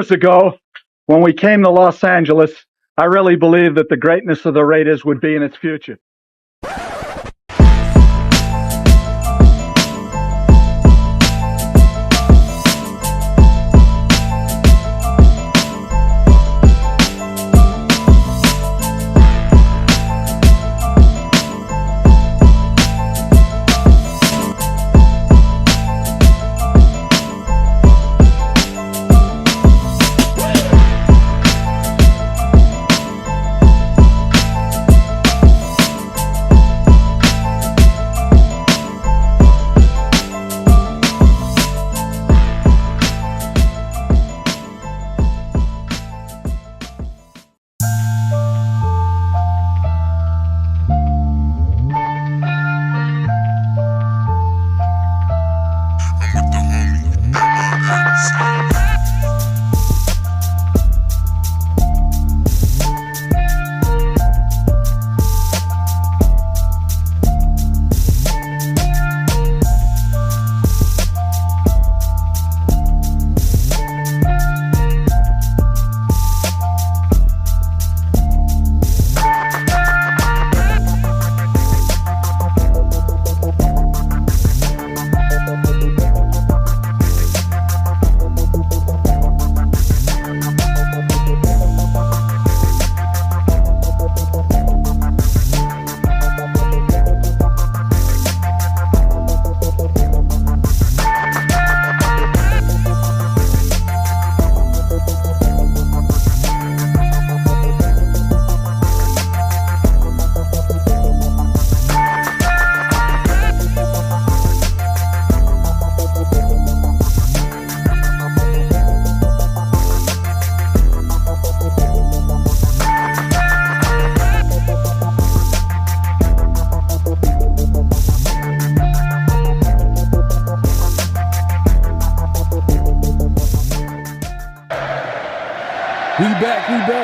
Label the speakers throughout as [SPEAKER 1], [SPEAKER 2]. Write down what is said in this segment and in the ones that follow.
[SPEAKER 1] years ago, when we came to Los Angeles, I really believed that the greatness of the Raiders would be in its future.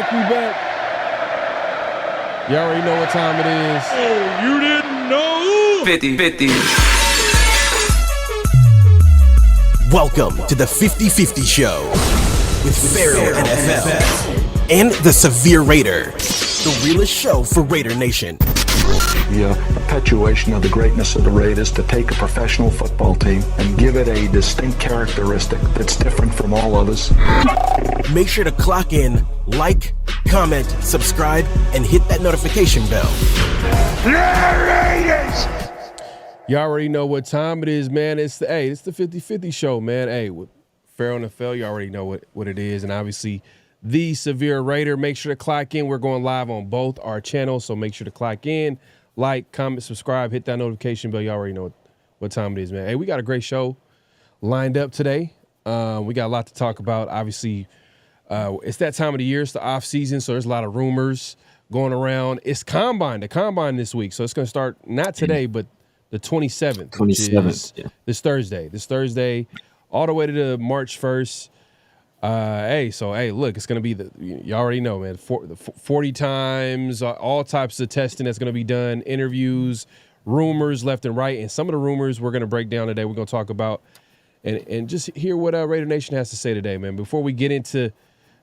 [SPEAKER 2] We back. You already know what time it is.
[SPEAKER 3] Oh, you didn't know?
[SPEAKER 4] 50-50.
[SPEAKER 5] Welcome to the 50-50 Show with PharoahNFL and the Severe Raider, the realest show for Raider Nation.
[SPEAKER 6] The perpetuation of the greatness of the Raiders to take a professional football team and give it a distinct characteristic that's different from all others.
[SPEAKER 5] Make sure to clock in, like, comment, subscribe, and hit that notification bell.
[SPEAKER 2] You already know what time it is, man. It's the 50-50 Show, man. Hey, with PharoahNFL, you already know what it is. And obviously, the Severe Raider. Make sure to clock in. We're going live on both our channels, so make sure to clock in, like, comment, subscribe, hit that notification bell. You already know what time it is, man. Hey, we got a great show lined up today. We got a lot to talk about. Obviously, it's that time of the year. It's the off season, so there's a lot of rumors going around. It's the combine this week, so it's going to start not today, but the 27th, which is this Thursday, all the way to March 1st. Look, it's going to be you already know, man, 40 times, all types of testing that's going to be done, interviews, rumors left and right. And some of the rumors we're going to break down today. We're going to talk about and just hear what Raider Nation has to say today, man. Before we get into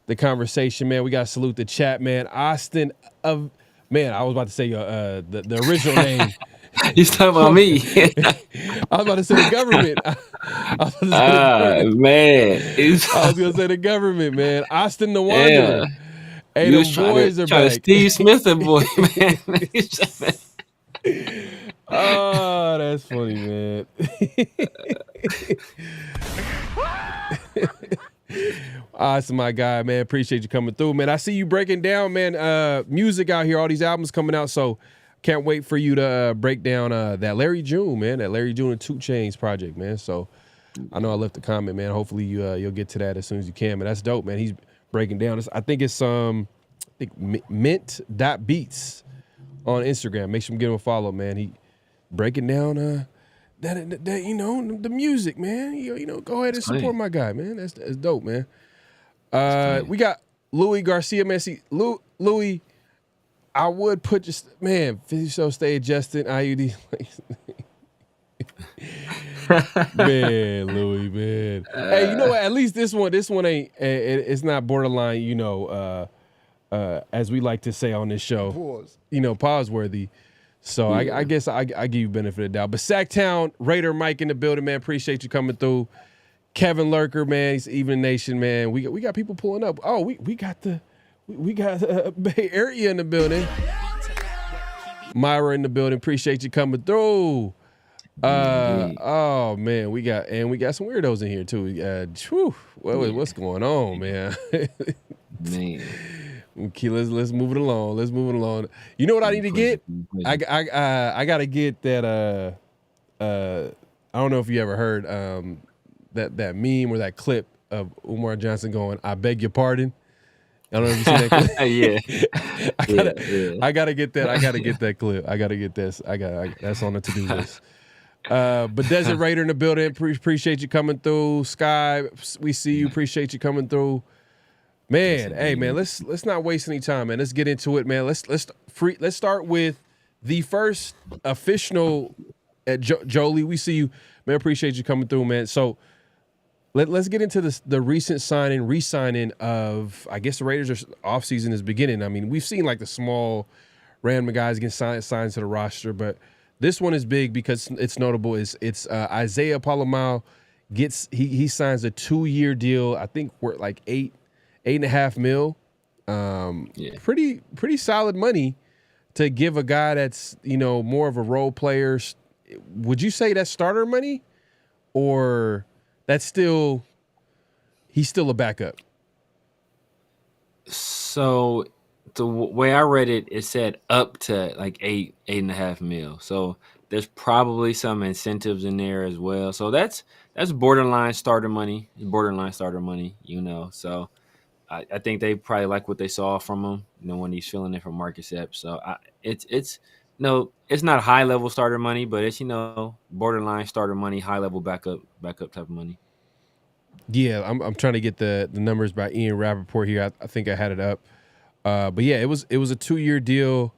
[SPEAKER 2] the conversation, man, we got to salute the chat, man. Austin I was about to say the original name.
[SPEAKER 4] You talking about me?
[SPEAKER 2] I was about to say the government. I was going to say the government, man. Austin the Wanderer.
[SPEAKER 4] Yeah.
[SPEAKER 2] Hey,
[SPEAKER 4] you
[SPEAKER 2] the boys are
[SPEAKER 4] back. Steve Smith, that boy, man.
[SPEAKER 2] Oh, that's funny, man. Awesome, my guy, man. Appreciate you coming through, man. I see you breaking down, man, music out here, all these albums coming out, so can't wait for you to break down that Larry June, man, that Larry June and 2 Chainz project, man. So I know I left a comment, man. Hopefully you'll get to that as soon as you can, man. That's dope, man. He's breaking down. I think it's mint.beats on Instagram. Make sure you give him a follow, man. He breaking down that you know, the music, man. You know, go ahead and support my guy, man. That's dope, man. We got Louis Garcia, man. See, Louis, I would put just, man, 50 Show stay adjusting IUD. Man, Louis, man. Hey, you know what? At least this one ain't. It's not borderline. As we like to say on this show, pause worthy. So I guess I give you benefit of the doubt. But Sacktown Raider Mike in the building, man. Appreciate you coming through. Kevin Lurker, man. He's Even Nation, man. We got people pulling up. Oh, we got Bay Area in the building. Myra in the building. Appreciate you coming through. Oh man, we got some weirdos in here too. What's going on, man?
[SPEAKER 4] Man.
[SPEAKER 2] Okay, let's move it along. You know what I need to get? I gotta get that. I don't know if you ever heard that meme or that clip of Umar Johnson going, "I beg your pardon." I don't know if you see that clip. I gotta get that. I gotta get that clip. I gotta get this. That's on the to-do list. But Desert Raider in the building. Appreciate you coming through. Sky, we see you. Appreciate you coming through. Man, hey man, let's not waste any time, man. Let's get into it, man. Let's start with the first official at Jolie. We see you, man. Appreciate you coming through, man. So let's get into the recent re-signing of, I guess the Raiders' offseason is beginning. I mean, we've seen like the small random guys get signed to the roster, but this one is big because it's notable. It's Isaiah Pola-Mao he signs a 2-year deal. I think we're like $8.5 million. Pretty solid money to give a guy that's more of a role player. Would you say that's starter money, or he's still a backup?
[SPEAKER 4] So the way I read it, it said up to like $8.5 million. So there's probably some incentives in there as well. So that's borderline starter money. So I think they probably like what they saw from him, when he's filling in for Marcus Epps. So it's not high level starter money, but it's borderline starter money, high level backup type of money.
[SPEAKER 2] Yeah, I'm trying to get the numbers by Ian Rappaport here. I think I had it up. But yeah, it was a 2-year deal,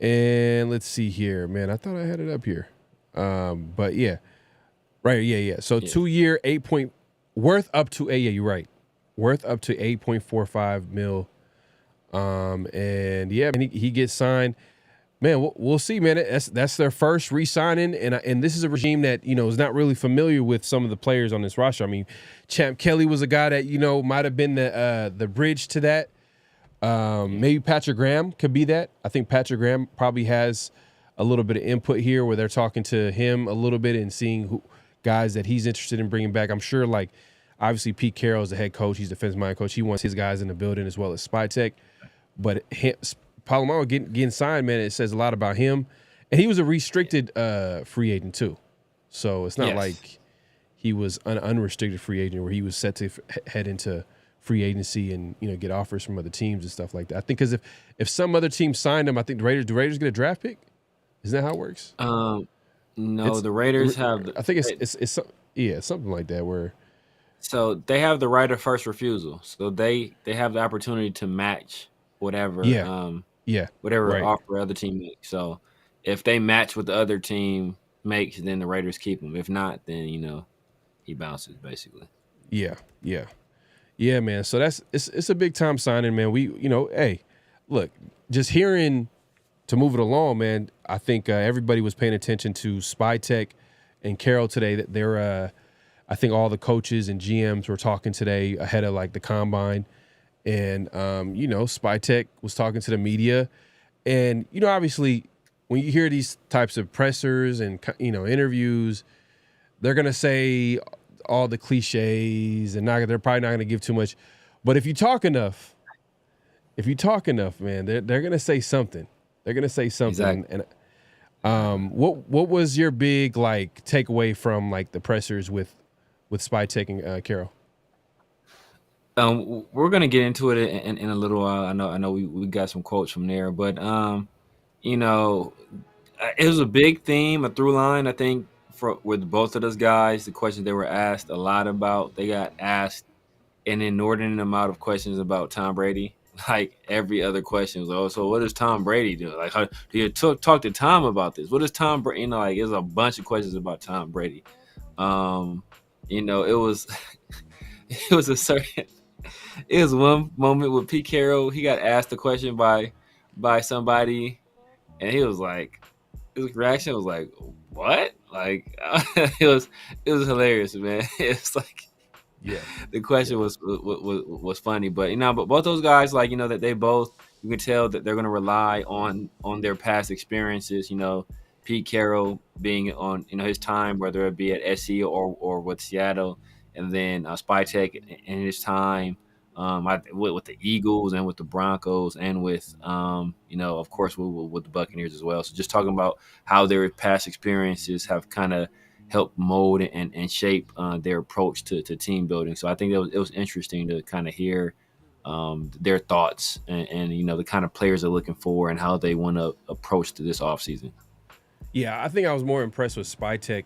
[SPEAKER 2] and let's see here, man. I thought I had it up here. But yeah, right, yeah. So 2-year, worth up to you're right, worth up to $8.45 million. And yeah, he gets signed. Man, we'll see, man. That's their first re-signing, and this is a regime that is not really familiar with some of the players on this roster. I mean, Champ Kelly was a guy that might have been the bridge to that. Maybe Patrick Graham could be that. I think Patrick Graham probably has a little bit of input here where they're talking to him a little bit and seeing guys that he's interested in bringing back. I'm sure, like, obviously Pete Carroll is the head coach. He's the defensive mind coach. He wants his guys in the building as well as Spytek. But Pola-Mao getting signed, man, it says a lot about him. And he was a restricted free agent too. So it's not like he was an unrestricted free agent where he was set to head into free agency and get offers from other teams and stuff like that. I think because if some other team signed him, I think the Raiders get a draft pick. Isn't that how it works?
[SPEAKER 4] No, the Raiders have.
[SPEAKER 2] I think it's something like that where.
[SPEAKER 4] So they have the right of first refusal. So they have the opportunity to match whatever. Whatever offer other team makes. So if they match what the other team makes, then the Raiders keep him. If not, then he bounces basically. Yeah, man. So it's a big time signing, man. We hey, look, just hearing to move it along, man. I think everybody was paying attention to Spytek and Carroll today. That they're I think all the coaches and GMs were talking today ahead of like the combine. And, Spytek was talking to the media. And, obviously, when you hear these types of pressers and, interviews, they're going to say all the cliches and they're probably not going to give too much. But if you talk enough, man, they're going to say something. They're going to say something. Exactly.
[SPEAKER 2] And what was your big, like, takeaway from, like, the pressers with Spytek and Carroll?
[SPEAKER 4] We're gonna get into it in a little while. I know we got some quotes from there, but it was a big theme, a through line. I think with both of those guys, the questions they were asked a lot about, they got asked an inordinate amount of questions about Tom Brady. Like every other question was, oh, so what does Tom Brady do? Like, how do you talk to Tom about this? What does Tom Brady? Like, there's a bunch of questions about Tom Brady. You know, it was it was one moment with Pete Carroll. He got asked a question by somebody, and he was like, his reaction was like, "What?" Like it was hilarious, man. It's like,
[SPEAKER 2] yeah,
[SPEAKER 4] the question was funny, but but both those guys, like, that they both, you can tell that they're going to rely on their past experiences. Pete Carroll being on his time, whether it be at SC or with Seattle, and then Spytek in his time with the Eagles and with the Broncos and with of course with the Buccaneers as well. So just talking about how their past experiences have kind of help mold and shape their approach to team building. So I think it was interesting to kind of hear their thoughts and the kind of players they're looking for and how they want to approach to this offseason.
[SPEAKER 2] Yeah, I think I was more impressed with Spytek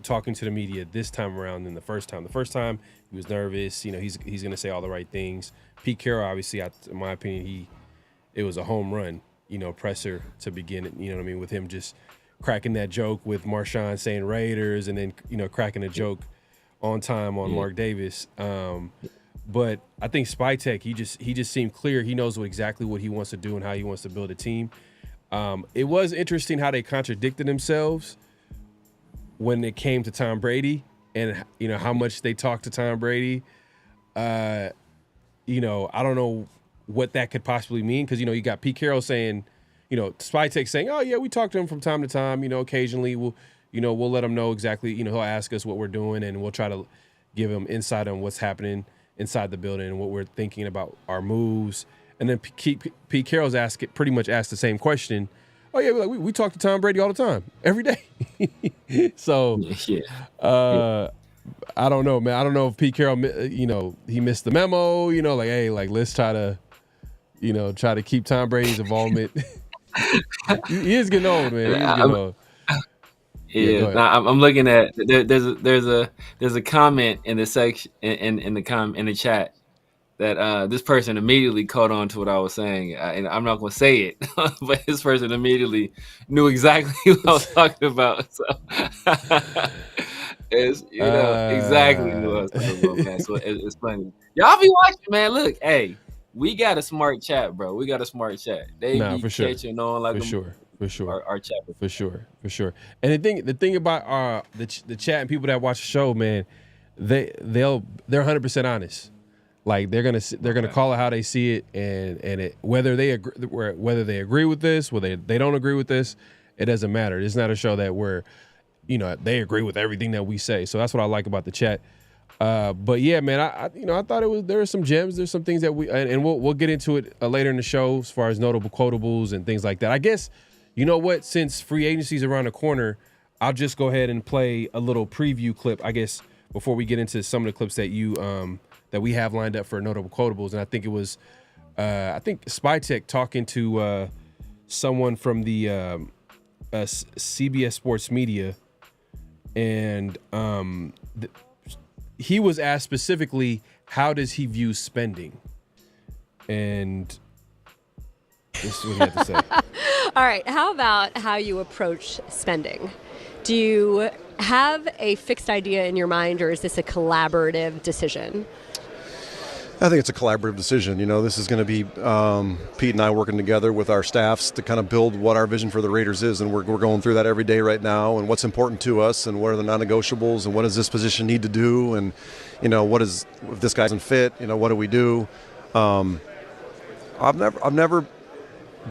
[SPEAKER 2] talking to the media this time around than the first time. The first time he was nervous. He's going to say all the right things. Pete Carroll, obviously, in my opinion, it was a home run, presser to begin it. You know what I mean? With him just cracking that joke with Marshawn saying Raiders, and then cracking a joke on time on Mark Davis. But I think Spytek, he just seemed clear. He knows exactly what he wants to do and how he wants to build a team. It was interesting how they contradicted themselves when it came to Tom Brady and how much they talked to Tom Brady. I don't know what that could possibly mean, because you got Pete Carroll saying, Spytek saying, "Oh yeah, we talk to him from time to time. Occasionally we'll let him know exactly. He'll ask us what we're doing, and we'll try to give him insight on what's happening inside the building and what we're thinking about our moves." And then Pete Carroll's pretty much asked the same question. "Oh yeah, we talk to Tom Brady all the time, every day." So, I don't know, man. I don't know if Pete Carroll, he missed the memo. Hey, let's try to keep Tom Brady's involvement. He is getting old, man. He is getting old.
[SPEAKER 4] Yeah, I'm looking at there's a comment in the section in the chat that this person immediately caught on to what I was saying, and I'm not going to say it, but this person immediately knew exactly what I was talking about. So it's exactly what I was talking about, man. So it's funny. Y'all be watching, man. Look, hey, we got a smart chat, bro. We got a smart chat. They be
[SPEAKER 2] for sure.
[SPEAKER 4] catching on like
[SPEAKER 2] for sure.
[SPEAKER 4] Our chat,
[SPEAKER 2] for sure. And the thing about the chat and people that watch the show, man, they're 100% honest. Like they're gonna call it how they see it, and whether they agree with this, whether they don't agree with this, it doesn't matter. It's not a show that where they agree with everything that we say. So that's what I like about the chat. But yeah, man, I thought there were some gems. There's some things that we'll get into it later in the show as far as notable quotables and things like that. I guess since free agency is around the corner, I'll just go ahead and play a little preview clip, I guess, before we get into some of the clips that that we have lined up for notable quotables. And I think it was Spytek talking to someone from the CBS Sports Media, and he was asked specifically, how does he view spending? And this is what he had to say.
[SPEAKER 7] All right. How about how you approach spending? Do you have a fixed idea in your mind, or is this a collaborative decision?
[SPEAKER 8] I think it's a collaborative decision. This is going to be Pete and I working together with our staffs to kind of build what our vision for the Raiders is, and we're going through that every day right now, and what's important to us, and what are the non-negotiables, and what does this position need to do, and what is, if this guy doesn't fit, what do we do? I've never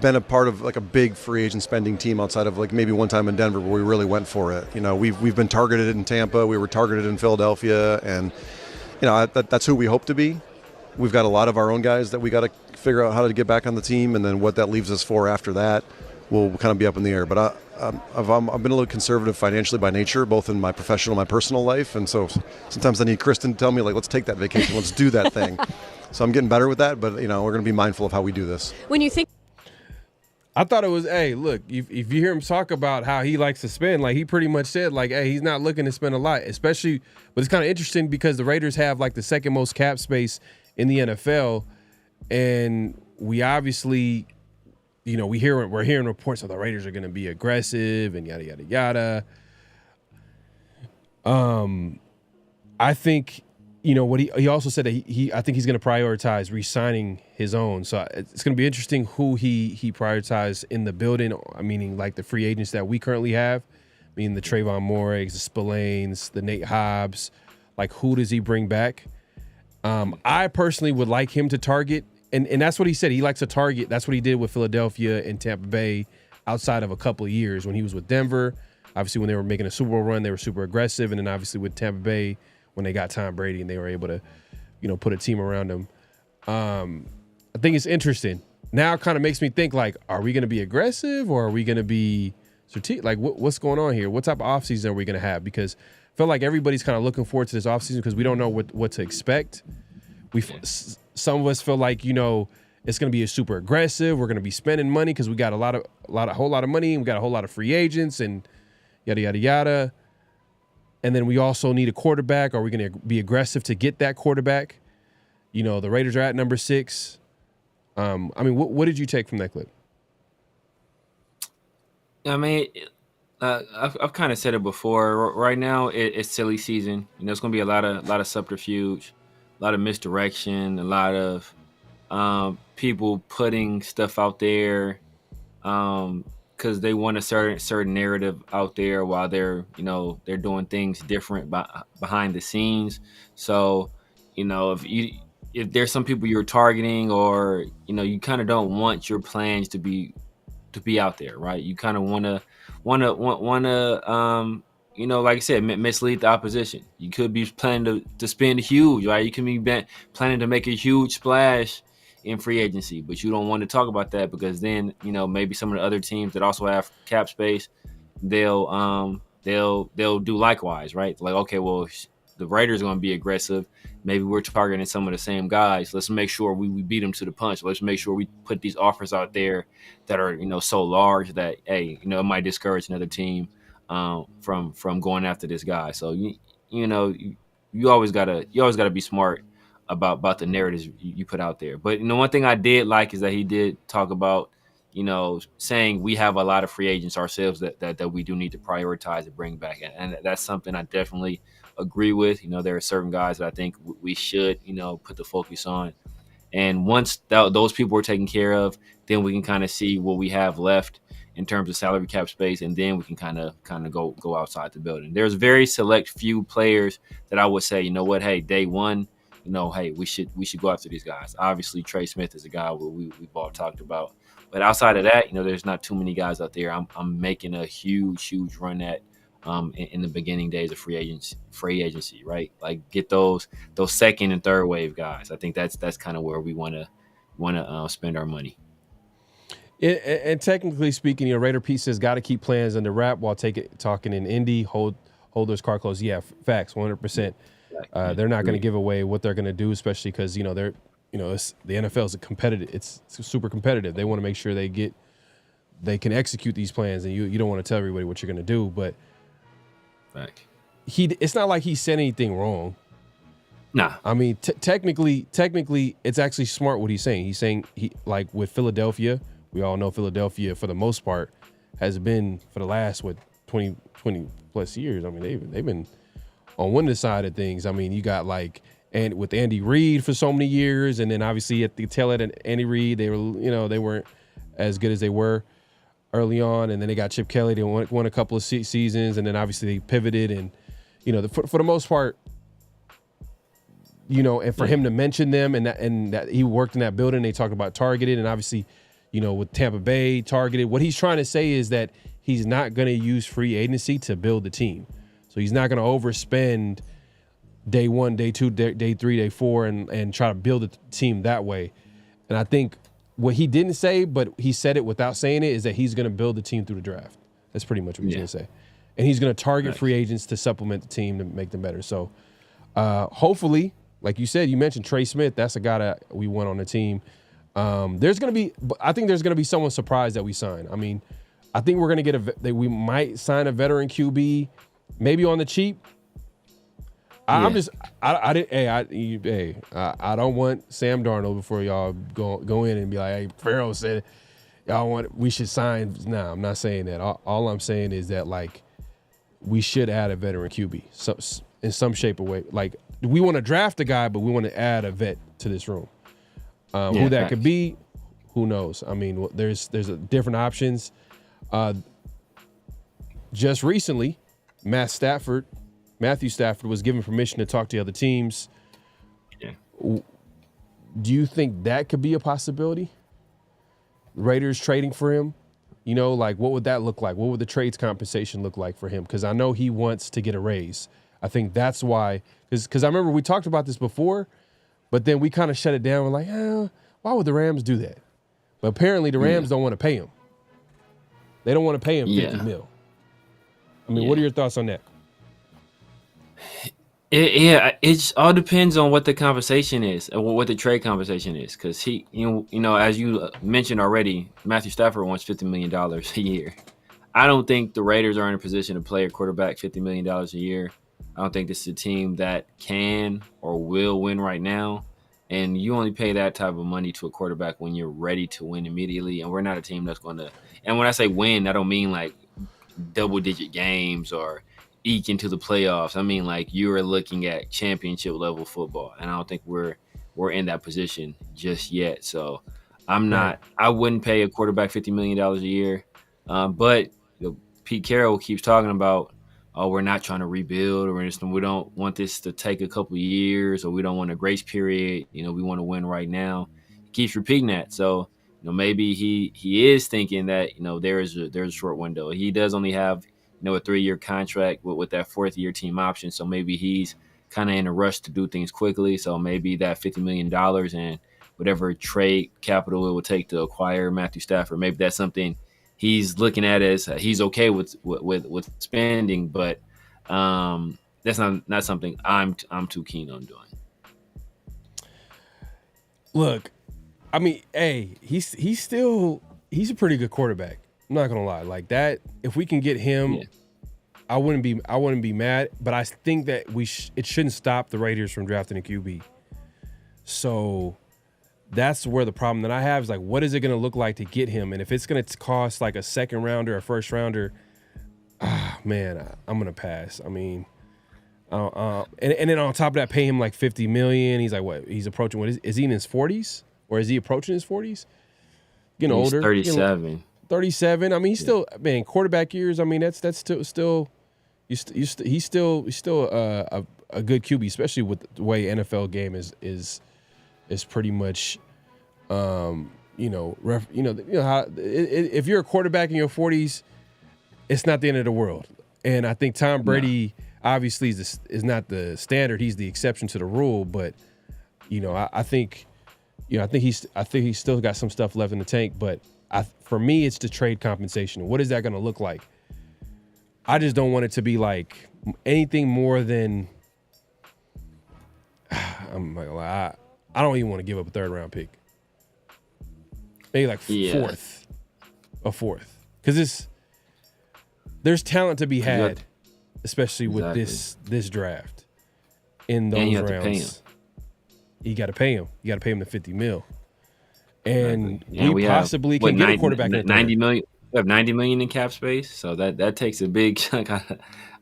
[SPEAKER 8] been a part of like a big free agent spending team outside of like maybe one time in Denver where we really went for it. We've been targeted in Tampa, we were targeted in Philadelphia, and that's who we hope to be. We've got a lot of our own guys that we got to figure out how to get back on the team, and then what that leaves us for after that will kind of be up in the air. But I've been a little conservative financially by nature, both in my professional and my personal life, and so sometimes I need Kristen to tell me, let's take that vacation, let's do that thing. So I'm getting better with that, but we're going to be mindful of how we do this.
[SPEAKER 7] When you think,
[SPEAKER 2] I thought it was, hey, look, if you hear him talk about how he likes to spend, he pretty much said, hey, he's not looking to spend a lot, especially, but it's kind of interesting because the Raiders have the second most cap space in the NFL, and we obviously, we're hearing reports that the Raiders are going to be aggressive and yada yada yada. I think, what he also said that I think he's going to prioritize re-signing his own. So it's going to be interesting who he prioritized in the building, meaning like the free agents that we currently have, meaning the Trayvon Morrigs, the Spillanes, the Nate Hobbs. Like, who does he bring back? I personally would like him to target, and that's what he said. He likes to target. That's what he did with Philadelphia and Tampa Bay outside of a couple of years when he was with Denver. Obviously, when they were making a Super Bowl run, they were super aggressive. And then obviously with Tampa Bay, when they got Tom Brady and they were able to, put a team around him. I think it's interesting. Now it kind of makes me think, like, are we going to be aggressive or are we going to be strategic? Like, what's going on here? What type of offseason are we going to have? Because I feel like everybody's kind of looking forward to this offseason because we don't know what to expect. Some of us feel like, it's going to be a super aggressive. We're going to be spending money because we got a whole lot of money and we got a whole lot of free agents and yada, yada, yada. And then we also need a quarterback. Are we going to be aggressive to get that quarterback? The Raiders are at number 6. What did you take from that clip?
[SPEAKER 4] I've kind of said it before. Right now, it's silly season. It's going to be a lot of subterfuge, a lot of misdirection, a lot of people putting stuff out there because they want a certain narrative out there while they're doing things different behind the scenes. So if there's some people you're targeting, or you kind of don't want your plans to be out there, right? You kind of want to like I said, mislead the opposition. You could be planning to spend huge, right? You can be planning to make a huge splash in free agency, but you don't want to talk about that because then maybe some of the other teams that also have cap space, they'll do likewise, right? Like, okay, well, the Raiders are going to be aggressive. Maybe we're targeting some of the same guys. Let's make sure we beat them to the punch. Let's make sure we put these offers out there that are so large that it might discourage another team from going after this guy. So you always gotta be smart about the narratives you put out there. But one thing I did like is that he did talk about saying we have a lot of free agents ourselves that we do need to prioritize and bring back, and that's something I definitely agree with. There are certain guys that I think we should put the focus on, and once those people are taken care of, then we can kind of see what we have left in terms of salary cap space, and then we can kind of go outside the building. There's very select few players that I would say, hey, day one, hey, we should go after these guys. Obviously, Trey Smith is a guy we've all talked about, but outside of that, there's not too many guys out there I'm making a huge run at in the beginning days of free agency, right? Like, get those second and third wave guys. I think that's kind of where we want to spend our money.
[SPEAKER 2] And technically speaking, Raider Pete says got to keep plans under wrap while talking in Indy. Hold those car close. Yeah, facts, 100%. They're not going to give away what they're going to do, especially because they're the NFL is it's super competitive. They want to make sure they can execute these plans, and you don't want to tell everybody what you're going to do. But it's not like he said anything wrong.
[SPEAKER 4] Nah,
[SPEAKER 2] technically, it's actually smart what he's saying. He's saying like with Philadelphia. We all know Philadelphia, for the most part, has been for the last 20 plus years. They've been on one side of things. You got with Andy Reid for so many years, and then obviously at the tail end of Andy Reid, they weren't as good as they were early on, and then they got Chip Kelly. They won a couple of seasons, and then obviously they pivoted, and for the most part, and for him to mention them and that he worked in that building, they talked about targeted, and obviously. With Tampa Bay targeted, what he's trying to say is that he's not going to use free agency to build the team. So he's not going to overspend day 1, day 2, day 3, day 4, and try to build a team that way. And I think what he didn't say, but he said it without saying it, is that he's going to build the team through the draft. That's pretty much what he's going to say. And he's going to target free agents to supplement the team to make them better. So hopefully, like you said, you mentioned Trey Smith. That's a guy that we want on the team. I think there's going to be someone surprised that we sign. I think we're going to get we might sign a veteran QB, maybe on the cheap. I don't want Sam Darnold before y'all go in and be like, hey, Pharaoh said we should sign. Nah, I'm not saying that. All I'm saying is that we should add a veteran QB in some shape or way. Like, we want to draft a guy, but we want to add a vet to this room. Who that could be, who knows? I mean, there's different options. Just recently, Matthew Stafford was given permission to talk to other teams.
[SPEAKER 4] Yeah.
[SPEAKER 2] Do you think that could be a possibility? Raiders trading for him? You know, like, what would that look like? What would the trades compensation look like for him? Because I know he wants to get a raise. I think that's why. Because I remember we talked about this before, but then we kind of shut it down. We're like, why would the Rams do that? But apparently the Rams don't want to pay him. They don't want to pay him $50 million. I mean, what are your thoughts on that?
[SPEAKER 4] It all depends on what the conversation is and what the trade conversation is. Because he, you know, as you mentioned already, Matthew Stafford wants $50 million a year. I don't think the Raiders are in a position to play a quarterback $50 million a year. I don't think this is a team that can or will win right now. And you only pay that type of money to a quarterback when you're ready to win immediately. And we're not a team that's going to. And when I say win, I don't mean like double-digit games or eke into the playoffs. I mean, like, you're looking at championship level football, and I don't think we're in that position just yet. So I'm not. I wouldn't pay a quarterback $50 million a year. But Pete Carroll keeps talking about, we're not trying to rebuild, or we don't want this to take a couple of years, or we don't want a grace period. You know, we want to win right now. He keeps repeating that. So, you know, maybe he is thinking that, you know, there's a short window. He does only have, you know, a 3-year contract with that 4th-year team option. So maybe he's kind of in a rush to do things quickly. So maybe that $50 million and whatever trade capital it would take to acquire Matthew Stafford, maybe that's something he's looking at as he's okay with spending. But that's not something I'm too keen on doing.
[SPEAKER 2] Look, I mean, hey, he's a pretty good quarterback. I'm not gonna lie, like that. If we can get him, I wouldn't be mad. But I think that it shouldn't stop the Raiders from drafting a QB. So that's where the problem that I have is, like, what is it gonna look like to get him? And if it's gonna cost like a 2nd rounder, a 1st rounder, man, I'm gonna pass. I mean, and then on top of that, pay him like $50 million. He's like, what? He's approaching what is he in his 40s, or is he approaching his 40s? Getting older.
[SPEAKER 4] 37.
[SPEAKER 2] 37. I mean, he's still, man, quarterback years. I mean, that's still he's still a good QB, especially with the way NFL game is pretty much, how if you're a quarterback in your 40s, it's not the end of the world. And I think Tom Brady obviously is not the standard. He's the exception to the rule. But I think he's still got some stuff left in the tank. But for me, it's the trade compensation. What is that going to look like? I just don't want it to be like anything more than. I'm not gonna lie. I don't even want to give up a 3rd-round pick. Maybe like a fourth, because there's talent to be had, especially with this draft. In those rounds, you got to pay him. You got to pay him the $50 million. And we possibly can get a quarterback at
[SPEAKER 4] $90 million. We have $90 million in cap space, so that takes a big chunk out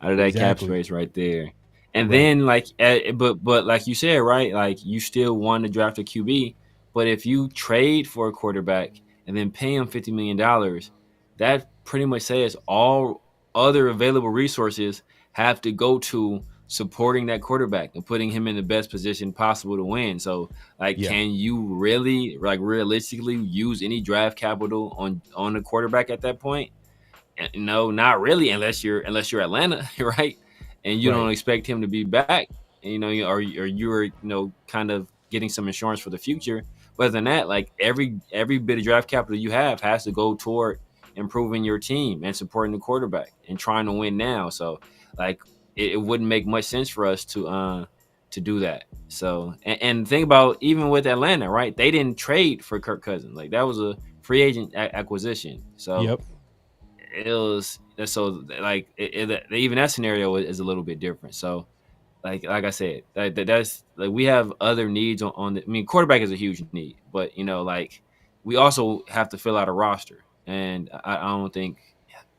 [SPEAKER 4] of that cap space right there. And then, like, but like you said, right? Like, you still want to draft a QB, but if you trade for a quarterback and then pay him $50 million, that pretty much says all other available resources have to go to supporting that quarterback and putting him in the best position possible to win. So, like, can you really, like, realistically use any draft capital on the quarterback at that point? No, not really, unless you're Atlanta, right? And you don't expect him to be back, or you're kind of getting some insurance for the future. But other than that, like, every bit of draft capital you have has to go toward improving your team and supporting the quarterback and trying to win now. So, like, it wouldn't make much sense for us to do that. So, and think about, even with Atlanta, right? They didn't trade for Kirk Cousins. Like, that was a free agent acquisition. So it was, so like, even that scenario is a little bit different. So, like I said, that's like, we have other needs on the, I mean, quarterback is a huge need, but like, we also have to fill out a roster, and I don't think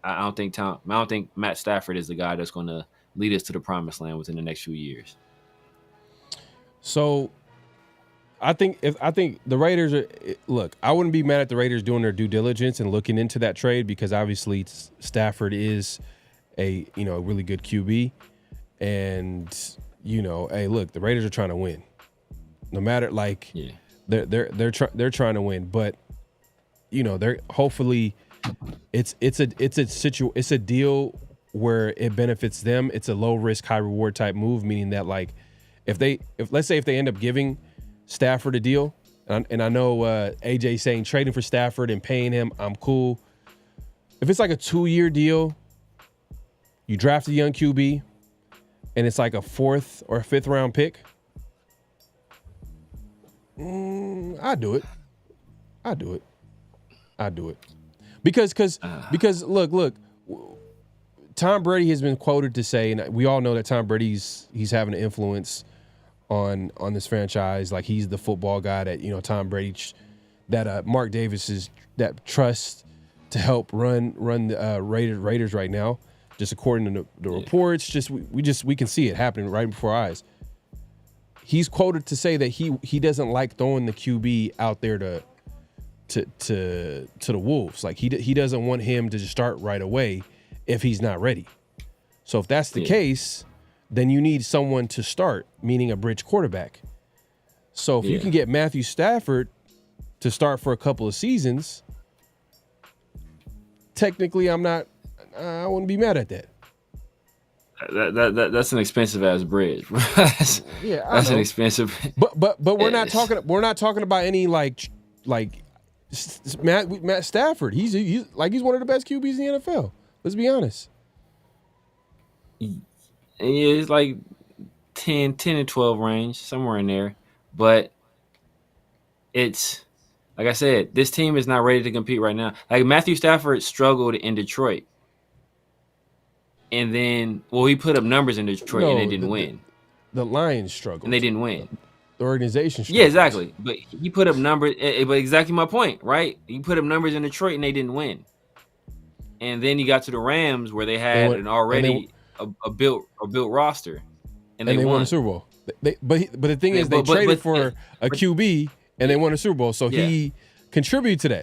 [SPEAKER 4] I don't think Matt Stafford is the guy that's going to lead us to the promised land within the next few years.
[SPEAKER 2] So I think the Raiders are look. I wouldn't be mad at the Raiders doing their due diligence and looking into that trade because obviously Stafford is a really good QB, and hey, look, the Raiders are trying to win. No matter they're trying to win, but they're hopefully it's a deal where it benefits them. It's a low risk, high reward type move, meaning that if let's say they end up giving Stafford a deal, and I know AJ saying trading for Stafford and paying him, I'm cool. If it's like a 2-year deal, you draft a young QB, and it's like a 4th or 5th round pick, I'd do it. Because look, Tom Brady has been quoted to say, and we all know that Tom Brady's having an influence on this franchise. Like, he's the football guy that Tom Brady, that Mark Davis is that trusts to help run the Raiders right now. Just according to the reports, we can see it happening right before our eyes. He's quoted to say that he doesn't like throwing the QB out there to the Wolves. Like, he doesn't want him to just start right away if he's not ready. So if that's the case, then you need someone to start, meaning a bridge quarterback. So if you can get Matthew Stafford to start for a couple of seasons, technically I wouldn't be mad at that.
[SPEAKER 4] That's an expensive ass bridge. That's an expensive.
[SPEAKER 2] But we're not talking about any like Matt Stafford. He's one of the best QBs in the NFL. Let's be honest.
[SPEAKER 4] It's like 10 and 12 range, somewhere in there. But it's like I said, this team is not ready to compete right now. Like, Matthew Stafford struggled in Detroit. And then, he put up numbers in Detroit and they didn't win.
[SPEAKER 2] The Lions struggled.
[SPEAKER 4] And they didn't win.
[SPEAKER 2] The organization struggled.
[SPEAKER 4] Yeah, exactly. But he put up numbers. But exactly my point, right? He put up numbers in Detroit and they didn't win. And then you got to the Rams where they had a built roster, and they won
[SPEAKER 2] a Super Bowl. But the thing is, they traded for a QB and they won a Super Bowl. So he contributed to that.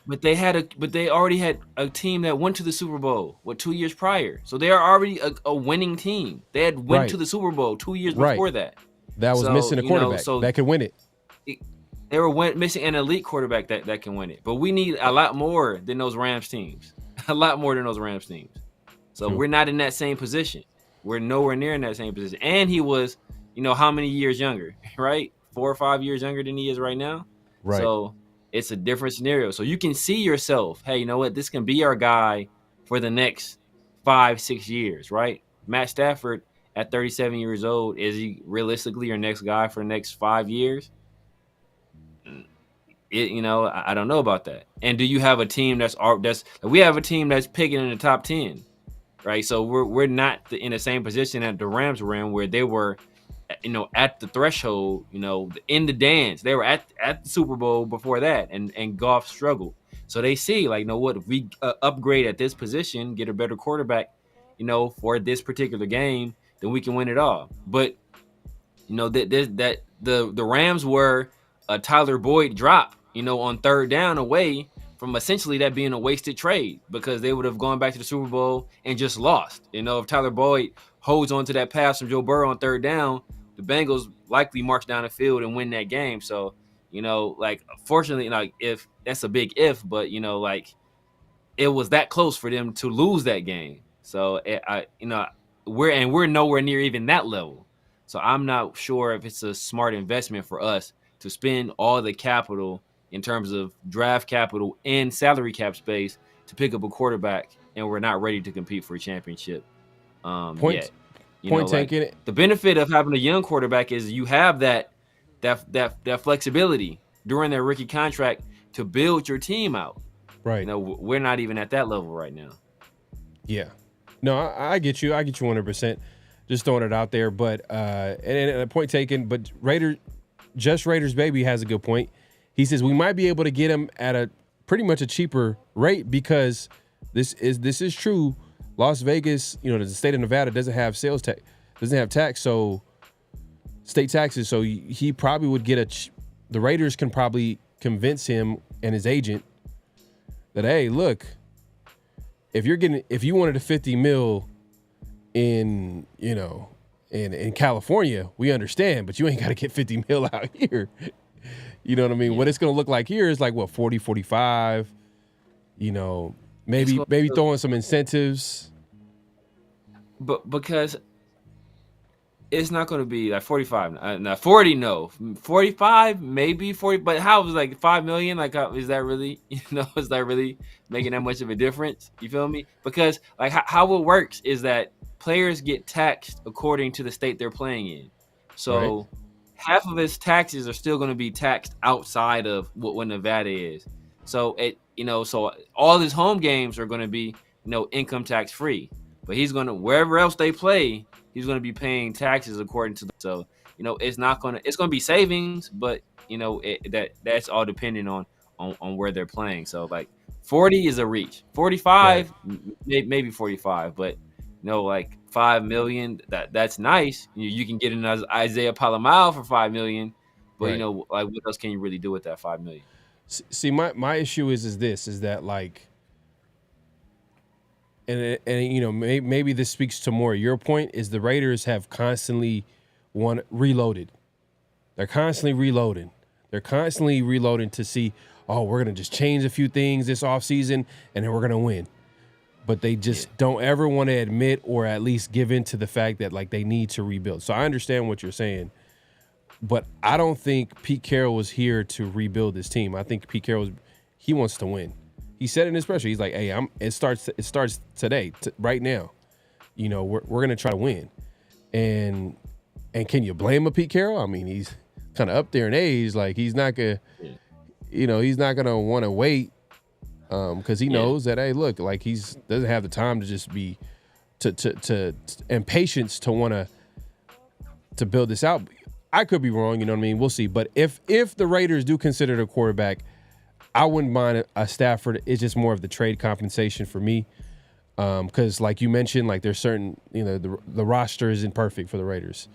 [SPEAKER 2] But they already had a team that went to the Super Bowl 2 years prior. So they are already a winning team. They had went to the Super Bowl 2 years before that. That was missing a quarterback that could win it.
[SPEAKER 4] They were missing an elite quarterback that can win it. But we need a lot more than those Rams teams. A lot more than those Rams teams. So we're not in that same position. We're nowhere near in that same position. And he was, how many years younger, right? 4 or 5 years younger than he is right now.
[SPEAKER 2] Right.
[SPEAKER 4] So it's a different scenario. So you can see yourself, hey, you know what? This can be our guy for the next 5-6 years, right? Matt Stafford at 37 years old, is he realistically your next guy for the next 5 years? I don't know about that. And do you have a team we have a team that's picking in the top 10, right? So we're not in the same position that the Rams were in, where they were, at the threshold, in the dance. They were at the Super Bowl before that, and Goff struggled. So they see, if we upgrade at this position, get a better quarterback, for this particular game, then we can win it all. But the Rams were a Tyler Boyd drop, on 3rd down away from essentially that being a wasted trade, because they would have gone back to the Super Bowl and just lost. If Tyler Boyd holds on to that pass from Joe Burrow on 3rd down, the Bengals likely march down the field and win that game. So, fortunately, if that's a big if, but it was that close for them to lose that game. So, we're nowhere near even that level. So I'm not sure if it's a smart investment for us to spend all the capital in terms of draft capital and salary cap space to pick up a quarterback, and we're not ready to compete for a championship yet.
[SPEAKER 2] Point taken.
[SPEAKER 4] The benefit of having a young quarterback is you have that flexibility during their rookie contract to build your team out.
[SPEAKER 2] Right.
[SPEAKER 4] We're not even at that level right now.
[SPEAKER 2] Yeah. No, I get you. I get you 100%. Just throwing it out there. But and a point taken. But Raiders Baby has a good point. He says we might be able to get him at a pretty much a cheaper rate because This is true. Las Vegas, the state of Nevada doesn't have sales tax, doesn't have tax, so state taxes. So he probably would get the Raiders can probably convince him and his agent that, hey, look, if you wanted a $50 million in California, we understand, but you ain't got to get $50 million out here. You know what I mean? Yeah. What it's going to look like here is like, what, 40, 45, maybe throwing some incentives.
[SPEAKER 4] But because it's not going to be like 45, not 40, no, 45, maybe 40. But how was like $5 million? Like, is that really, is that really making that much of a difference? You feel me? Because like how it works is that players get taxed according to the state they're playing in. So right. Half of his taxes are still going to be taxed outside of what Nevada is. So so all his home games are going to be, income tax free. But he's going to, wherever else they play, he's going to be paying taxes according to so it's going to be savings, but that's all depending on where they're playing. So like 40 is a reach, 45 right. Maybe 45, but like $5 million, that's nice. You can get an Isaiah Pola-Mao for $5 million, but right. Like what else can you really do with that $5 million?
[SPEAKER 2] See, my issue is that like, and maybe this speaks to more your point, is the Raiders have constantly reloaded. They're constantly reloading. They're constantly reloading to see, oh, we're gonna just change a few things this offseason and then we're gonna win. But they just don't ever want to admit or at least give in to the fact that like they need to rebuild. So I understand what you're saying, but I don't think Pete Carroll was here to rebuild this team. I think Pete Carroll he wants to win. He said in his pressure, he's like, "Hey, it starts today, right now. We're gonna try to win." And can you blame a Pete Carroll? I mean, he's kind of up there in age. Like he's not gonna, he's not gonna want to wait. Because he knows that, hey, look, like doesn't have the time to just be and patience to want to build this out. I could be wrong, you know what I mean? We'll see. But if the Raiders do consider the quarterback, I wouldn't mind a Stafford. It's just more of the trade compensation for me. Because like you mentioned, like there's certain, the roster isn't perfect for the Raiders.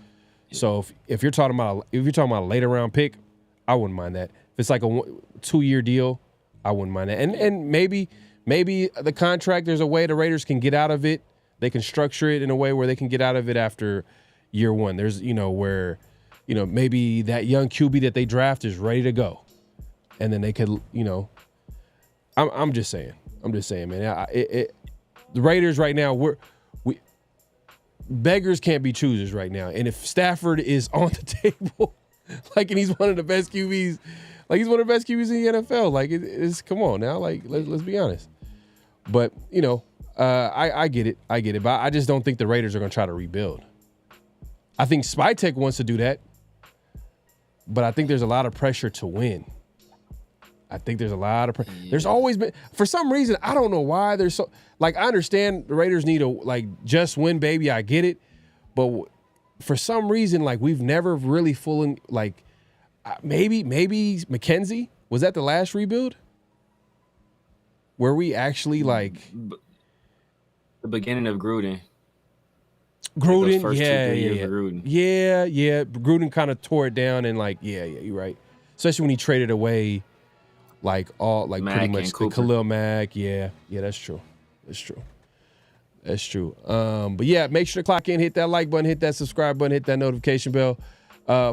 [SPEAKER 2] So if you're talking about a later round pick, I wouldn't mind that. If it's like a 2-year deal, I wouldn't mind that. And maybe the contract, there's a way the Raiders can get out of it. They can structure it in a way where they can get out of it after year one. There's, where, maybe that young QB that they draft is ready to go. And then they could, I'm just saying, man. The Raiders right now, beggars can't be choosers right now. And if Stafford is on the table, and he's one of the best QBs, like he's one of the best QBs in the NFL. Like it's come on now. Like let's be honest. But I get it. But I just don't think the Raiders are going to try to rebuild. I think Spytek wants to do that, but I think there's a lot of pressure to win. There's always been, for some reason, I don't know why there's so, like, I understand the Raiders need to just win, baby. I get it. But for some reason, like we've never really fully maybe McKenzie, was that the last rebuild where we actually
[SPEAKER 4] the beginning of Gruden,
[SPEAKER 2] yeah. Gruden kind of tore it down and you're right. Especially when he traded away Mack pretty much the Khalil Mack. Yeah, that's true. But yeah, make sure to clock in, hit that like button, hit that subscribe button, hit that notification bell.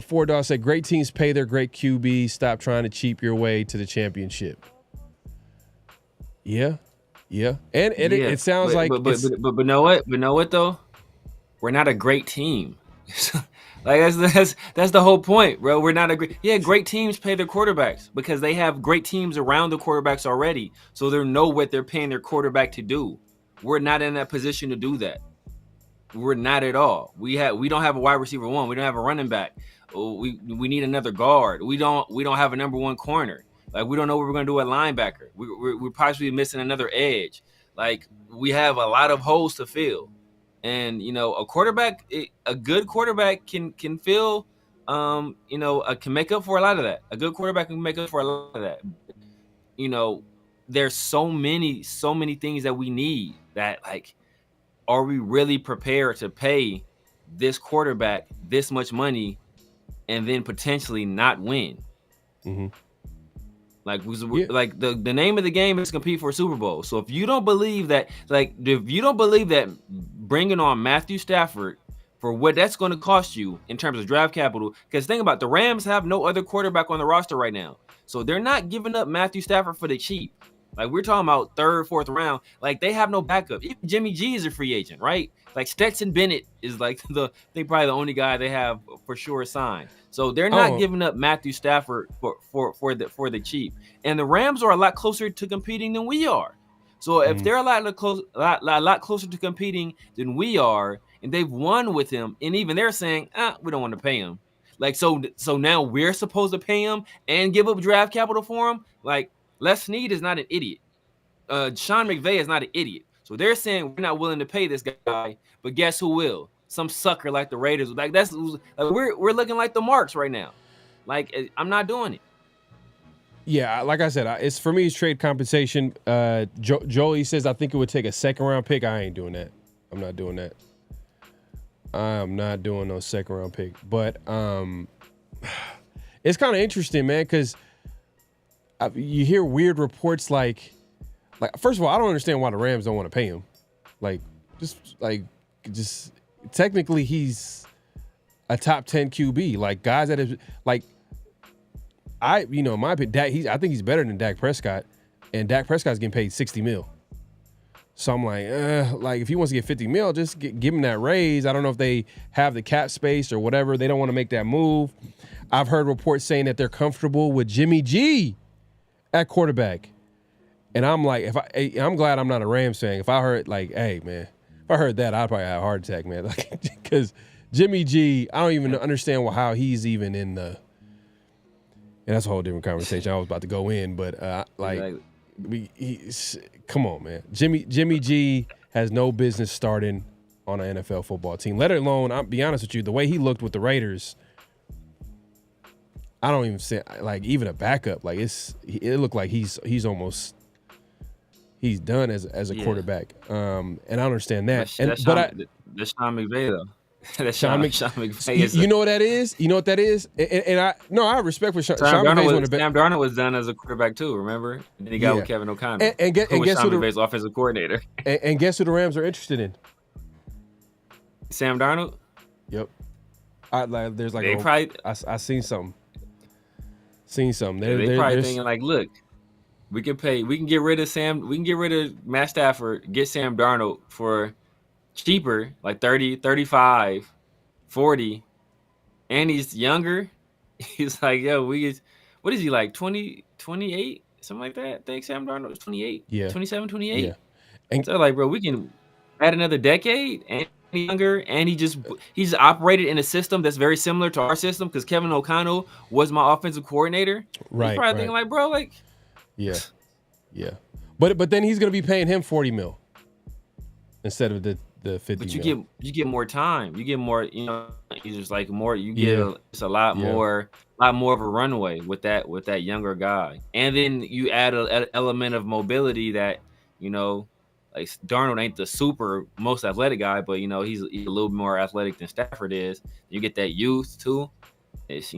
[SPEAKER 2] Ford Dawg said, great teams pay their great QBs. Stop trying to cheap your way to the championship. Yeah. And it sounds
[SPEAKER 4] but know what though? We're not a great team. That's the whole point, bro. We're not great teams pay their quarterbacks because they have great teams around the quarterbacks already. So they know what they're paying their quarterback to do. We're not in that position to do that. We're not at all. We don't have a wide receiver one. We don't have a running back. We need another guard. We don't have a number one corner. Like we don't know what we're gonna do at linebacker. We're possibly missing another edge. Like we have a lot of holes to fill. And a good quarterback can fill, can make up for a lot of that. A good quarterback can make up for a lot of that. there's so many things that we need that, like, are we really prepared to pay this quarterback this much money and then potentially not win?
[SPEAKER 2] Mm-hmm.
[SPEAKER 4] Like, like the name of the game is compete for a Super Bowl. So if you don't believe that, bringing on Matthew Stafford for what that's going to cost you in terms of draft capital, because think about it, the Rams have no other quarterback on the roster right now. So they're not giving up Matthew Stafford for the cheap. Like, we're talking about third, fourth round. Like, they have no backup. Even Jimmy G is a free agent, right? Like, Stetson Bennett is like probably the only guy they have for sure signed. So they're not giving up Matthew Stafford for the cheap. And the Rams are a lot closer to competing than we are. So if they're a lot closer to competing than we are, and they've won with him, and even they're saying, we don't want to pay him. Like, so now we're supposed to pay him and give up draft capital for him? Like, Les Snead is not an idiot. Sean McVay is not an idiot. So they're saying we're not willing to pay this guy, but guess who will? Some sucker like the Raiders. Like, we're looking like the Marks right now. Like, I'm not doing it.
[SPEAKER 2] Yeah, like I said, it's for me, it's trade compensation. Joey says I think it would take a second round pick. I ain't doing that. I'm not doing that. I'm not doing no second round pick. But it's kind of interesting, man, because you hear weird reports like first of all, I don't understand why the Rams don't want to pay him. Just technically he's a top 10 QB. Like, guys that is like, in my opinion, I think he's better than Dak Prescott, and Dak Prescott's getting paid $60 million. So I'm like, if he wants to get $50 million, just give him that raise. I don't know if they have the cap space or whatever. They don't want to make that move. I've heard reports saying that they're comfortable with Jimmy G at quarterback. And I'm like, I'm glad I'm not a Rams fan. If I heard if I heard that, I'd probably have a heart attack, man. Because Jimmy G, I don't even understand how he's even in the. And that's a whole different conversation. I was about to go in, but come on, man. Jimmy G has no business starting on an NFL football team. Let alone, I'll be honest with you, the way he looked with the Raiders, I don't even say even a backup. Like, it looked like he's done as a quarterback. And I understand that.
[SPEAKER 4] That's Sean McVay though. That's Sean McVay.
[SPEAKER 2] You know what that is? You know what that is? And I have respect for Sean
[SPEAKER 4] McVay. Sam Darnold was done as a quarterback too, remember? And then he got with Kevin O'Connell.
[SPEAKER 2] And guess who
[SPEAKER 4] Sean McVay's offensive coordinator.
[SPEAKER 2] And guess who the Rams are interested in?
[SPEAKER 4] Sam Darnold?
[SPEAKER 2] Yep. There's I seen something.
[SPEAKER 4] They're probably thinking like, look, we can get rid of Matt Stafford, get Sam Darnold for cheaper, like 30, 35, 40, and he's younger. He's like, yo, what is he, like 20, 28, something like that? I think Sam Darnold is 28, 27, 28.
[SPEAKER 2] Yeah. And
[SPEAKER 4] so like, bro, we can add another decade and younger, and he's operated in a system that's very similar to our system because Kevin O'Connell was my offensive coordinator.
[SPEAKER 2] Right.
[SPEAKER 4] He's probably thinking like, bro, like,
[SPEAKER 2] yeah. But then he's gonna be paying him $40 million instead of the $50
[SPEAKER 4] but
[SPEAKER 2] million.
[SPEAKER 4] you get more time. You get more, you just like more. You get it's a lot more of a runway with that younger guy, and then you add an element of mobility that like Darnold ain't the super most athletic guy, but he's a little more athletic than Stafford is. You get that youth too. It's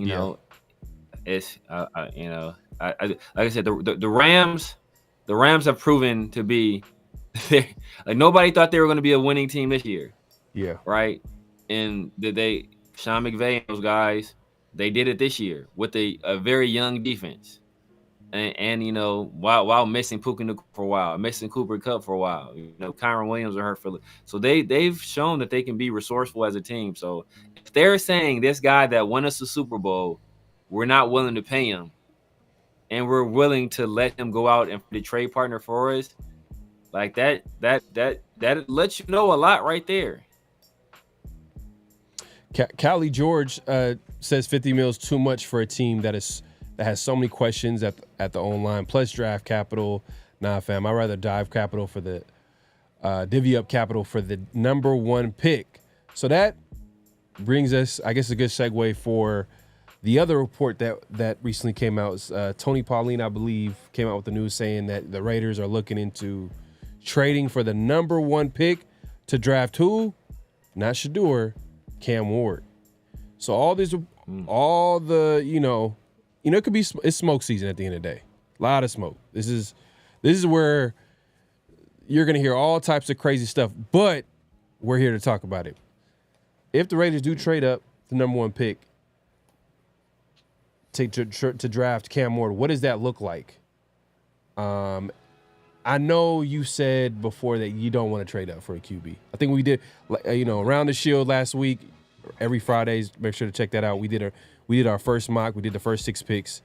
[SPEAKER 4] it's like I said, the Rams have proven to be. Like, nobody thought they were going to be a winning team this year.
[SPEAKER 2] Yeah.
[SPEAKER 4] Right. And Sean McVay and those guys, they did it this year with a very young defense, and while missing Puka Nacua for a while, missing Cooper Kupp for a while, Kyron Williams are hurt so they've shown that they can be resourceful as a team. So if they're saying this guy that won us the Super Bowl, we're not willing to pay him, and we're willing to let him go out and be the trade partner for us. Like that lets you know a lot right there.
[SPEAKER 2] Callie George says $50 million is too much for a team that has so many questions at the online plus draft capital. Nah, fam, I'd rather divvy up capital for the number one pick. So that brings us, I guess, a good segue for The other report that recently came out is Tony Pauline, I believe, came out with the news saying that the Raiders are looking into trading for the number 1 pick to draft who? Not Shedeur, Cam Ward. So all the, it could be, it's smoke season at the end of the day. A lot of smoke. This is where you're going to hear all types of crazy stuff, but we're here to talk about it. If the Raiders do trade up the number 1 pick to draft Cam Ward, what does that look like? I know you said before that you don't want to trade up for a QB. I think we did, around the Shield last week. Every Fridays, make sure to check that out. We did our first mock. We did the first 6 picks.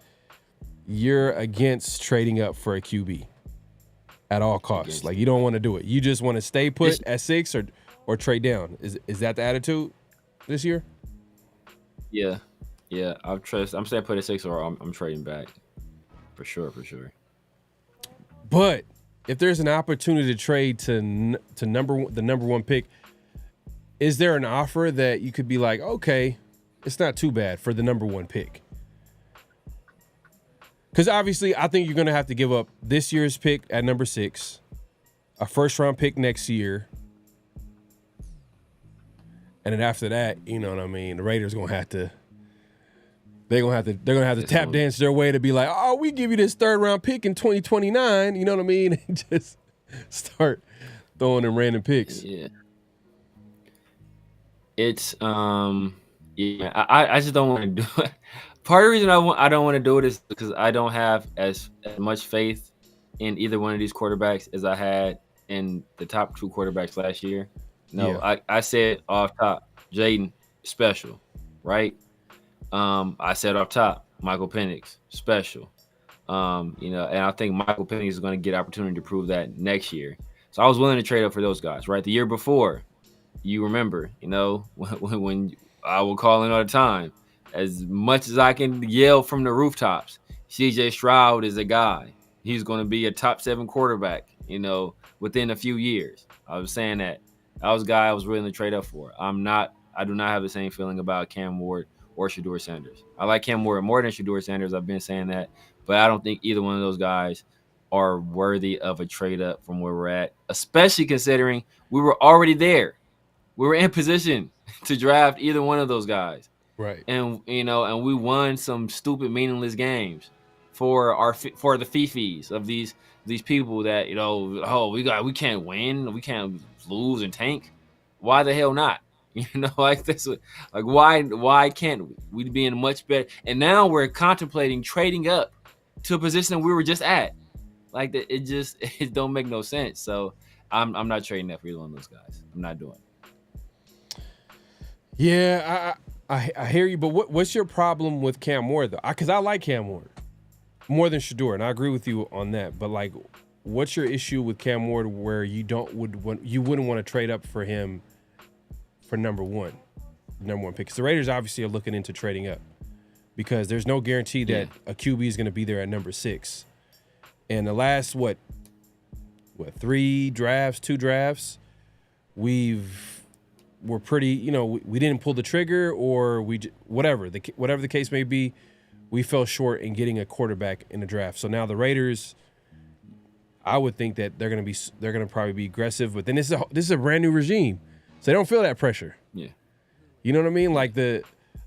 [SPEAKER 2] You're against trading up for a QB at all costs. Like, you don't want to do it. You just want to stay put at 6 or trade down. Is that the attitude this year?
[SPEAKER 4] Yeah. I'm staying put at 6 or I'm trading back. For sure.
[SPEAKER 2] But if there's an opportunity to trade to the number 1 pick, is there an offer that you could be like, okay, it's not too bad for the number 1 pick? Because obviously, I think you're going to have to give up this year's pick at number 6, a first-round pick next year, and then after that, you know what I mean, the Raiders going to have to. They're gonna have to tap dance their way to be like, oh, we give you this 3rd-round pick in 2029. You know what I mean? And just start throwing in random picks.
[SPEAKER 4] Yeah. It's I just don't want to do it. Part of the reason I don't want to do it is because I don't have as much faith in either one of these quarterbacks as I had in the top 2 quarterbacks last year. I said off top, Jaden special, right? I said off top, Michael Penix special. And I think Michael Penix is going to get opportunity to prove that next year. So I was willing to trade up for those guys, right? The year before, you remember, when I would call in all the time, as much as I can yell from the rooftops, CJ Stroud is a guy. He's going to be a top 7 quarterback, within a few years. I was saying that. That was a guy I was willing to trade up for. I do not have the same feeling about Cam Ward or Shedeur Sanders. I like Cam Ward more than Shedeur Sanders. I've been saying that. But I don't think either one of those guys are worthy of a trade up from where we're at, especially considering we were already there. We were in position to draft either one of those guys.
[SPEAKER 2] Right.
[SPEAKER 4] And and we won some stupid, meaningless games for the fifis of these people that, we can't win, we can't lose and tank. Why the hell not? Like this, like why can't we be in much better? And now we're contemplating trading up to a position that we were just at. Like that, it don't make no sense. So I'm not trading that for either one of those guys. I'm not doing it.
[SPEAKER 2] Yeah, I hear you, but what's your problem with Cam Ward though? Because I like Cam Ward more than Shedeur, and I agree with you on that. But like, what's your issue with Cam Ward where you wouldn't want to trade up for him for number 1 pick? Because the Raiders obviously are looking into trading up because there's no guarantee that a QB is going to be there at number 6. And the last 2 drafts, we're pretty, we didn't pull the trigger, or whatever the case may be, we fell short in getting a quarterback in the draft. So now the Raiders, I would think that they're going to probably be aggressive, but then this is a brand new regime, so they don't feel that pressure.
[SPEAKER 4] Yeah,
[SPEAKER 2] you know what I mean? Like the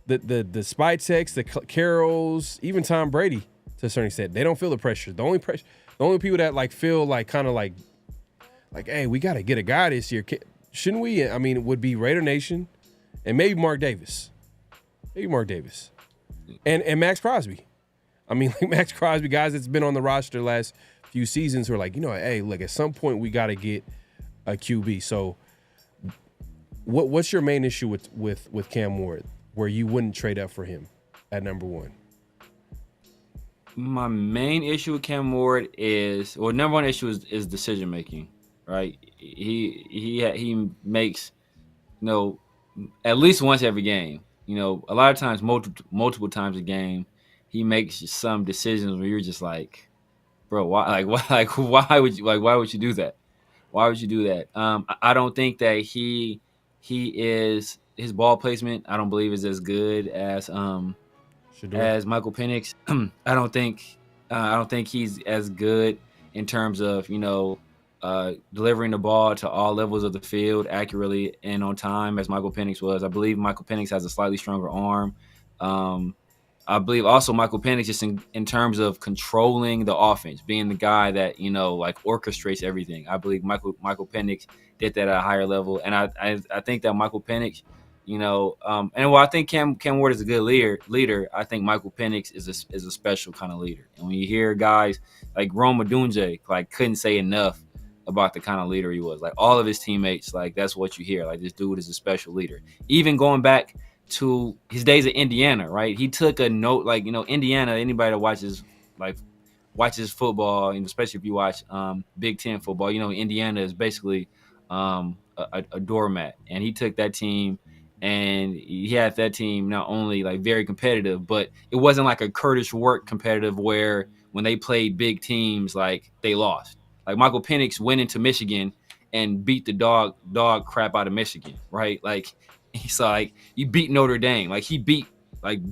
[SPEAKER 2] Spyteks, the Carrolls, even Tom Brady to a certain extent, they don't feel the pressure. The only people that like feel like kind of like, hey, we got to get a guy this year. Shouldn't we? I mean, it would be Raider Nation and maybe Mark Davis. And Max Crosby. I mean, like Max Crosby, guys that's been on the roster the last few seasons who are like, hey, look, at some point we got to get a QB. So what's your main issue with Cam Ward where you wouldn't trade up for him at number 1?
[SPEAKER 4] My main issue with Cam Ward is, number 1 issue is decision making, right? He makes, at least once every game, a lot of times, multiple times a game, he makes some decisions where you're just like, bro, why would you do that? Why would you do that? I don't think that his ball placement, I don't believe is as good as as Michael Penix. I don't think he's as good in terms of delivering the ball to all levels of the field accurately and on time as Michael Penix was. I believe Michael Penix has a slightly stronger arm. I believe also Michael Penix just in terms of controlling the offense, being the guy that orchestrates everything. I believe Michael Penix did that at a higher level, and I think that Michael Penix, I think Cam Ward is a good leader. I think Michael Penix is a special kind of leader. And when you hear guys like Rome Odunze, couldn't say enough about the kind of leader he was. All of his teammates, that's what you hear. This dude is a special leader. Even going back to his days at Indiana, right? He took a note, Indiana, anybody that watches football, and especially if you watch Big Ten football, Indiana is basically a doormat. And he took that team, and he had that team not only very competitive, but it wasn't like a Curtis Work competitive where when they played big teams, they lost. Michael Penix went into Michigan and beat the dog crap out of Michigan, right? He's you beat Notre Dame. He beat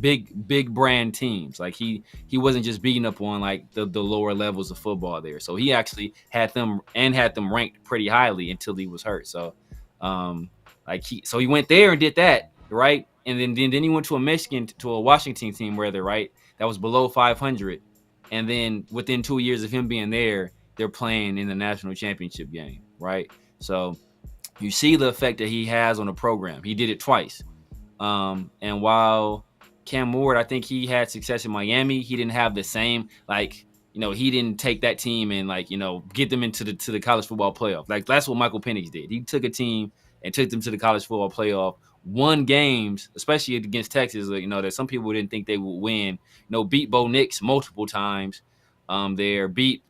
[SPEAKER 4] big brand teams. He wasn't just beating up on the lower levels of football there. So he actually had them ranked pretty highly until he was hurt. So he went there and did that, right? And then he went to a Washington team rather, right? That was below 500. And then within 2 years of him being there, they're playing in the national championship game, right? So you see the effect that he has on the program. He did it twice. And while Cam Ward, I think he had success in Miami, he didn't have the same, he didn't take that team and get them into the college football playoff. That's what Michael Penix did. He took a team and took them to the college football playoff, won games, especially against Texas, that some people didn't think they would win. Beat Bo Nix multiple times. Beat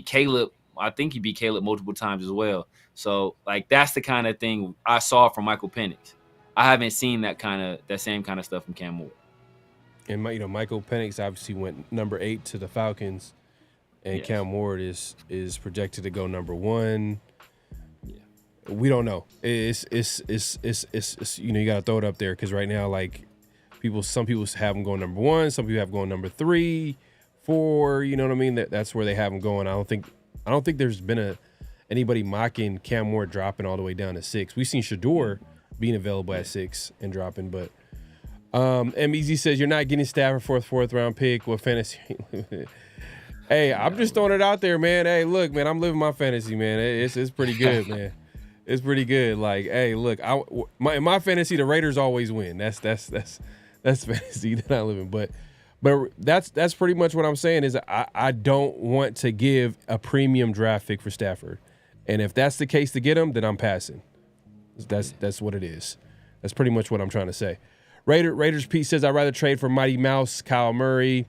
[SPEAKER 4] Caleb. I think he beat Caleb multiple times as well. So that's the kind of thing I saw from Michael Penix. I haven't seen that same kind of stuff from Cam Ward.
[SPEAKER 2] And Michael Penix obviously went number 8 to the Falcons, and yes. Cam Ward is projected to go number 1. Yeah, we don't know. It's you got to throw it up there because right now some people have him going number 1, some people have going number 3, 4. You know what I mean? That's where they have him going. I don't think there's been anybody mocking Cam Ward dropping all the way down to 6. We've seen Shador being available at 6 and dropping, but MEZ says you're not getting Stafford fourth round pick. What fantasy? Hey, I'm just throwing it out there, man. Hey, look, man, I'm living my fantasy, man. It's pretty good, man. It's pretty good. Hey, look, in my fantasy, the Raiders always win. That's fantasy that I live in, but that's pretty much what I'm saying is I don't want to give a premium draft pick for Stafford. And if that's the case to get him, then I'm passing. That's what it is. That's pretty much what I'm trying to say. Raiders Pete says, I'd rather trade for Mighty Mouse, Kyle Murray,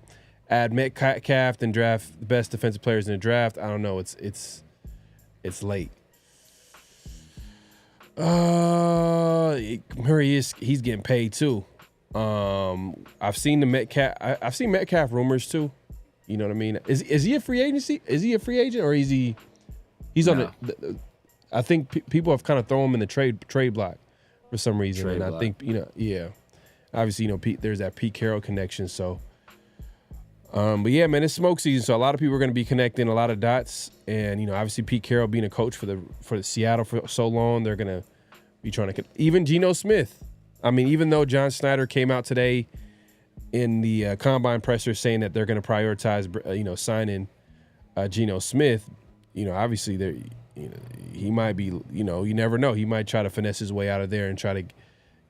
[SPEAKER 2] add Metcalf than draft the best defensive players in the draft. I don't know. It's late. Murray he's getting paid too. I've seen the Metcalf rumors too. You know what I mean? Is he a free agency? Is he a free agent or is he's on the I think people have kind of thrown him in the trade block for some reason. Trade block. I think, yeah. Obviously, Pete, there's that Pete Carroll connection. So, but yeah, man, it's smoke season. So a lot of people are going to be connecting a lot of dots. And, obviously Pete Carroll being a coach for the Seattle for so long, they're going to be trying to, even Geno Smith. I mean, even though John Snyder came out today in the combine presser saying that they're going to prioritize, signing Geno Smith, obviously he might be, you never know. He might try to finesse his way out of there and try to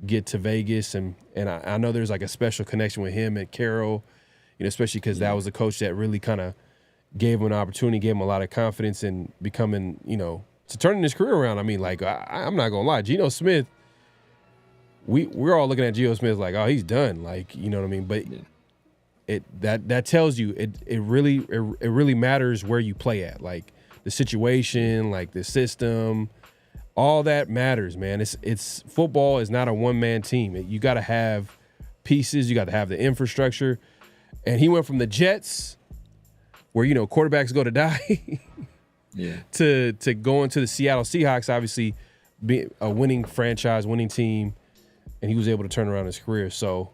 [SPEAKER 2] get to Vegas. And I know there's a special connection with him and Carroll, especially because that was the coach that really kind of gave him an opportunity, gave him a lot of confidence in becoming, to turning his career around. I mean, I'm not going to lie. Geno Smith, we're all looking at Geno Smith like, oh, he's done. You know what I mean? But that tells you it really matters where you play at. The situation, the system, all that matters, man. It's football is not a one-man team. You got to have pieces. You got to have the infrastructure. And he went from the Jets, where quarterbacks go to die, to going to the Seattle Seahawks. Obviously, be a winning franchise, winning team, and he was able to turn around his career. So,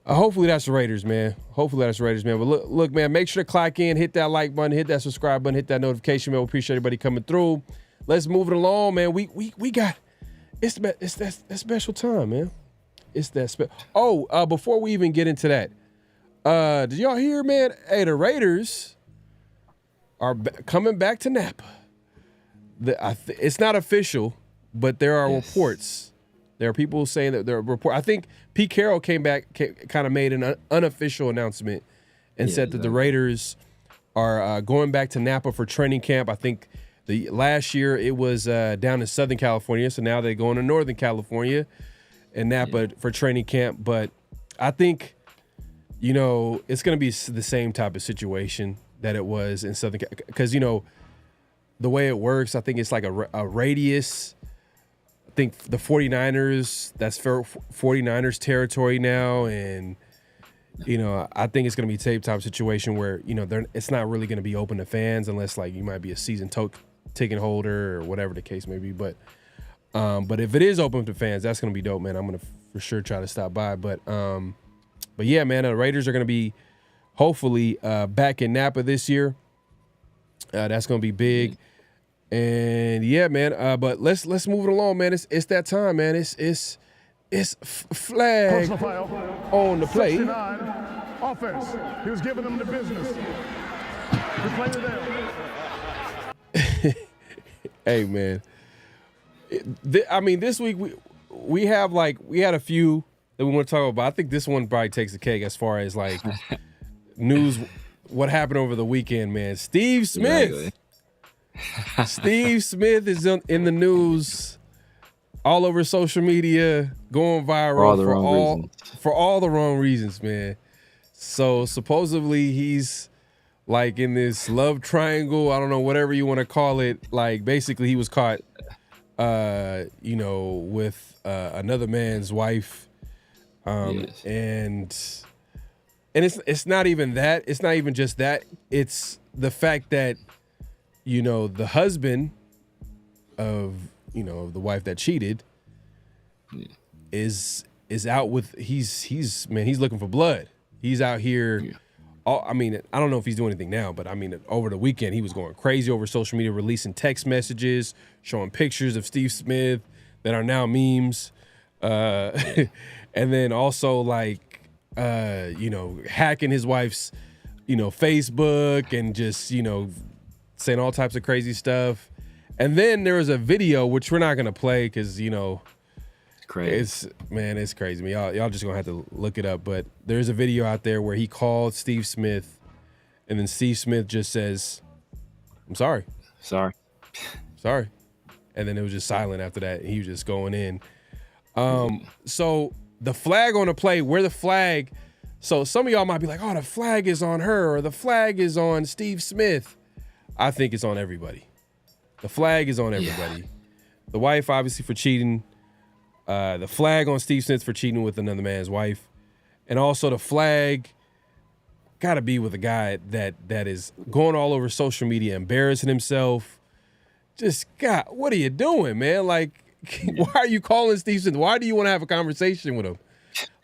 [SPEAKER 2] Hopefully that's the Raiders, man. But look, man, make sure to clock in, hit that like button, hit that subscribe button, hit that notification, man. We appreciate everybody coming through. Let's move it along, man. We got it's that special time, man. It's that special. Before we even get into that, did y'all hear, man? Hey, the Raiders are coming back to Napa. It's not official, but there are reports. There are people saying that there are reports. I think Pete Carroll kind of made an unofficial announcement and said that the Raiders are going back to Napa for training camp. I think the last year it was down in Southern California, so now they're going to Northern California and Napa for training camp. But I think, it's going to be the same type of situation that it was in Southern California. Because, the way it works, I think it's like a radius. I think the 49ers, that's 49ers territory now. And, I think it's going to be a tape type situation where, it's not really going to be open to fans unless like you might be a season ticket holder or whatever the case may be. But if it is open to fans, that's going to be dope, man. I'm going to for sure try to stop by. But yeah, man, the Raiders are going to be hopefully back in Napa this year. That's going to be big. And yeah, man. But let's move it along, man. It's that time, man. It's flag on the play.
[SPEAKER 3] Offense. He was giving them the business.
[SPEAKER 2] Hey, man. This week we had a few that we want to talk about. I think this one probably takes the cake as far as like news. What happened over the weekend, man? Steve Smith. Exactly. Steve Smith is in the news all over social media, going viral for all the wrong reasons, man. So supposedly he's like in this love triangle, I don't know, whatever you want to call it. Like basically he was caught, with another man's wife, and it's not even that. It's not even just that. It's the fact that the husband of the wife that cheated is out with he's looking for blood. He's out here. I don't know if he's doing anything now, but over the weekend he was going crazy over social media, releasing text messages, showing pictures of Steve Smith that are now memes, and then also hacking his wife's Facebook and just saying all types of crazy stuff. And then there was a video, which we're not going to play because,
[SPEAKER 4] it's crazy.
[SPEAKER 2] It's crazy. Y'all just going to have to look it up. But there's a video out there where he called Steve Smith, and then Steve Smith just says, "I'm sorry.
[SPEAKER 4] Sorry.
[SPEAKER 2] And then it was just silent after that. And he was just going in. So the flag on the play, where the flag, so some of y'all might be like, oh, the flag is on her or the flag is on Steve Smith. I think it's on everybody. The flag is on everybody. Yeah. The wife, obviously, for cheating. The flag on Steve Smith for cheating with another man's wife. And also the flag got to be with a guy that is going all over social media, embarrassing himself. Just, God, what are you doing, man? Like, why are you calling Steve Smith? Why do you want to have a conversation with him?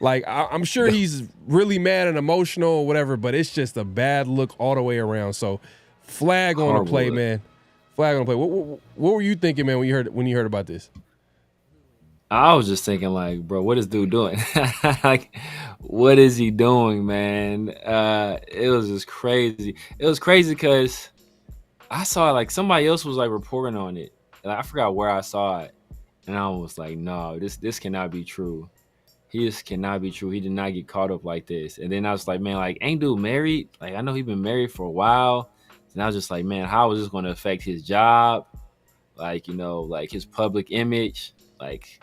[SPEAKER 2] Like, I'm sure he's really mad and emotional or whatever, but it's just a bad look all the way around. So, flag on the play, man. Flag on the play. What were you thinking, man, when you heard about this?
[SPEAKER 4] I was just thinking, like, bro, what is dude doing? Like, what is he doing, man? It was just crazy. It was crazy because I saw like somebody else was like reporting on it. And I forgot where I saw it, and I was like, no, this cannot be true. This cannot be true. He did not get caught up like this. And then I was like, man, like, ain't dude married? Like, I know he's been married for a while. And I was just like, man, how is this going to affect his job? Like, like his public image. Like,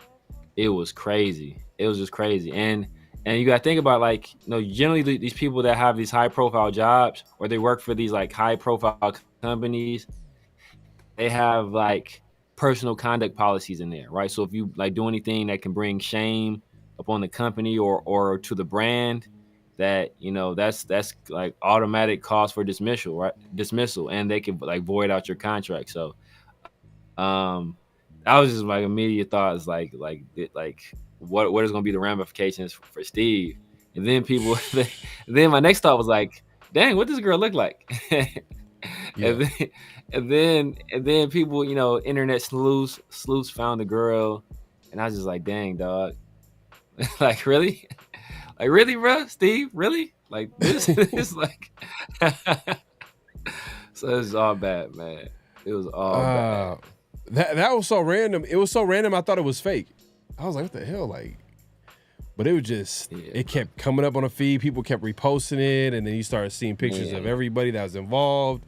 [SPEAKER 4] it was crazy. It was just crazy. And you got to think about, like, generally these people that have these high profile jobs or they work for these like high profile companies, they have like personal conduct policies in there, right? So if you like do anything that can bring shame upon the company or to the brand, that that's like automatic cause for dismissal, right? And they can like void out your contract. So that was just my immediate thought is like what is going to be the ramifications for Steve. And then people, then my next thought was like, dang, what does this girl look like? Yeah. And then people, internet sleuths found the girl, and I was just like, dang, dog, like really, bro, Steve, really, like this is like, so it was all bad, man. It was all bad.
[SPEAKER 2] That was so random. It was so random. I thought it was fake. I was like, what the hell, like. But it was just, it kept coming up on a feed. People kept reposting it, and then you started seeing pictures of everybody that was involved.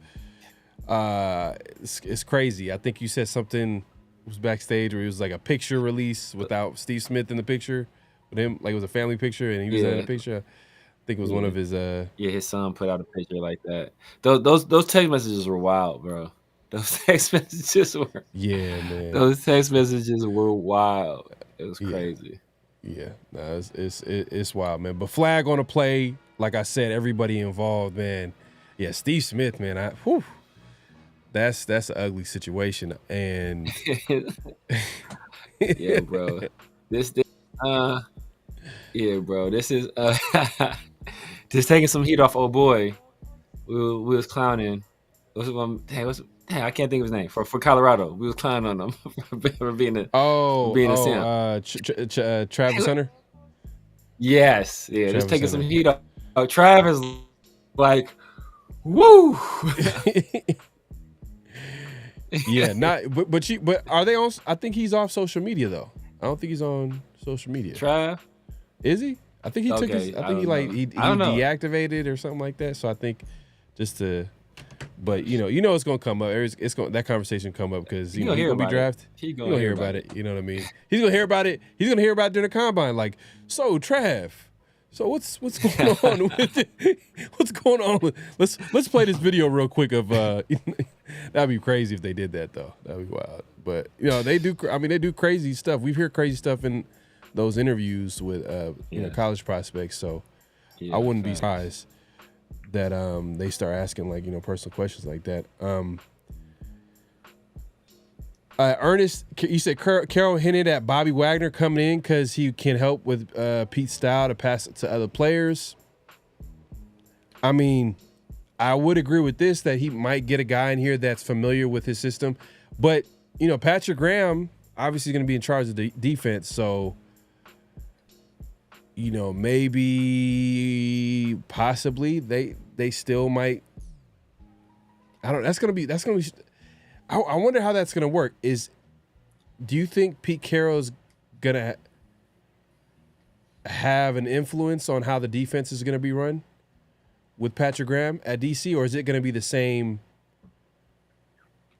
[SPEAKER 2] It's crazy. I think you said something was backstage where it was like a picture release without Steve Smith in the picture with him, like it was a family picture, and he was in the picture. I think it was one of his.
[SPEAKER 4] His son put out a picture like that. Those text messages were wild, bro. Those text messages were.
[SPEAKER 2] Yeah, man.
[SPEAKER 4] Those text messages were wild. It was crazy.
[SPEAKER 2] Yeah, no, it's wild, man. But flag on a play, like I said, everybody involved, man. Yeah, Steve Smith, man. That's an ugly situation, and
[SPEAKER 4] yeah, bro. This is just taking some heat off old boy. We was clowning. I can't think of his name for Colorado. We was clowning on him for being a simp.
[SPEAKER 2] Travis Hunter.
[SPEAKER 4] Yes, yeah, just taking some heat off. Travis, like, woo.
[SPEAKER 2] Yeah, but are they on? I think he's off social media though. I don't think he's on social media.
[SPEAKER 4] Trav,
[SPEAKER 2] is he? I think he took his. I think he deactivated or something like that. So I think just to. But it's gonna come up. It's going that conversation come up because he's gonna be drafted. He's gonna hear about it. You know what I mean? He's gonna hear about it. He's gonna hear about it during the combine. Like, so Trav, so what's going on with it? What's going on with? Let's play this video real quick of. That'd be crazy if they did that though. That'd be wild. But they do. I mean, they do crazy stuff. We hear crazy stuff in those interviews with college prospects. So I wouldn't be surprised that they start asking like personal questions like that. Ernest, you said Carroll hinted at Bobby Wagner coming in because he can help with Pete's style to pass it to other players. I mean, I would agree with this that he might get a guy in here that's familiar with his system, but Patrick Graham obviously is going to be in charge of the defense, so. Maybe possibly they still might. I don't. That's gonna be. I wonder how that's gonna work. Do you think Pete Carroll's gonna have an influence on how the defense is gonna be run with Patrick Graham at DC, or is it gonna be the same?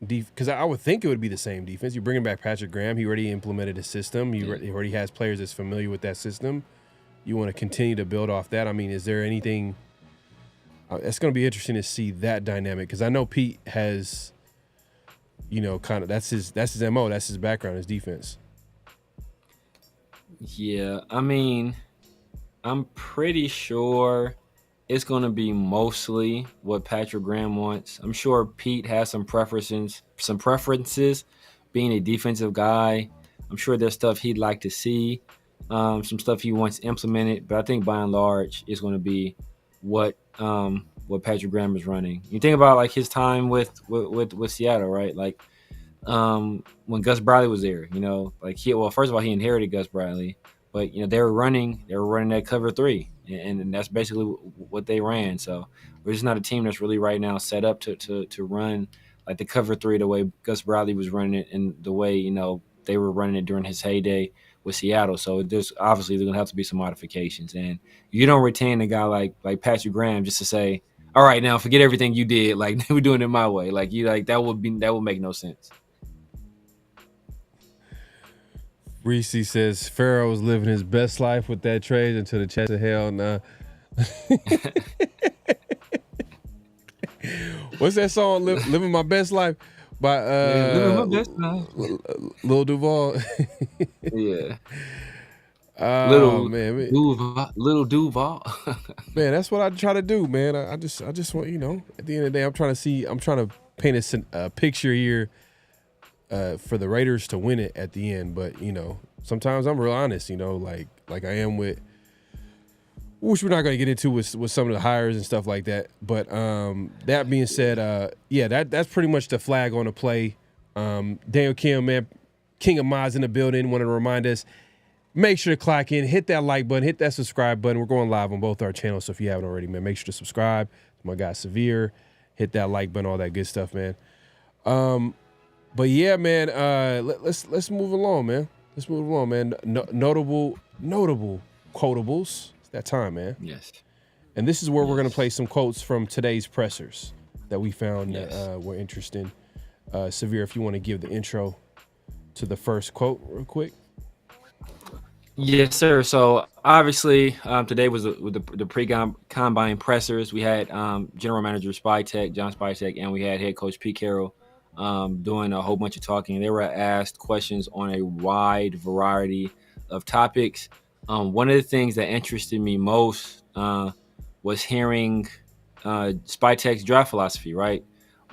[SPEAKER 2] Because I would think it would be the same defense. You're bringing back Patrick Graham. He already implemented a system. He already has players that's familiar with that system. You want to continue to build off that. I mean, is there anything? It's going to be interesting to see that dynamic because I know Pete has, kind of that's his MO, that's his background, his defense.
[SPEAKER 4] Yeah, I mean, I'm pretty sure it's going to be mostly what Patrick Graham wants. I'm sure Pete has some preferences. Being a defensive guy, I'm sure there's stuff he'd like to see. Some stuff he wants implemented, but I think by and large it's going to be what Patrick Graham is running. You think about like his time with Seattle, right? Like when Gus Bradley was there, like first of all he inherited Gus Bradley, but they were running that cover 3, and that's basically what they ran. So we're just not a team that's really right now set up to run like the cover 3 the way Gus Bradley was running it and the way they were running it during his heyday with Seattle. So there's obviously going to have to be some modifications, and you don't retain a guy like Patrick Graham just to say, all right, now forget everything you did, like we're doing it my way. Like that would make no sense.
[SPEAKER 2] Reese says Pharaoh was living his best life with that trade until the chest of hell. Nah. What's that song? Living My Best Life by
[SPEAKER 4] Living My Best Life.
[SPEAKER 2] Lil Duval.
[SPEAKER 4] Yeah. Little Duval.
[SPEAKER 2] Man, that's what I try to do, man. I just want, at the end of the day, I'm trying to paint a picture here for the Raiders to win it at the end. But, sometimes I'm real honest, like I am with which we're not going to get into with some of the hires and stuff like that. But that being said, that's pretty much the flag on the play. Daniel Kim, man, King of Mods in the building. Want to remind us, make sure to clock in, hit that like button, hit that subscribe button. We're going live on both our channels, so if you haven't already, man, make sure to subscribe. My guy Severe, hit that like button, all that good stuff, man. But yeah, man, let's move along, man. Let's move along, man. Notable quotables. It's that time, man.
[SPEAKER 4] Yes.
[SPEAKER 2] And this is where we're gonna play some quotes from today's pressers that we found that were interesting. Severe, if you want to give the intro to the first quote real quick.
[SPEAKER 4] Yes, sir. So obviously, today was the pre-combine pressers. We had General Manager Spytek, John Spictak, and we had Head Coach Pete-Carroll doing a whole bunch of talking. They were asked questions on a wide variety of topics. One of the things that interested me most was hearing Spytek's draft philosophy, right?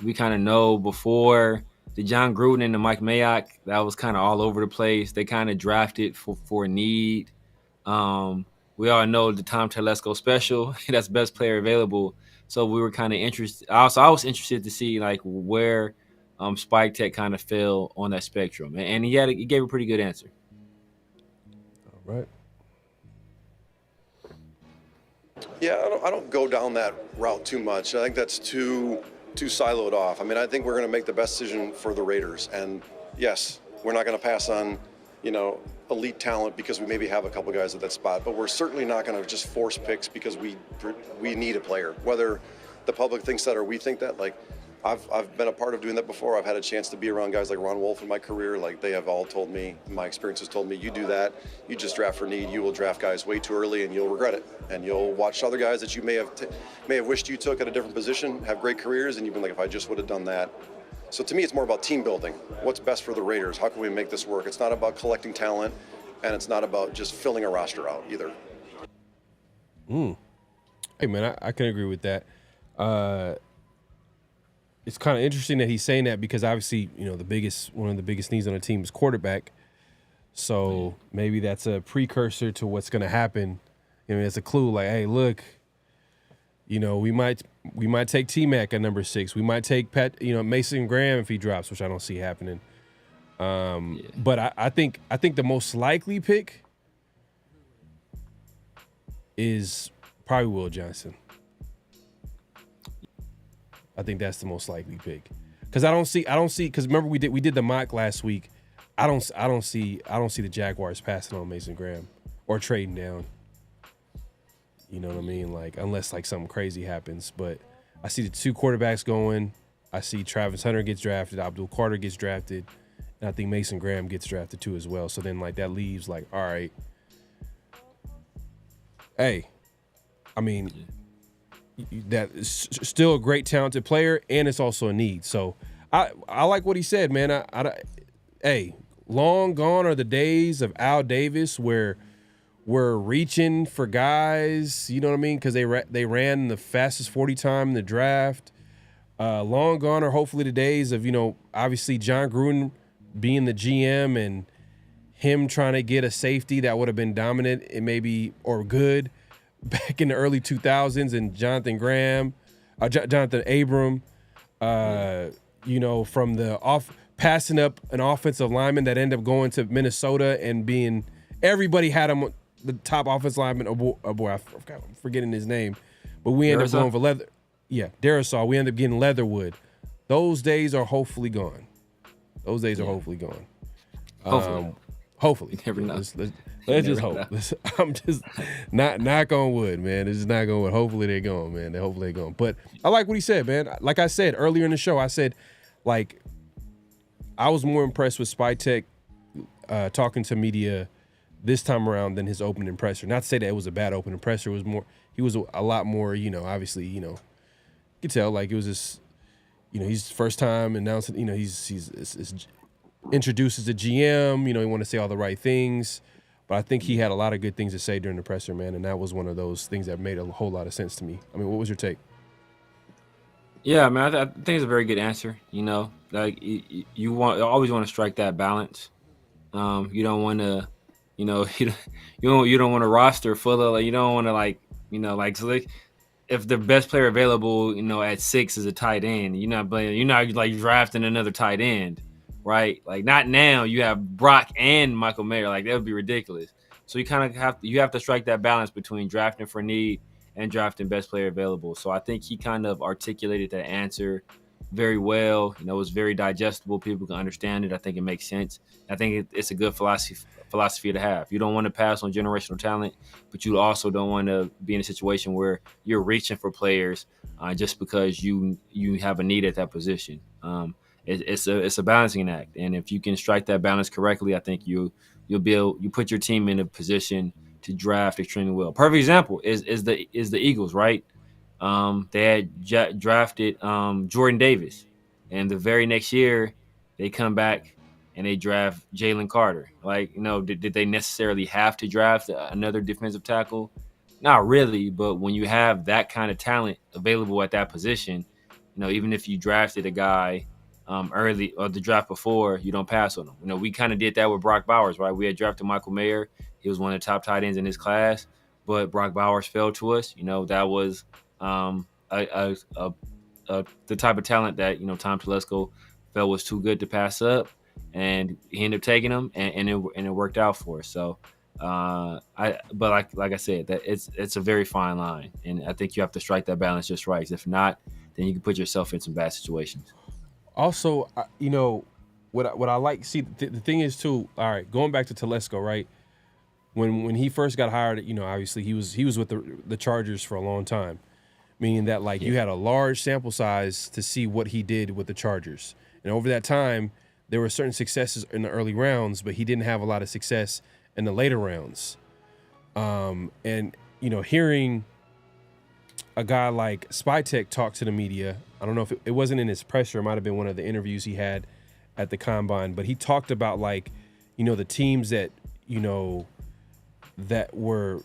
[SPEAKER 4] We kind of know before the John Gruden and the Mike Mayock, that was kind of all over the place. They kind of drafted for need. We all know the Tom Telesco special. That's best player available. So we were kind of interested. I was interested to see like where Spytek kind of fell on that spectrum. And he gave a pretty good answer.
[SPEAKER 2] All right.
[SPEAKER 8] Yeah, I don't go down that route too much. I think that's too siloed off. I mean, I think we're going to make the best decision for the Raiders. And yes, we're not going to pass on, elite talent because we maybe have a couple guys at that spot. But we're certainly not going to just force picks because we need a player. Whether the public thinks that or we think that, like, I've been a part of doing that before. I've had a chance to be around guys like Ron Wolf in my career. Like, they have all told me, my experience has told me, you do that, you just draft for need. You will draft guys way too early and you'll regret it. And you'll watch other guys that you may have wished you took at a different position, have great careers, and you've been like, if I just would have done that. So to me, it's more about team building. What's best for the Raiders? How can we make this work? It's not about collecting talent, and it's not about just filling a roster out either.
[SPEAKER 2] Hey, man, I can agree with that. It's kind of interesting that he's saying that because obviously, one of the biggest needs on the team is quarterback. So maybe that's a precursor to what's going to happen. It's a clue like, hey, look, we might take T-Mac at number 6. We might take Mason Graham if he drops, which I don't see happening. But I think the most likely pick is probably Will Johnson. I think that's the most likely pick because I don't see because remember we did the mock last week. I don't see the Jaguars passing on Mason Graham or trading down. You know what I mean? Like unless like something crazy happens. But I see the 2 quarterbacks going. I see Travis Hunter gets drafted, Abdul Carter gets drafted, and I think Mason Graham gets drafted too as well. So then like that leaves like, all right, hey, I mean. That is still a great talented player, and it's also a need. So I like what he said, man. Hey, long gone are the days of Al Davis where we're reaching for guys, you know what I mean? Because they ran the fastest 40 time in the draft. Long gone are hopefully the days of, obviously John Gruden being the GM and him trying to get a safety that would have been dominant and maybe or good back in the early 2000s, and Jonathan Abram, from the passing up an offensive lineman that ended up going to Minnesota and being everybody had him the top offensive lineman. I'm forgetting his name, but we ended up going for Leather. Yeah, Darisaw. We ended up getting Leatherwood. Those days are hopefully gone. Hopefully.
[SPEAKER 4] You never know.
[SPEAKER 2] Let's just hope. I'm just knock on wood, man. It's just not going. Hopefully they're going, man. Hopefully they're going. But I like what he said, man. Like I said earlier in the show, I said, like, I was more impressed with Spytek talking to media this time around than his opening presser. Not to say that it was a bad opening presser. It was more. He was a lot more. Obviously, you could tell like it was just, he's first time announcing. He's introduces the GM. He want to say all the right things. But I think he had a lot of good things to say during the presser, man, and that was one of those things that made a whole lot of sense to me. I mean, what was your take?
[SPEAKER 4] Yeah, man, I think it's a very good answer. Like you always want to strike that balance. You don't want to, you don't want to roster full of, like, you don't want to like Like if the best player available, at 6 is a tight end, you're not like drafting another tight end, right? Like not now. You have Brock and Michael Mayer. Like that would be ridiculous. So you kind of have to strike that balance between drafting for need and drafting best player available. So I think he kind of articulated that answer very well. It was very digestible. People can understand it. I think it makes sense. I think it's a good philosophy to have. You don't want to pass on generational talent, but you also don't want to be in a situation where you're reaching for players just because you have a need at that position. It's a balancing act, and if you can strike that balance correctly, I think you put your team in a position to draft extremely well. Perfect example is the Eagles, right? They had drafted Jordan Davis, and the very next year they come back and they draft Jalen Carter. Like, did they necessarily have to draft another defensive tackle? Not really, but when you have that kind of talent available at that position, even if you drafted a guy early or the draft before, you don't pass on him. We kind of did that with Brock Bowers, right? We had drafted Michael Mayer. He was one of the top tight ends in his class, but Brock Bowers fell to us. That was the type of talent that Tom Telesco felt was too good to pass up, and he ended up taking him, and it worked out for us. So, but like I said, that it's a very fine line, and I think you have to strike that balance just right. If not, then you can put yourself in some bad situations.
[SPEAKER 2] Also, what I like. See, the thing is too. All right, going back to Telesco, right? When he first got hired, obviously he was with the Chargers for a long time. Meaning that you had a large sample size to see what he did with the Chargers. And over that time, there were certain successes in the early rounds, but he didn't have a lot of success in the later rounds. And hearing a guy like Spytek talk to the media, I don't know if it wasn't in his presser, it might have been one of the interviews he had at the Combine, but he talked about the teams that, that were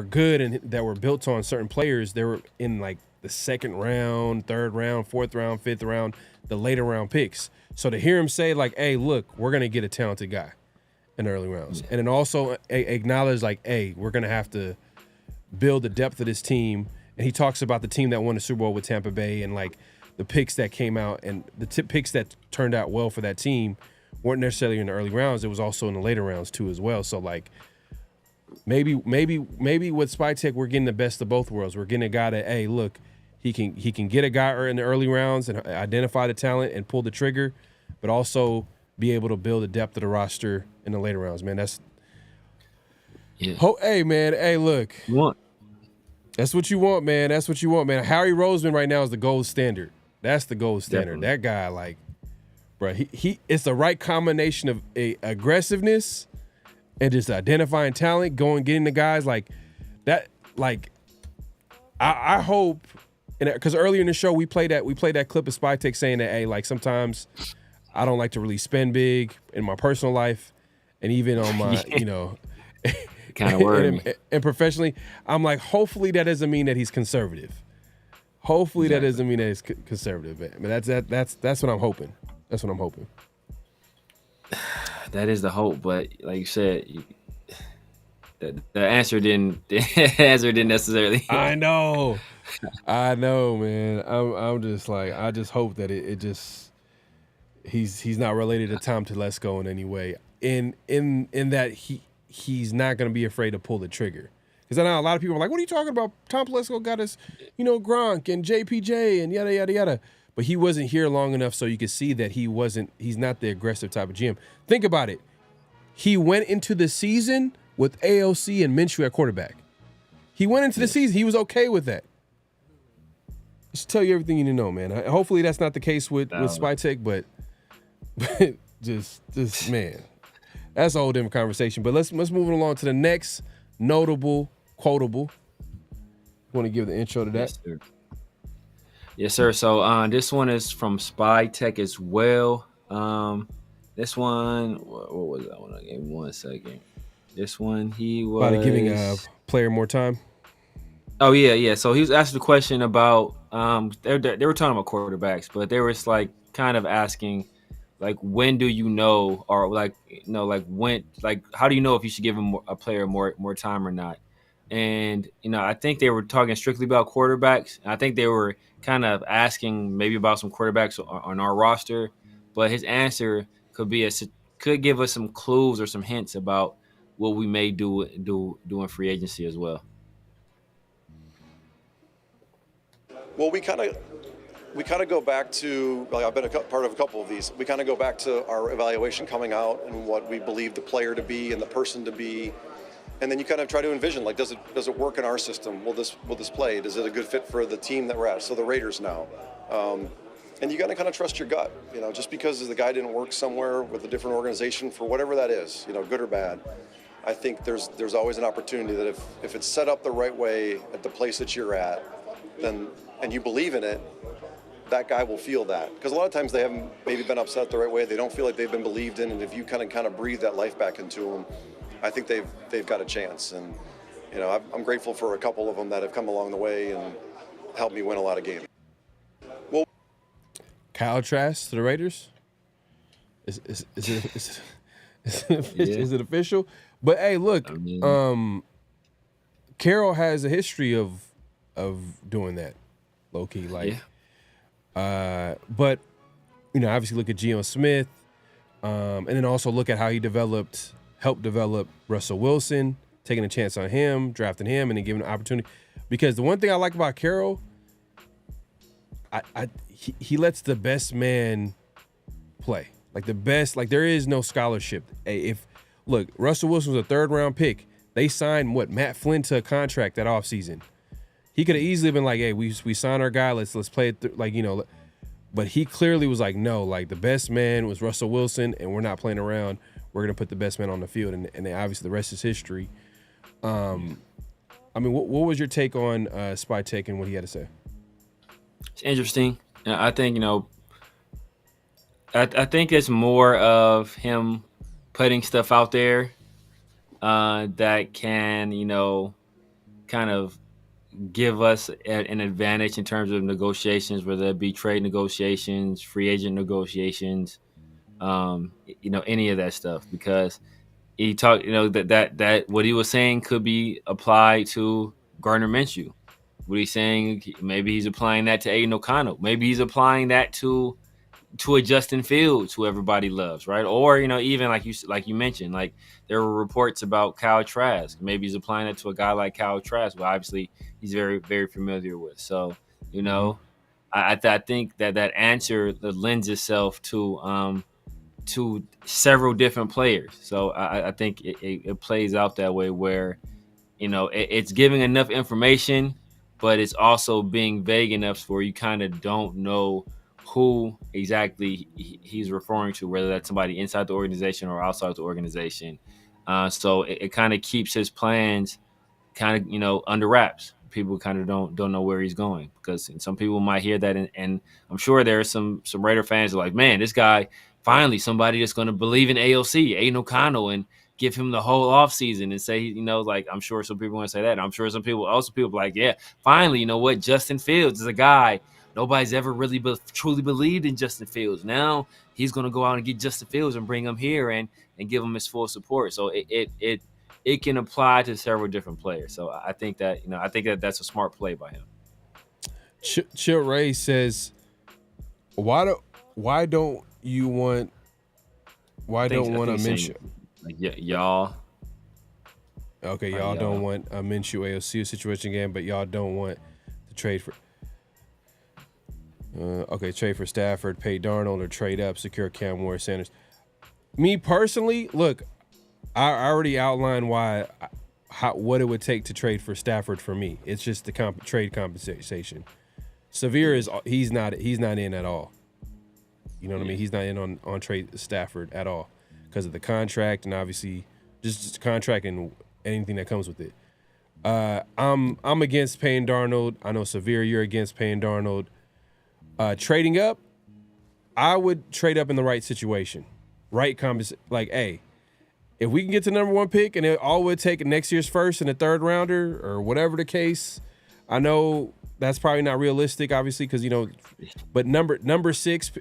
[SPEAKER 2] good and that were built on certain players. They were in the second round, third round, fourth round, fifth round, the later round picks. So to hear him say hey, look, we're going to get a talented guy in the early rounds. And then also acknowledge hey, we're going to have to build the depth of this team. And he talks about the team that won the Super Bowl with Tampa Bay and the picks that came out and the picks that turned out well for that team weren't necessarily in the early rounds. It was also in the later rounds too as well. So maybe with Spytek, we're getting the best of both worlds. We're getting a guy that, hey, look, he can get a guy in the early rounds and identify the talent and pull the trigger, but also be able to build the depth of the roster in the later rounds, man. Hey, man. Hey, look. That's what you want, man. That's what you want, man. Harry Roseman right now is the gold standard. That's the gold standard. Definitely. That guy, bro, he it's the right combination of aggressiveness and just identifying talent, getting the guys that. I hope, because earlier in the show we played that clip of Spytek saying that, hey, sometimes I don't like to really spend big in my personal life, and even on my,
[SPEAKER 4] kind of worried
[SPEAKER 2] and professionally, I'm hopefully that doesn't mean that he's conservative. Hopefully that doesn't mean that he's conservative. But that's what I'm hoping. That's what I'm hoping.
[SPEAKER 4] That is the hope, but like you said, the answer didn't necessarily.
[SPEAKER 2] I know, man. I'm just I just hope that it just he's not related to Tom Telesco in any way. In that he's not going to be afraid to pull the trigger. Because I know a lot of people are like, what are you talking about? Tom Telesco got us, Gronk and JPJ and yada, yada, yada. But he wasn't here long enough so you could see that he's not the aggressive type of GM. Think about it. He went into the season with AOC and Minshew at quarterback. He went into the season. He was okay with that. Just tell you everything you need to know, man. Hopefully that's not the case with Spytek, but just man. That's a whole different conversation. But let's move along to the next notable, quotable. Want to give the intro to that?
[SPEAKER 4] Yes, sir. So this one is from Spytek as well. This one, what was that one? Give me 1 second. This one, he was
[SPEAKER 2] about giving a player more time.
[SPEAKER 4] Oh yeah. So he was asked the question about they were talking about quarterbacks, but they were kind of asking when do you know, or when, how do you know if you should give a player more time or not? And, I think they were talking strictly about quarterbacks. I think they were kind of asking maybe about some quarterbacks on our roster, but his answer could give us some clues or some hints about what we may do in free agency as well.
[SPEAKER 8] Well, we kind of go back to, like, I've been part of a couple of these. We kind of go back to our evaluation coming out and what we believe the player to be and the person to be. And then you kind of try to envision, like, does it work in our system? Will this play? Is it a good fit for the team that we're at? So the Raiders now. And you got to kind of trust your gut, just because the guy didn't work somewhere with a different organization for whatever that is, good or bad. I think there's always an opportunity that if it's set up the right way at the place that you're at, then, and you believe in it, that guy will feel that. Because a lot of times they haven't maybe been upset the right way. They don't feel like they've been believed in. And if you kind of breathe that life back into them, I think they've got a chance. And, I'm grateful for a couple of them that have come along the way and helped me win a lot of games. Well,
[SPEAKER 2] Kyle Trask to the Raiders? Is it official? But hey, look, Carroll has a history of doing that, low key. But obviously look at Geno Smith, and then also look at how he helped develop Russell Wilson, taking a chance on him, drafting him, and then giving him an opportunity. Because the one thing I like about Carroll, he lets the best man play. Like the best, like there is no scholarship. Hey, look, Russell Wilson was a 3rd-round pick. They signed Matt Flynn to a contract that offseason. He could have easily been like, hey, we signed our guy, let's play it but he clearly was like, no, like the best man was Russell Wilson, and we're not playing around. We're gonna put the best man on the field, and then obviously the rest is history. What was your take on Spytek and what he had to say?
[SPEAKER 4] It's interesting. I think I think it's more of him putting stuff out there that can, kind of give us an advantage in terms of negotiations, whether it be trade negotiations, free agent negotiations, any of that stuff. Because he talked, that what he was saying could be applied to Gardner Minshew. What he's saying, maybe he's applying that to Aiden O'Connell. Maybe he's applying that to a Justin Fields, who everybody loves, right? Or, even like you mentioned, like there were reports about Kyle Trask. Maybe he's applying it to a guy like Kyle Trask, who obviously he's very, very familiar with. So, I think that answer that lends itself to several different players. So I think it plays out that way where, it's giving enough information, but it's also being vague enough where you kind of don't know who exactly he's referring to, whether that's somebody inside the organization or outside the organization. So it kind of keeps his plans kind of, under wraps. People kind of don't know where he's going, because some people might hear that. And I'm sure there are some Raider fans who are like, man, this guy, finally somebody that's going to believe in AOC, Aiden O'Connell, and give him the whole offseason and say, I'm sure some people want to say that. I'm sure some people like, yeah, finally, what? Justin Fields is a guy. Nobody's ever really truly believed in Justin Fields. Now he's going to go out and get Justin Fields and bring him here and give him his full support. So it can apply to several different players. So I think that, that's a smart play by him.
[SPEAKER 2] Chill Ray says, why don't want a Minshew?
[SPEAKER 4] Like, y'all.
[SPEAKER 2] Okay, y'all don't want a Minshew AOC situation again, but y'all don't want to trade for. Trade for Stafford, pay Darnold, or trade up, secure Cam Moore, Sanders. Me personally, look, I already outlined what it would take to trade for Stafford for me. It's just the trade compensation. Severe he's not in at all. You know what I mean? He's not in on trade Stafford at all because of the contract and obviously just contract and anything that comes with it. I'm against paying Darnold. I know Severe, you're against paying Darnold. Trading up, I would trade up in the right situation, right? Hey, if we can get to number 1 pick and it all would take next year's first and a 3rd rounder or whatever the case, I know that's probably not realistic, obviously, because but number 6,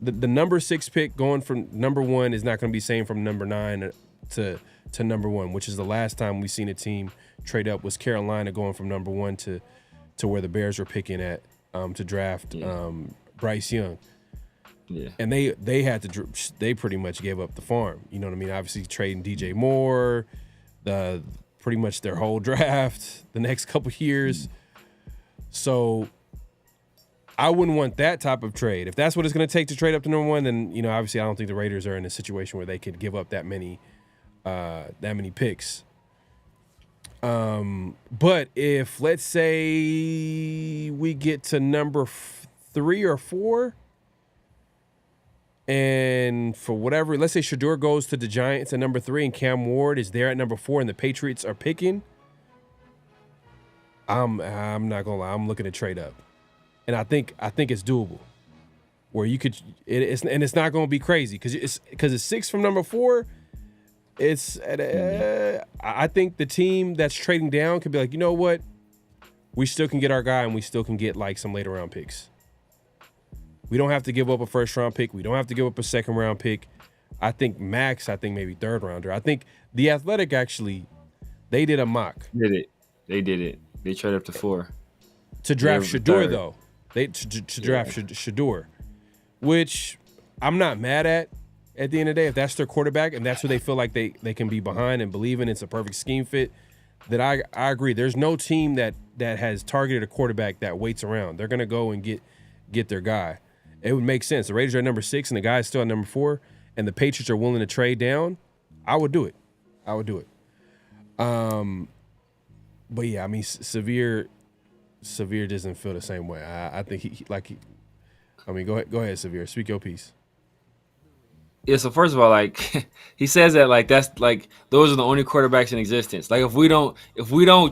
[SPEAKER 2] the number 6 pick going from number 1 is not going to be same from number 9 to number 1, which is the last time we seen a team trade up was Carolina going from number 1 to where the Bears were picking at to draft Bryce Young.
[SPEAKER 4] Yeah.
[SPEAKER 2] And they had to they pretty much gave up the farm. You know what I mean? Obviously trading DJ Moore, pretty much their whole draft the next couple years. So I wouldn't want that type of trade. If that's what it's going to take to trade up to number 1, then obviously I don't think the Raiders are in a situation where they could give up that many picks. But if let's say we get to number 3 or 4, and for whatever, let's say Shador goes to the Giants at number 3 and Cam Ward is there at number 4 and the Patriots are picking, I'm not gonna lie, I'm looking to trade up, and I think it's doable, where you could it's not gonna be crazy because it's 6 from number 4. It's I think the team that's trading down could be like, you know what, we still can get our guy and we still can get like some later round picks. We don't have to give up a first round pick. We don't have to give up a second round pick. I think maybe third rounder. I think The Athletic actually, they did a mock.
[SPEAKER 4] They did it. They traded up to 4
[SPEAKER 2] to draft Shador though. To draft Shador, which I'm not mad at. At the end of the day, if that's their quarterback and that's who they feel like they can be behind and believe in, it's a perfect scheme fit. That I agree. There's no team that has targeted a quarterback that waits around. They're gonna go and get their guy. It would make sense. The Raiders are at number 6 and the guy is still at number 4, and the Patriots are willing to trade down. I would do it. But yeah, I mean, Severe doesn't feel the same way. I think go ahead, Severe. Speak your piece.
[SPEAKER 4] Yeah, so first of all, like he says that like that's like those are the only quarterbacks in existence. Like if we don't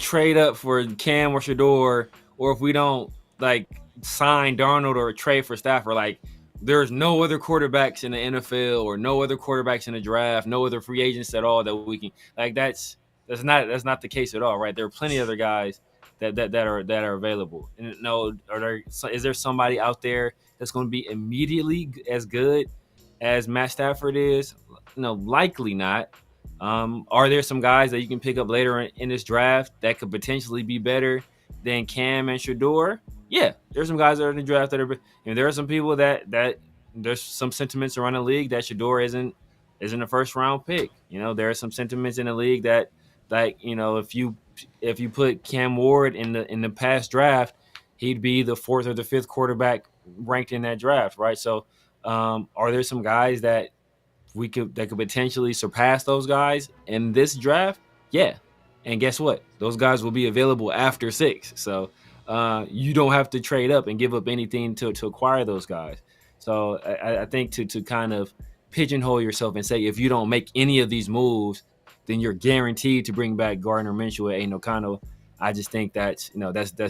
[SPEAKER 4] trade up for Cam or Shador, or if we don't like sign Darnold or trade for Stafford, like there's no other quarterbacks in the NFL or no other quarterbacks in the draft, no other free agents at all that we can like. That's not the case at all, right? There are plenty of other guys that are available. And is there somebody out there that's going to be immediately as good as Matt Stafford is? No, likely not. Are there some guys that you can pick up later in this draft that could potentially be better than Cam and Shador? Yeah, there's some guys that are in the draft that are. There are some people that there's some sentiments around the league that Shador isn't a first round pick. There are some sentiments in the league that if you put Cam Ward in the past draft, he'd be the 4th or the 5th quarterback ranked in that draft, right? So. Are there some guys that could potentially surpass those guys in this draft? Yeah. And guess what? Those guys will be available after 6. So you don't have to trade up and give up anything to acquire those guys. So I think to kind of pigeonhole yourself and say if you don't make any of these moves, then you're guaranteed to bring back Gardner Minshew and Aiden O'Connell. I just think that's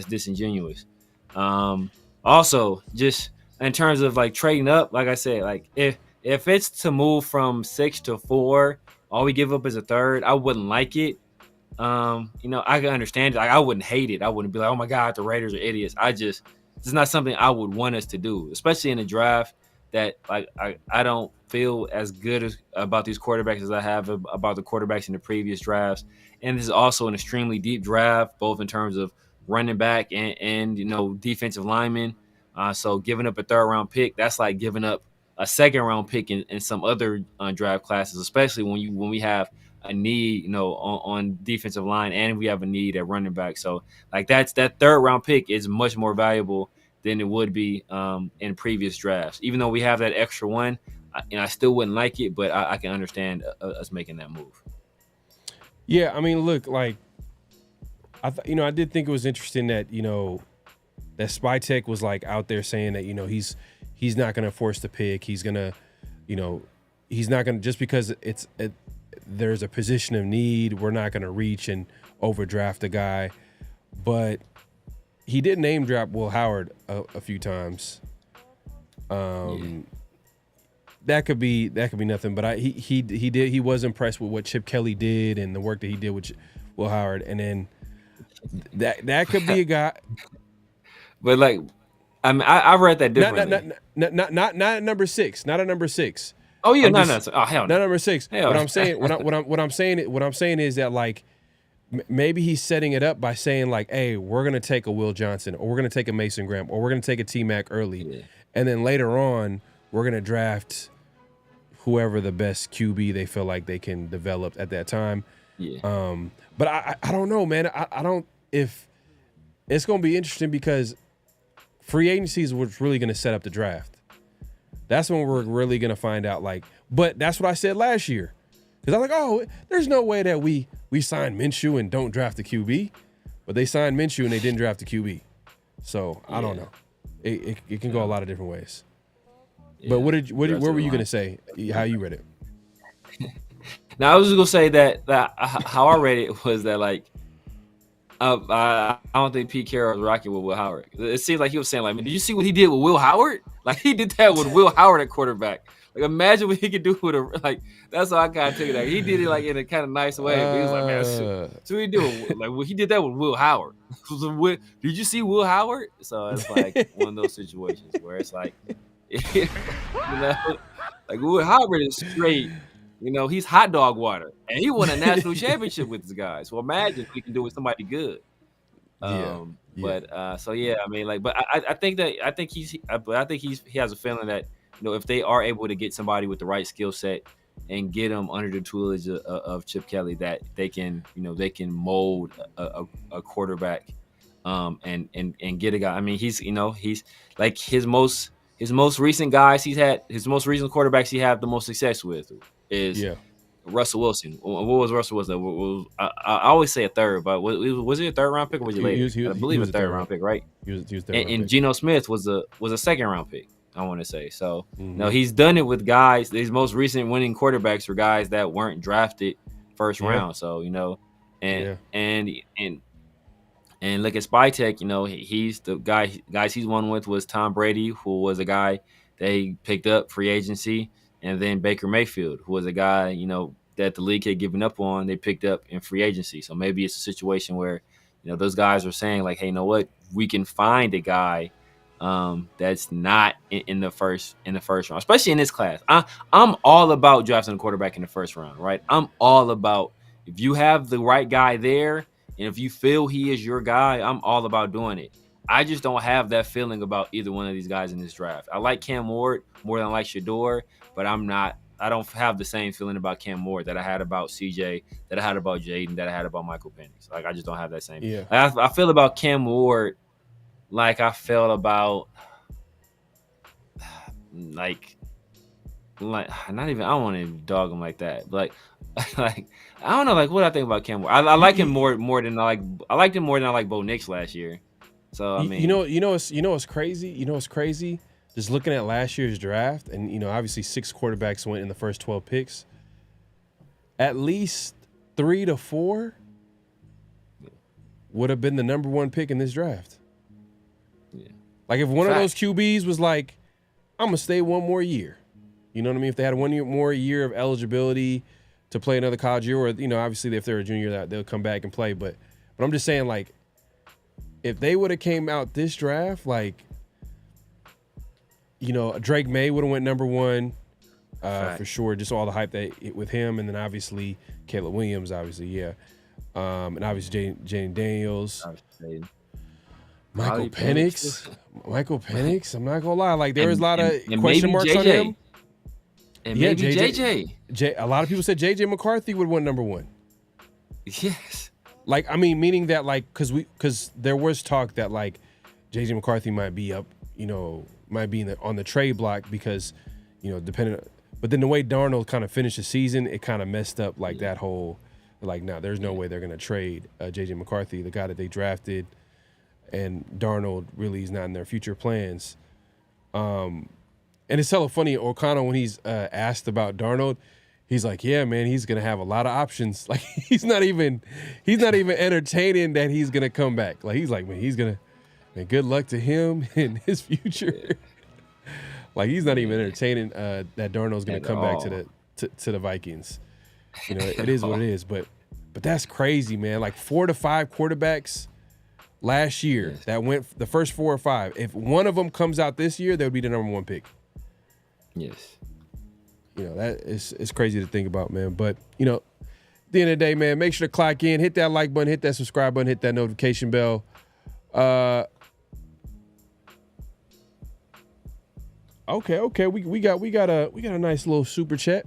[SPEAKER 4] disingenuous. Also, just in terms of like trading up, like I said, like if it's to move from 6 to 4, all we give up is a 3rd, I wouldn't like it. I can understand it. Like I wouldn't hate it. I wouldn't be like, oh my God, the Raiders are idiots. It's not something I would want us to do, especially in a draft that like I don't feel as good about these quarterbacks as I have about the quarterbacks in the previous drafts. And this is also an extremely deep draft, both in terms of running back and defensive linemen. So giving up a 3rd round pick, that's like giving up a 2nd round pick in some other draft classes, especially when we have a need, on defensive line and we have a need at running back. So like that 3rd round pick is much more valuable than it would be in previous drafts. Even though we have that extra one, I still wouldn't like it, but I can understand us making that move.
[SPEAKER 2] Yeah, I mean, look, like I did think it was interesting that that Spytek was like out there saying that he's not going to force the pick. He's going to, he's not going to, just because there's a position of need, we're not going to reach and overdraft a guy. But he did name drop Will Howard a few times. That could be nothing. But he was impressed with what Chip Kelly did and the work that he did with Will Howard, and then that could be a guy.
[SPEAKER 4] But like, I read that differently.
[SPEAKER 2] Not at number 6. Not at number 6.
[SPEAKER 4] Oh yeah, no. Oh hell no.
[SPEAKER 2] Not number 6.
[SPEAKER 4] Hell.
[SPEAKER 2] What I'm saying is that like maybe he's setting it up by saying like, hey, we're gonna take a Will Johnson, or we're gonna take a Mason Graham, or we're gonna take a T-Mac early, and then later on we're gonna draft whoever the best QB they feel like they can develop at that time.
[SPEAKER 4] Yeah.
[SPEAKER 2] But I don't know, man. I don't if it's gonna be interesting because free agency is what's really gonna set up the draft. That's when we're really gonna find out. Like, but that's what I said last year. Because I'm like, oh, there's no way that we sign Minshew and don't draft the QB. But they signed Minshew and they didn't draft the QB. So I don't know. It can go a lot of different ways. But what were you gonna say? How you read it?
[SPEAKER 4] Now I was just gonna say that how I read it was that like I don't think Pete Carroll was rocking with Will Howard. It seems like he was saying like, man, did you see what he did with Will Howard? Like he did that with Will Howard at quarterback. Like imagine what he could do with a like. That's how I kind of took it. Like he did it like in a kind of nice way. But he was like, man, so what he did? Like he did that with Will Howard. Did you see Will Howard? So it's like one of those situations where it's like, you know, like Will Howard is straight. You know, he's hot dog water, and he won a national championship with his guys. So imagine if he can do it with somebody good. But so yeah, I mean, like, but I think he has a feeling that, you know, if they are able to get somebody with the right skill set and get them under the tutelage of Chip Kelly, that they can mold a quarterback, and get a guy. I mean, he's like his most recent guys he's had, his most recent quarterbacks he had the most success with is Russell Wilson. What was Russell Wilson? I always say a third, but was he a third round pick or was he later? I believe a third round pick, right?
[SPEAKER 2] He was third
[SPEAKER 4] and
[SPEAKER 2] round pick.
[SPEAKER 4] Geno Smith was a second round pick, I want to say. So no, he's done it with guys. His most recent winning quarterbacks were guys that weren't drafted first round. So and look at Spytek. You know, he's the guys he's won with was Tom Brady, who was a guy they picked up free agency. And then Baker Mayfield, who was a guy, you know, that the league had given up on, they picked up in free agency. So maybe it's a situation where, you know, those guys are saying like, hey, you know what, we can find a guy that's not in the first round, especially in this class. I'm all about drafting a quarterback in the first round, right? I'm all about, if you have the right guy there, and if you feel he is your guy, I'm all about doing it. I just don't have that feeling about either one of these guys in this draft. I like Cam Ward more than I like Shador, but I don't have the same feeling about Cam Ward that I had about CJ, that I had about Jaden, that I had about Michael Penix. Like, I just don't have that same.
[SPEAKER 2] Yeah.
[SPEAKER 4] Like, I feel about Cam Ward like I felt about like not even, I don't want to dog him like that, but like I don't know, like what I think about Cam Ward. I like him more than I liked him more than I like Bo Nix last year. So I mean,
[SPEAKER 2] you know what's crazy? Just looking at last year's draft, and you know, obviously 6 quarterbacks went in the first 12 picks. At least 3 to 4 would have been the number 1 pick in this draft.
[SPEAKER 4] Yeah.
[SPEAKER 2] Like if one of those QBs was like, I'm gonna stay one more year. You know what I mean? If they had more year of eligibility to play another college year, or you know, obviously if they're a junior, that they'll come back and play. But I'm just saying, like, if they would have came out this draft, like, you know, Drake May would have went number 1 for sure. Just all the hype that with him, and then obviously Caleb Williams, obviously, and obviously Jane Daniels, Michael Penix. I'm not gonna lie, like there was a lot of question marks on him.
[SPEAKER 4] And maybe JJ.
[SPEAKER 2] A lot of people said JJ McCarthy would have went number 1.
[SPEAKER 4] Yes.
[SPEAKER 2] Like, I mean, meaning that, like, because there was talk that, like, J.J. McCarthy might be up, you know, might be on the trade block because, you know, but then the way Darnold kind of finished the season, it kind of messed up, like, that whole, like, no, there's no way they're going to trade J.J. McCarthy, the guy that they drafted, and Darnold really is not in their future plans. And it's hella funny, O'Connell, when he's asked about Darnold, he's like, yeah, man, he's gonna have a lot of options. Like he's not even entertaining that he's gonna come back. Like he's like, man, good luck to him in his future. Like he's not even entertaining that Darnold's gonna come back to the Vikings. You know, it is what it is. But that's crazy, man. Like 4 to 5 quarterbacks last year that went the first 4 or 5. If one of them comes out this year, they would be the number 1 pick.
[SPEAKER 4] Yes.
[SPEAKER 2] that it's crazy to think about, man. But at the end of the day, man, make sure to clock in, hit that like button, hit that subscribe button, hit that notification bell. Okay. We got a nice little super chat.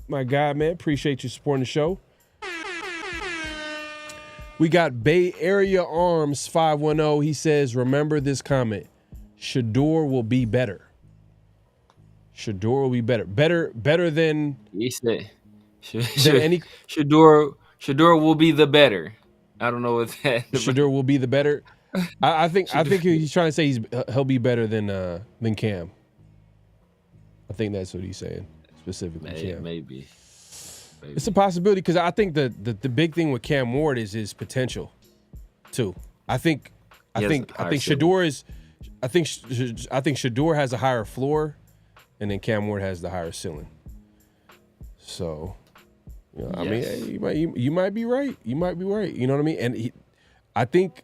[SPEAKER 2] My guy, man, appreciate you supporting the show. We got Bay Area Arms 510. He says, remember this comment. Shedeur will be better. Shedeur will be better. Better than
[SPEAKER 4] he said.
[SPEAKER 2] Any
[SPEAKER 4] Shedeur will be the better. I don't know what that.
[SPEAKER 2] Shedeur will be the better. I think he's trying to say he'll be better than Cam. I think that's what he's saying specifically. Cam.
[SPEAKER 4] Maybe.
[SPEAKER 2] It's a possibility because I think the big thing with Cam Ward is his potential, too. I think Shedeur has a higher floor, and then Cam Ward has the higher ceiling. So, I mean, hey, you might be right. You might be right. You know what I mean? And I think,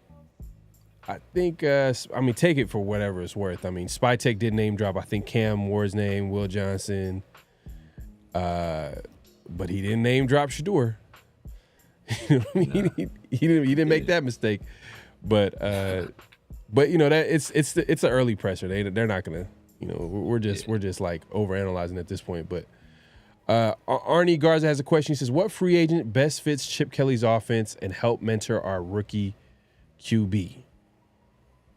[SPEAKER 2] take it for whatever it's worth. I mean, Spytek did name drop, I think, Cam Ward's name, Will Johnson, but he didn't name drop Shedeur. You know what I mean? No. He didn't make that mistake. But that it's an early presser. They're not gonna, we're just like overanalyzing at this point. But Arnie Garza has a question. He says, what free agent best fits Chip Kelly's offense and help mentor our rookie QB?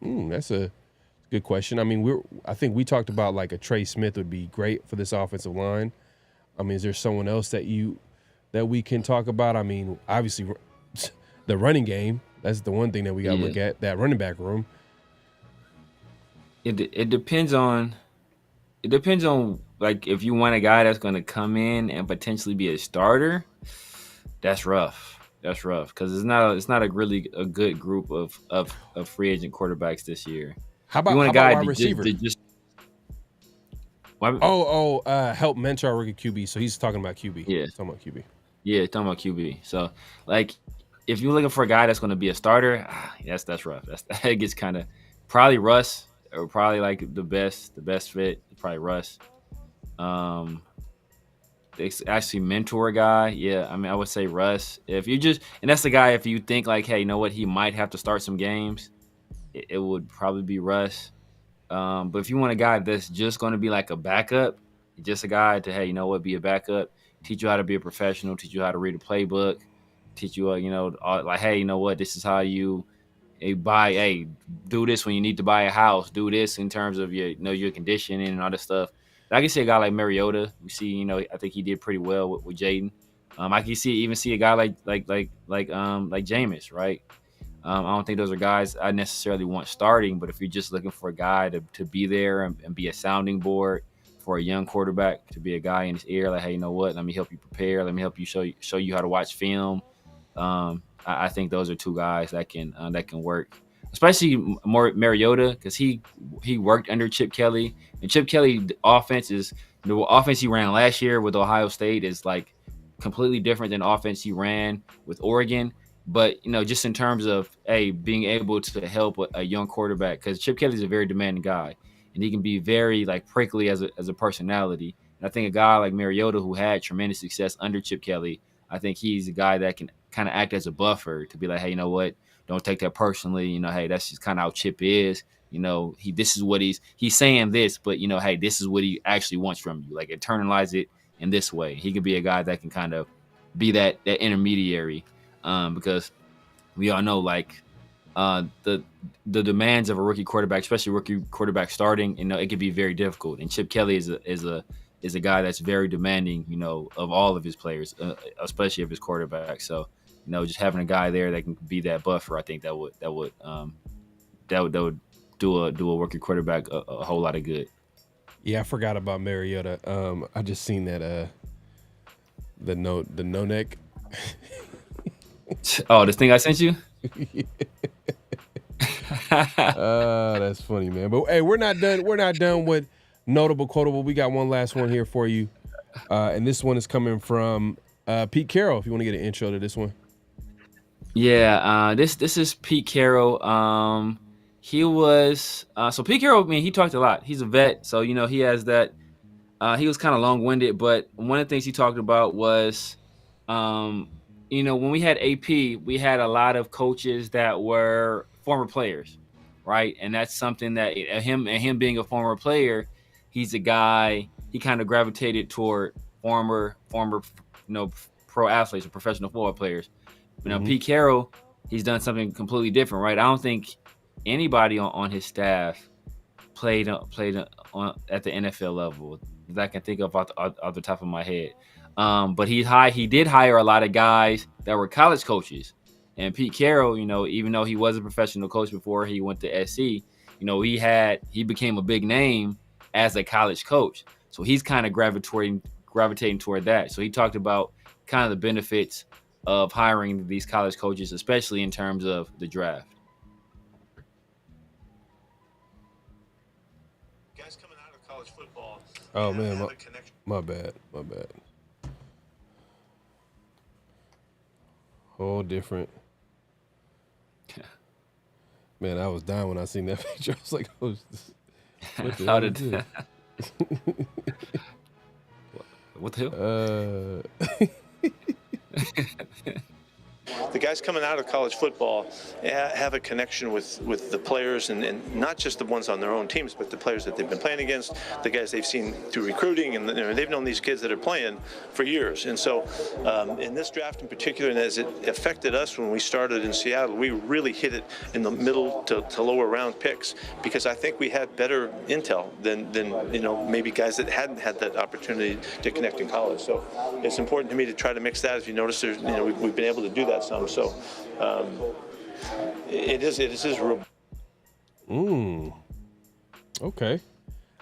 [SPEAKER 2] That's a good question. I mean, I think we talked about like a Trey Smith would be great for this offensive line. I mean, is there someone else that we can talk about? I mean, obviously the running game. That's the one thing that we got to look at, that running back room.
[SPEAKER 4] It depends on like if you want a guy that's going to come in and potentially be a starter. That's rough. Because it's not a good group of free agent quarterbacks this year.
[SPEAKER 2] How about wide receiver? Help mentor our rookie QB. So he's talking about QB.
[SPEAKER 4] Yeah,
[SPEAKER 2] talking about QB.
[SPEAKER 4] Yeah, talking about QB. So like, if you're looking for a guy that's going to be a starter, that's rough. That gets kind of probably Russ, or probably like the best fit. Probably Russ. Actually mentor a guy. Yeah, I mean, I would say Russ. And that's the guy. If you think like, hey, you know what, he might have to start some games, it would probably be Russ. But if you want a guy that's just going to be like a backup, just a guy to, hey, you know what, be a backup, teach you how to be a professional, teach you how to read a playbook, teach you, like, hey, you know what, this is how you do this when you need to buy a house, do this in terms of your conditioning and all this stuff. I can see a guy like Mariota. We see, I think he did pretty well with Jaden. I can see a guy like Jameis, right? I don't think those are guys I necessarily want starting, but if you're just looking for a guy to be there and be a sounding board for a young quarterback, to be a guy in his ear, like, hey, you know what? Let me help you prepare. Let me help you show you how to watch film. I think those are two guys that can work, especially more Mariota, because he worked under Chip Kelly, and Chip Kelly the offense he ran last year with Ohio State is like completely different than the offense he ran with Oregon. But, just in terms of, being able to help a young quarterback, because Chip Kelly's a very demanding guy, and he can be very, like, prickly as a personality. And I think a guy like Mariota, who had tremendous success under Chip Kelly, I think he's a guy that can kind of act as a buffer to be like, hey, you know what, don't take that personally. Hey, that's just kind of how Chip is. This is what he's saying this, but, hey, this is what he actually wants from you. Like, internalize it in this way. He could be a guy that can kind of be that intermediary. Because we all know, like, the demands of a rookie quarterback, especially rookie quarterback starting, it can be very difficult. And Chip Kelly is a guy that's very demanding, of all of his players, especially of his quarterback. So, just having a guy there that can be that buffer, I think that would do a rookie quarterback a whole lot of good.
[SPEAKER 2] Yeah, I forgot about Mariota. I just seen that the no neck.
[SPEAKER 4] Oh, this thing I sent you?
[SPEAKER 2] That's funny, man. But hey, we're not done with notable quotable. We got one last one here for you. And this one is coming from Pete Carroll, if you want to get an intro to this one.
[SPEAKER 4] Yeah, this is Pete Carroll. He was so Pete Carroll, man, he talked a lot. He's a vet, so he has that He was kind of long-winded, but one of the things he talked about was, when we had AP, we had a lot of coaches that were former players, right? And that's something that him being a former player, he's a guy, he kind of gravitated toward former, pro athletes or professional football players. Pete Carroll, he's done something completely different, right? I don't think anybody on his staff played at the NFL level that I can think of off the top of my head. But he did hire a lot of guys that were college coaches. And Pete Carroll, even though he was a professional coach before he went to SC, he became a big name as a college coach. So he's kind of gravitating toward that. So he talked about kind of the benefits of hiring these college coaches, especially in terms of the draft.
[SPEAKER 9] Guys coming out of college football.
[SPEAKER 2] Oh man, my bad. Whole different. Man, I was dying when I seen that picture. I was like, "Oh, what the hell is this?"
[SPEAKER 4] What the hell?
[SPEAKER 9] The guys coming out of college football have a connection with the players, and not just the ones on their own teams, but the players that they've been playing against, the guys they've seen through recruiting, and they've known these kids that are playing for years. And so in this draft in particular, and as it affected us when we started in Seattle, we really hit it in the middle to lower round picks, because I think we had better intel than maybe guys that hadn't had that opportunity to connect in college. So it's important to me to try to mix that. As you notice, we've been able to do that some. So it is real.
[SPEAKER 2] Okay.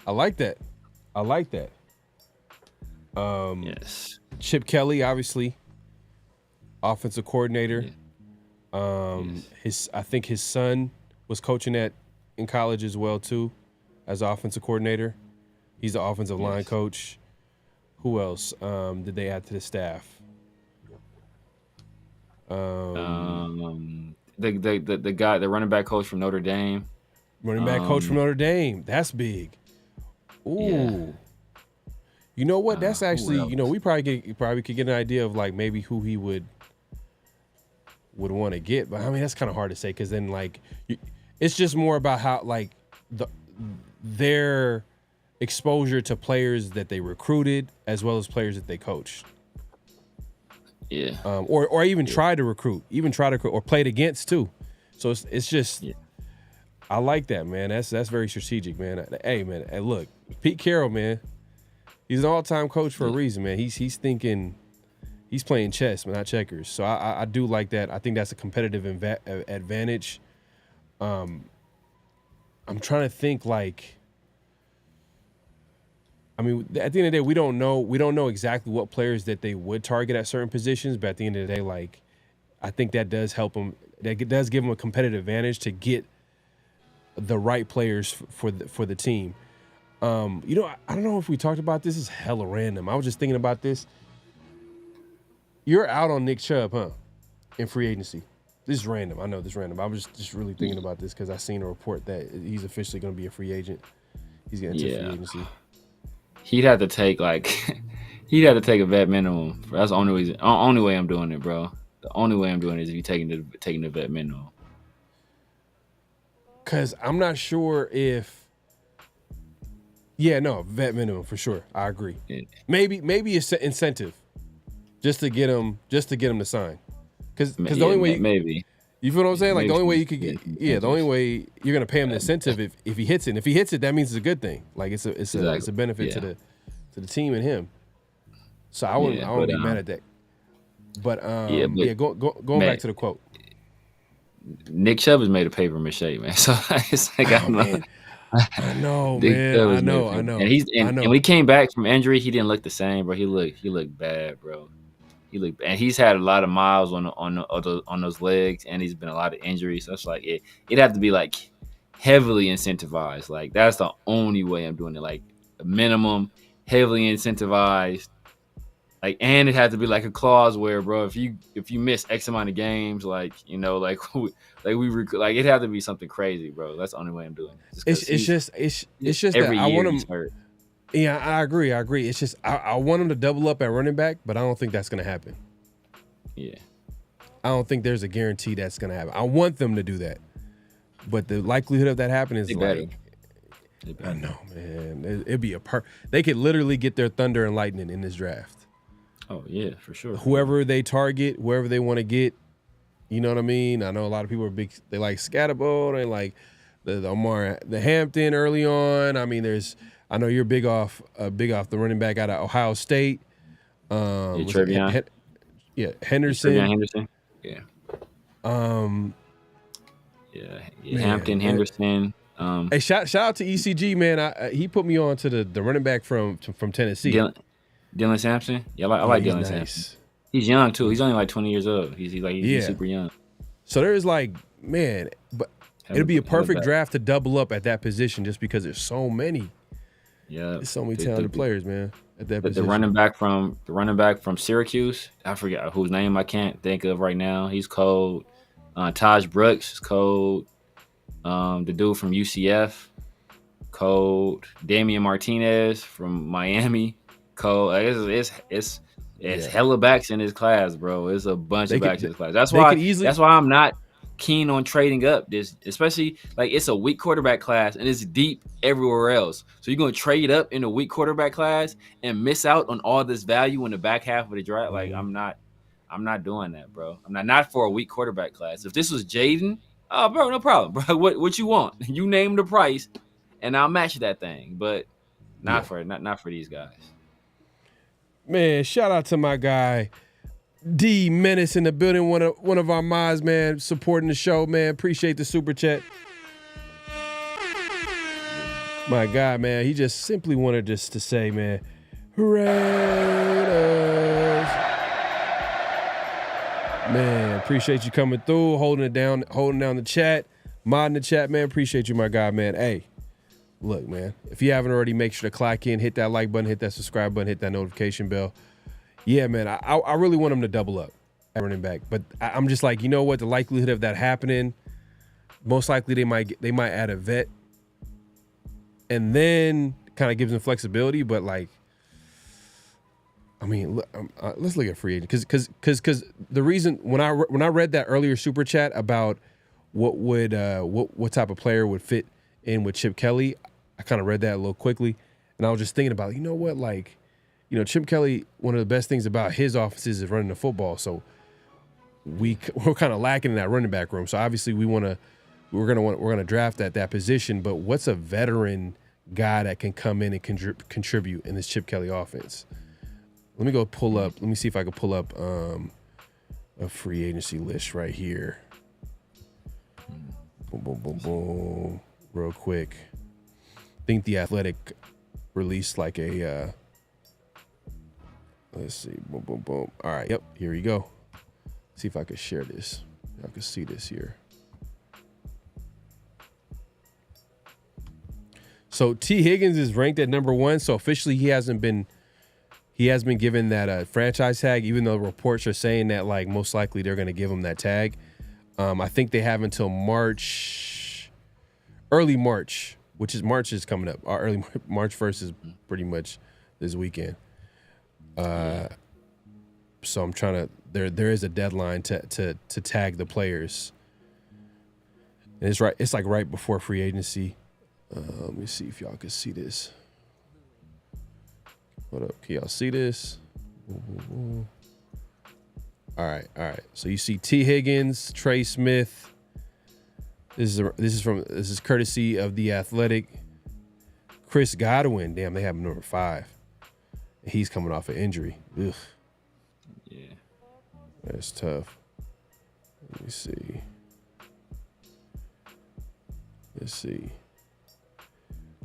[SPEAKER 2] I like that.
[SPEAKER 4] Yes.
[SPEAKER 2] Chip Kelly, obviously, offensive coordinator.
[SPEAKER 4] Yes.
[SPEAKER 2] I think his son was coaching in college as well too, as offensive coordinator. He's the offensive line coach. Who else did they add to the staff?
[SPEAKER 4] The guy, the running back coach from Notre Dame.
[SPEAKER 2] Coach from Notre Dame. That's big. Ooh.
[SPEAKER 4] Yeah.
[SPEAKER 2] You know what? That's actually, we probably could get an idea of like maybe who he would want to get. But I mean, that's kind of hard to say, because then like it's just more about how like their exposure to players that they recruited as well as players that they coached.
[SPEAKER 4] Yeah.
[SPEAKER 2] Or even try to recruit, or played against too. So it's just, I like that, man. That's very strategic, man. Hey, man. Hey, look, Pete Carroll, man. He's an all-time coach for a reason, man. He's thinking, he's playing chess, but not checkers. So I do like that. I think that's a competitive advantage. I'm trying to think like. I mean, at the end of the day, we don't know exactly what players that they would target at certain positions, but at the end of the day, like, I think that does help them. That does give them a competitive advantage to get the right players for the team. I don't know if we talked about this. It's hella random. I was just thinking about this. You're out on Nick Chubb, huh? In free agency. This is random. I know this is random. I was just really thinking about this because I seen a report that he's officially going to be a free agent. He's getting into free agency.
[SPEAKER 4] He'd have to take a vet minimum. That's the only way I'm doing it, bro. The only way I'm doing it is if you taking the vet minimum.
[SPEAKER 2] Cause I'm not sure if. Yeah, no, vet minimum for sure. I agree. Yeah. Maybe it's an incentive, just to get him to sign. Cause the only way you feel what I'm saying? Like the only way you could get the only way you're gonna pay him the incentive if he hits it. And if he hits it, that means it's a good thing. Like it's a benefit to the team and him. So I wouldn't be mad at that. But going back to the quote.
[SPEAKER 4] Nick Chubb is made of paper mache, man. So it's like I know,
[SPEAKER 2] man. I know.
[SPEAKER 4] And when he came back from injury, he didn't look the same, bro. He looked bad, bro. And he's had a lot of miles on those legs, and he's been a lot of injuries. So it's like it'd have to be like heavily incentivized. Like that's the only way I'm doing it. Like a minimum, heavily incentivized. Like, and it had to be like a clause where, bro, if you miss X amount of games, like it had to be something crazy, bro. That's the only way I'm doing it.
[SPEAKER 2] It's just that I want him. Yeah, I agree. It's just I want them to double up at running back, but I don't think that's going to happen.
[SPEAKER 4] Yeah.
[SPEAKER 2] I don't think there's a guarantee that's going to happen. I want them to do that, but the likelihood of that happening is like, I know, man. It'd be they could literally get their thunder and lightning in this draft.
[SPEAKER 4] Oh yeah, for sure.
[SPEAKER 2] Whoever they target, whoever they want to get, you know what I mean. I know a lot of people are big. They like Scatterbo. They like the Hampton early on. I mean, I know you're big off the running back out of Ohio State.
[SPEAKER 4] Henderson.
[SPEAKER 2] Henderson.
[SPEAKER 4] Yeah.
[SPEAKER 2] Man,
[SPEAKER 4] Hampton, Henderson.
[SPEAKER 2] Hey, shout out to ECG, man. He put me on to the running back from Tennessee.
[SPEAKER 4] Dylan Sampson. Yeah, I like Dylan Sampson. He's young too. He's only like 20 years old. He's super young.
[SPEAKER 2] So there's like, man, but it'll be a perfect draft to double up at that position just because there's so many.
[SPEAKER 4] Yeah,
[SPEAKER 2] there's so many talented players, man. At that position.
[SPEAKER 4] The running back from Syracuse. I forget whose name I can't think of right now. He's cold. Taj Brooks is cold. The dude from UCF, cold. Damian Martinez from Miami, cold. It's hella backs in his class, bro. It's a bunch of backs in his class. That's why I'm not keen on trading up this, especially like it's a weak quarterback class and it's deep everywhere else. So you're gonna trade up in a weak quarterback class and miss out on all this value in the back half of the draft. Like I'm not doing that, bro. I'm not for a weak quarterback class. If this was Jaden, oh, bro, no problem, bro. What you want? You name the price, and I'll match that thing. But not for these guys.
[SPEAKER 2] Man, shout out to my guy D Menace in the building. One of our mods, man, supporting the show, man. Appreciate the super chat. My guy, man, he just simply wanted just to say, man, Raiders. Man, appreciate you coming through, holding down the chat, modding the chat, man. Appreciate you, my guy, man. Hey, look, man, if you haven't already, make sure to clock in, hit that like button, hit that subscribe button, hit that notification bell. Yeah, man, I really want them to double up at running back, but I'm just like, you know what? The likelihood of that happening, most likely they might add a vet, and then kind of gives them flexibility. But like, I mean, let's look at free agent because the reason when I read that earlier super chat about what type of player would fit in with Chip Kelly, I kind of read that a little quickly, and I was just thinking about, you know what, like, you know, Chip Kelly, one of the best things about his offenses is running the football. So we're kind of lacking in that running back room. So obviously we're gonna draft at that position. But what's a veteran guy that can come in and contribute in this Chip Kelly offense? Let me go pull up. Let me see if I can pull up a free agency list right here. Boom, boom, boom, boom. Real quick. I think The Athletic released like a. Let's see. Boom, boom, boom. All right. Yep. Here we go. See if I can share this. I can see this here. So T. Higgins is ranked at number 1. So officially he has been given that franchise tag, even though reports are saying that like most likely they're going to give him that tag. I think they have until early March, which is March is coming up. Early March 1st is pretty much this weekend. So I'm trying to. There is a deadline to tag the players. And it's right. It's like right before free agency. Let me see if y'all can see this. Hold up. Can y'all see this? All right. So you see T. Higgins, Trey Smith. This is courtesy of The Athletic. Chris Godwin. Damn, they have him number 5. He's coming off an injury. Ugh.
[SPEAKER 4] Yeah.
[SPEAKER 2] That's tough. Let me see. Let's see.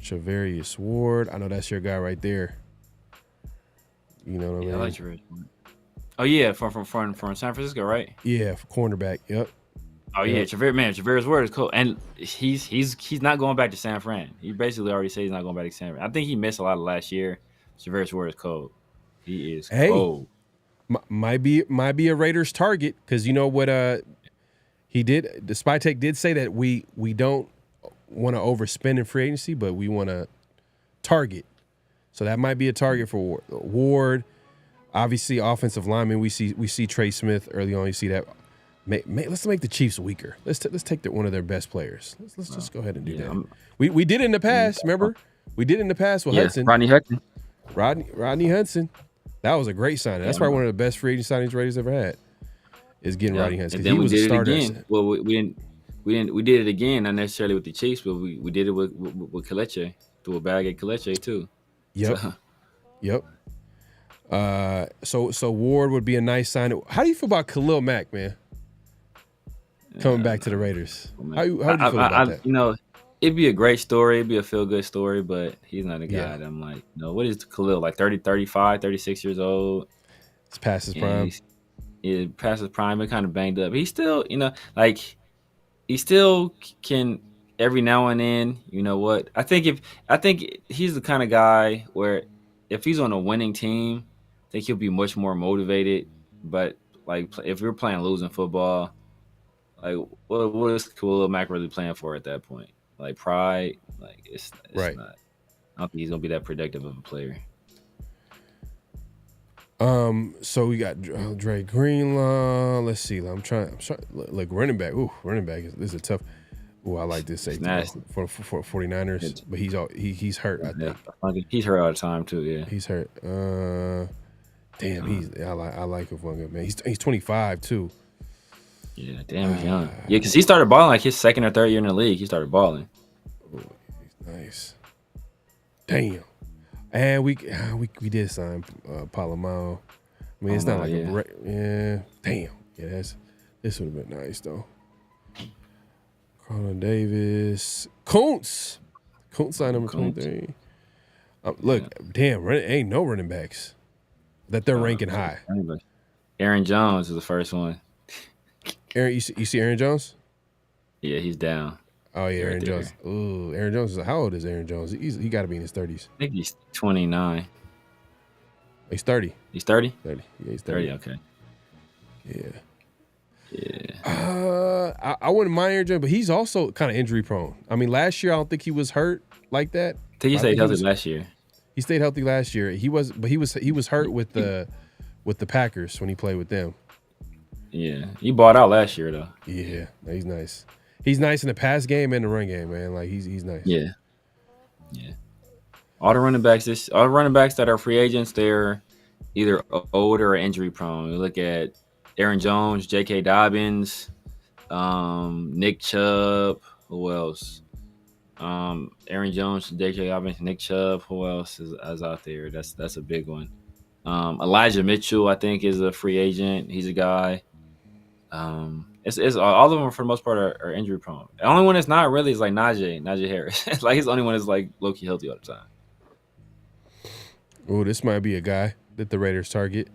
[SPEAKER 2] Charvarius Ward. I know that's your guy right there. You know what I mean?
[SPEAKER 4] I like Charvarius Ward. Oh yeah, from San Francisco, right?
[SPEAKER 2] Yeah, for cornerback. Yep.
[SPEAKER 4] Oh yeah, Charvarius Ward is cool, and he's not going back to San Fran. He basically already said he's not going back to San Fran. I think he missed a lot of last year. Charvarius Ward is cold. He is cold.
[SPEAKER 2] Might be a Raiders target because you know what he did. The Spytek did say that we don't want to overspend in free agency, but we want to target. So that might be a target for Ward. Obviously, offensive lineman. We see Trey Smith early on. You see that. Let's make the Chiefs weaker. Let's take one of their best players. Let's just go ahead and do that. We did it in the past. Remember, we did it in the past with Hudson.
[SPEAKER 4] Rodney Hudson.
[SPEAKER 2] Rodney Hudson. That was a great signing. That's probably one of the best free agent signings Raiders ever had. Is getting Rodney Hudson.
[SPEAKER 4] And then we did it again. Well, we did it again, not necessarily with the Chiefs, but we did it with Kelechi. Threw a bag at Kelechi too.
[SPEAKER 2] Yep. Yep. So Ward would be a nice sign. How do you feel about Khalil Mack, man? Coming back to the Raiders. How do you feel about that?
[SPEAKER 4] You know, it'd be a great story. It'd be a feel-good story, but he's not a guy that I'm like, what is Khalil? Like 30, 35, 36 years old.
[SPEAKER 2] It's past his prime.
[SPEAKER 4] Past his prime, but kind of banged up. He's still, he still can every now and then, you know what? I think he's the kind of guy where if he's on a winning team, I think he'll be much more motivated. But like if we're playing losing football, like what is Khalil Mack really playing for at that point? Like pride, like it's
[SPEAKER 2] right.
[SPEAKER 4] Not. I don't think he's gonna be that productive of a player.
[SPEAKER 2] So we got Dre Greenlaw. Let's see. I'm trying like running back. Ooh, running back. This is a tough. Ooh, I like this safety for 49ers, but he's hurt. I think
[SPEAKER 4] he's hurt all the time too. Yeah,
[SPEAKER 2] he's hurt. Damn, I like Avonga, man. He's 25 too.
[SPEAKER 4] Yeah, damn, he's young. Yeah, because he started balling like his second or third year in the league. He started balling.
[SPEAKER 2] Ooh, he's nice. Damn. And we did sign Pola-Mao. I mean, it's not like a break. Yeah. Damn. Yeah, this would have been nice though. Carlton Davis. Kuntz signed number 23. Look, damn, ain't no running backs that they're ranking high.
[SPEAKER 4] Aaron Jones is the first one.
[SPEAKER 2] Aaron, you see Aaron Jones?
[SPEAKER 4] Yeah, he's down.
[SPEAKER 2] Oh yeah, Aaron Jones. Ooh, Aaron Jones. How old is Aaron Jones? He got to be in his 30s.
[SPEAKER 4] I think he's 29.
[SPEAKER 2] He's 30.
[SPEAKER 4] He's 30?
[SPEAKER 2] 30. Yeah, he's 30.
[SPEAKER 4] Okay.
[SPEAKER 2] Yeah. I wouldn't mind Aaron Jones, but he's also kind of injury prone. I mean, last year I don't think he was hurt like that.
[SPEAKER 4] I think he stayed healthy last year.
[SPEAKER 2] He stayed healthy last year. He was hurt with the Packers when he played with them.
[SPEAKER 4] Yeah, he bought out last year though.
[SPEAKER 2] Yeah, he's nice. He's nice in the pass game and the run game, man. Like he's nice.
[SPEAKER 4] Yeah. All the running backs that are free agents, they're either older or injury prone. You look at Aaron Jones, J.K. Dobbins, Nick Chubb. Who else? Aaron Jones, J.K. Dobbins, Nick Chubb. Who else is out there? That's a big one. Elijah Mitchell, I think, is a free agent. He's a guy. It's all of them for the most part are injury prone. The only one that's not really is like Najee Harris. Like he's the only one that's like low key healthy all the time.
[SPEAKER 2] Oh, this might be a guy that the Raiders target.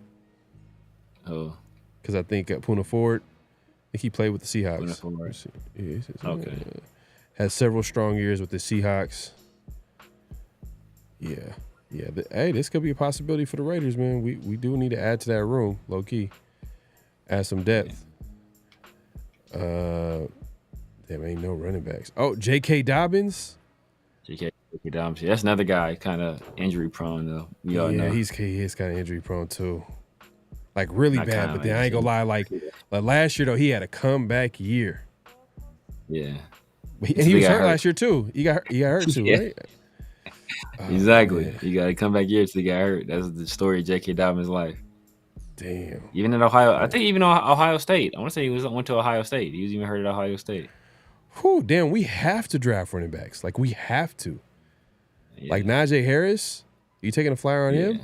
[SPEAKER 4] Oh,
[SPEAKER 2] because I think Poona Ford. I think he played with the Seahawks.
[SPEAKER 4] Okay.
[SPEAKER 2] Has several strong years with the Seahawks. Yeah. Hey, this could be a possibility for the Raiders, man. We do need to add to that room, low key. Add some depth. Damn, ain't no running backs. Oh, J.K. Dobbins.
[SPEAKER 4] J.K. Dobbins. That's another guy kind of injury prone though. We all know.
[SPEAKER 2] He is kind of injury prone too. Like really bad, but then I ain't gonna lie. Like last year though, he had a comeback year.
[SPEAKER 4] Yeah.
[SPEAKER 2] He was hurt last year too. He got hurt too, right?
[SPEAKER 4] Exactly. Man. He got a comeback year till he got hurt. That's the story of J.K. Dobbins' life.
[SPEAKER 2] Damn.
[SPEAKER 4] Even at Ohio, I think even Ohio State. I want to say he went to Ohio State. He was even hurt at Ohio State.
[SPEAKER 2] Whew, damn, we have to draft running backs. Like we have to. Yeah. Like Najee Harris, you taking a flyer on him?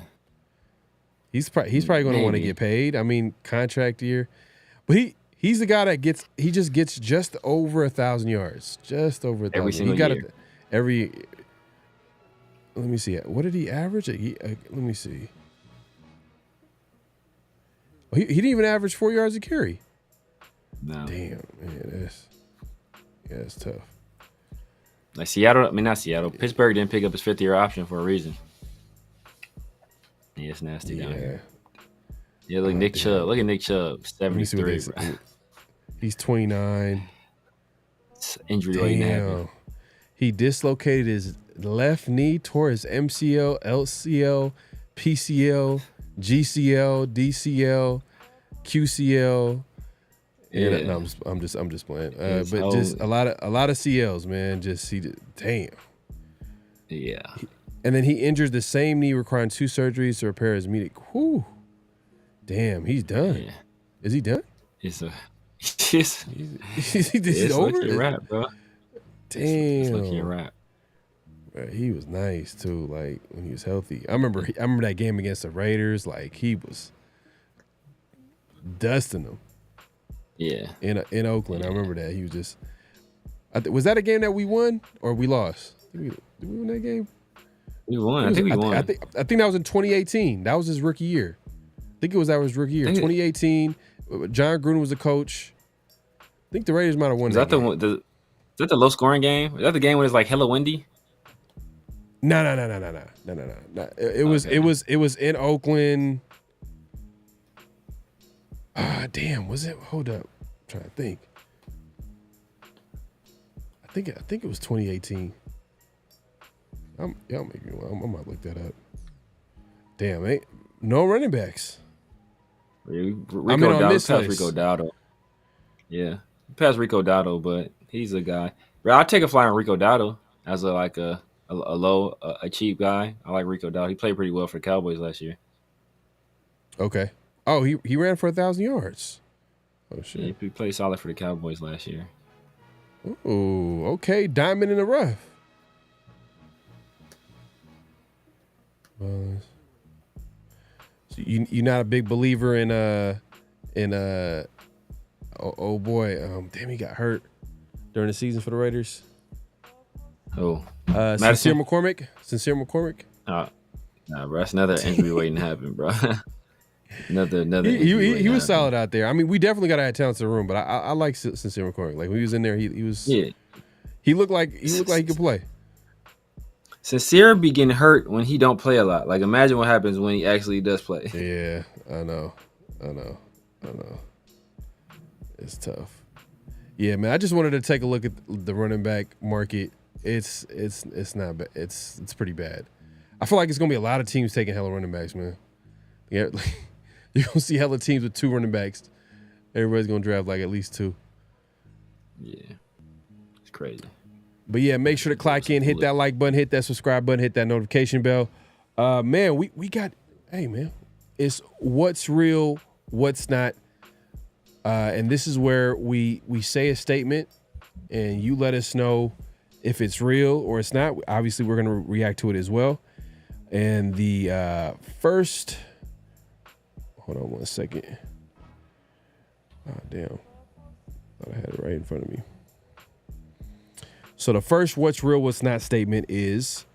[SPEAKER 2] He's probably going to want to get paid. I mean, contract year, but he's the guy that gets just over 1,000 yards, just over 1,000.
[SPEAKER 4] Every single year.
[SPEAKER 2] Let me see. What did he average? Let me see. He didn't even average 4 yards a carry.
[SPEAKER 4] No.
[SPEAKER 2] Damn, man, that's tough.
[SPEAKER 4] Like not Seattle. Pittsburgh didn't pick up his 5th-year option for a reason. Yeah, it's nasty down here. Yeah, look, Nick Chubb. Look at Nick Chubb, 73.
[SPEAKER 2] He's 29.
[SPEAKER 4] It's injury rate now.
[SPEAKER 2] He dislocated his left knee, tore his MCL, LCL, PCL, GCL, DCL, QCL. Yeah, no, I'm just playing. But just a lot of CLs, man. Damn.
[SPEAKER 4] Yeah.
[SPEAKER 2] And then he injured the same knee, requiring 2 surgeries to repair his medic. Whew. Damn, he's done. Yeah. Is he done?
[SPEAKER 4] He's over.
[SPEAKER 2] Lucky
[SPEAKER 4] a wrap, bro.
[SPEAKER 2] Damn.
[SPEAKER 4] It's lucky a wrap.
[SPEAKER 2] Bro, he was nice too. Like when he was healthy. I remember that game against the Raiders. Like he was dusting them.
[SPEAKER 4] Yeah.
[SPEAKER 2] In Oakland, I remember that he was just. Was that a game that we won or we lost? Did we win that game?
[SPEAKER 4] We won. I think we won.
[SPEAKER 2] I think that was in 2018. That was his rookie year. I think that was his rookie year. 2018. John Gruden was the coach. I think the Raiders might have won.
[SPEAKER 4] Is that the low scoring game? Is that the game when it's like hella windy?
[SPEAKER 2] No. It was in Oakland. Damn, was it? Hold up. I'm trying to think. I think it was 2018. Y'all make me. I might look that up. Damn, no running backs.
[SPEAKER 4] Rico Dowdle. Yeah, past Rico Dowdle, but he's a guy. I'll take a flyer on Rico Dowdle as a cheap guy. I like Rico Dowdle. He played pretty well for the Cowboys last year.
[SPEAKER 2] Okay. Oh, he ran for 1,000 yards. Oh shit.
[SPEAKER 4] Yeah, he played solid for the Cowboys last year.
[SPEAKER 2] Ooh, okay. Diamond in the rough. So you're not a big believer in oh boy, damn, he got hurt during the season for the Raiders. Sincere McCormick.
[SPEAKER 4] Nah, bro, that's another injury waiting to happen, bro. another.
[SPEAKER 2] He was solid out there. I mean, we definitely got to add talent to the room, but I like Sincere McCormick. Like when he was in there, he was. Yeah. He looked like he could play.
[SPEAKER 4] Sincere be getting hurt when he don't play a lot. Like imagine what happens when he actually does play.
[SPEAKER 2] Yeah, I know. It's tough. Yeah, man. I just wanted to take a look at the running back market. It's not bad. It's pretty bad. I feel like it's gonna be a lot of teams taking hella running backs, man. Yeah, like, you're gonna see hella teams with 2 running backs. Everybody's gonna draft like at least 2.
[SPEAKER 4] Yeah, it's crazy.
[SPEAKER 2] But yeah, make sure to clock in, hit that like button, hit that subscribe button, hit that notification bell. Man, we got. Hey, man, it's what's real, what's not. And this is where we say a statement and you let us know if it's real or it's not. Obviously, we're going to react to it as well. And the first, hold on one second. Oh, damn. Thought I had it right in front of me. So the first what's real, what's not statement is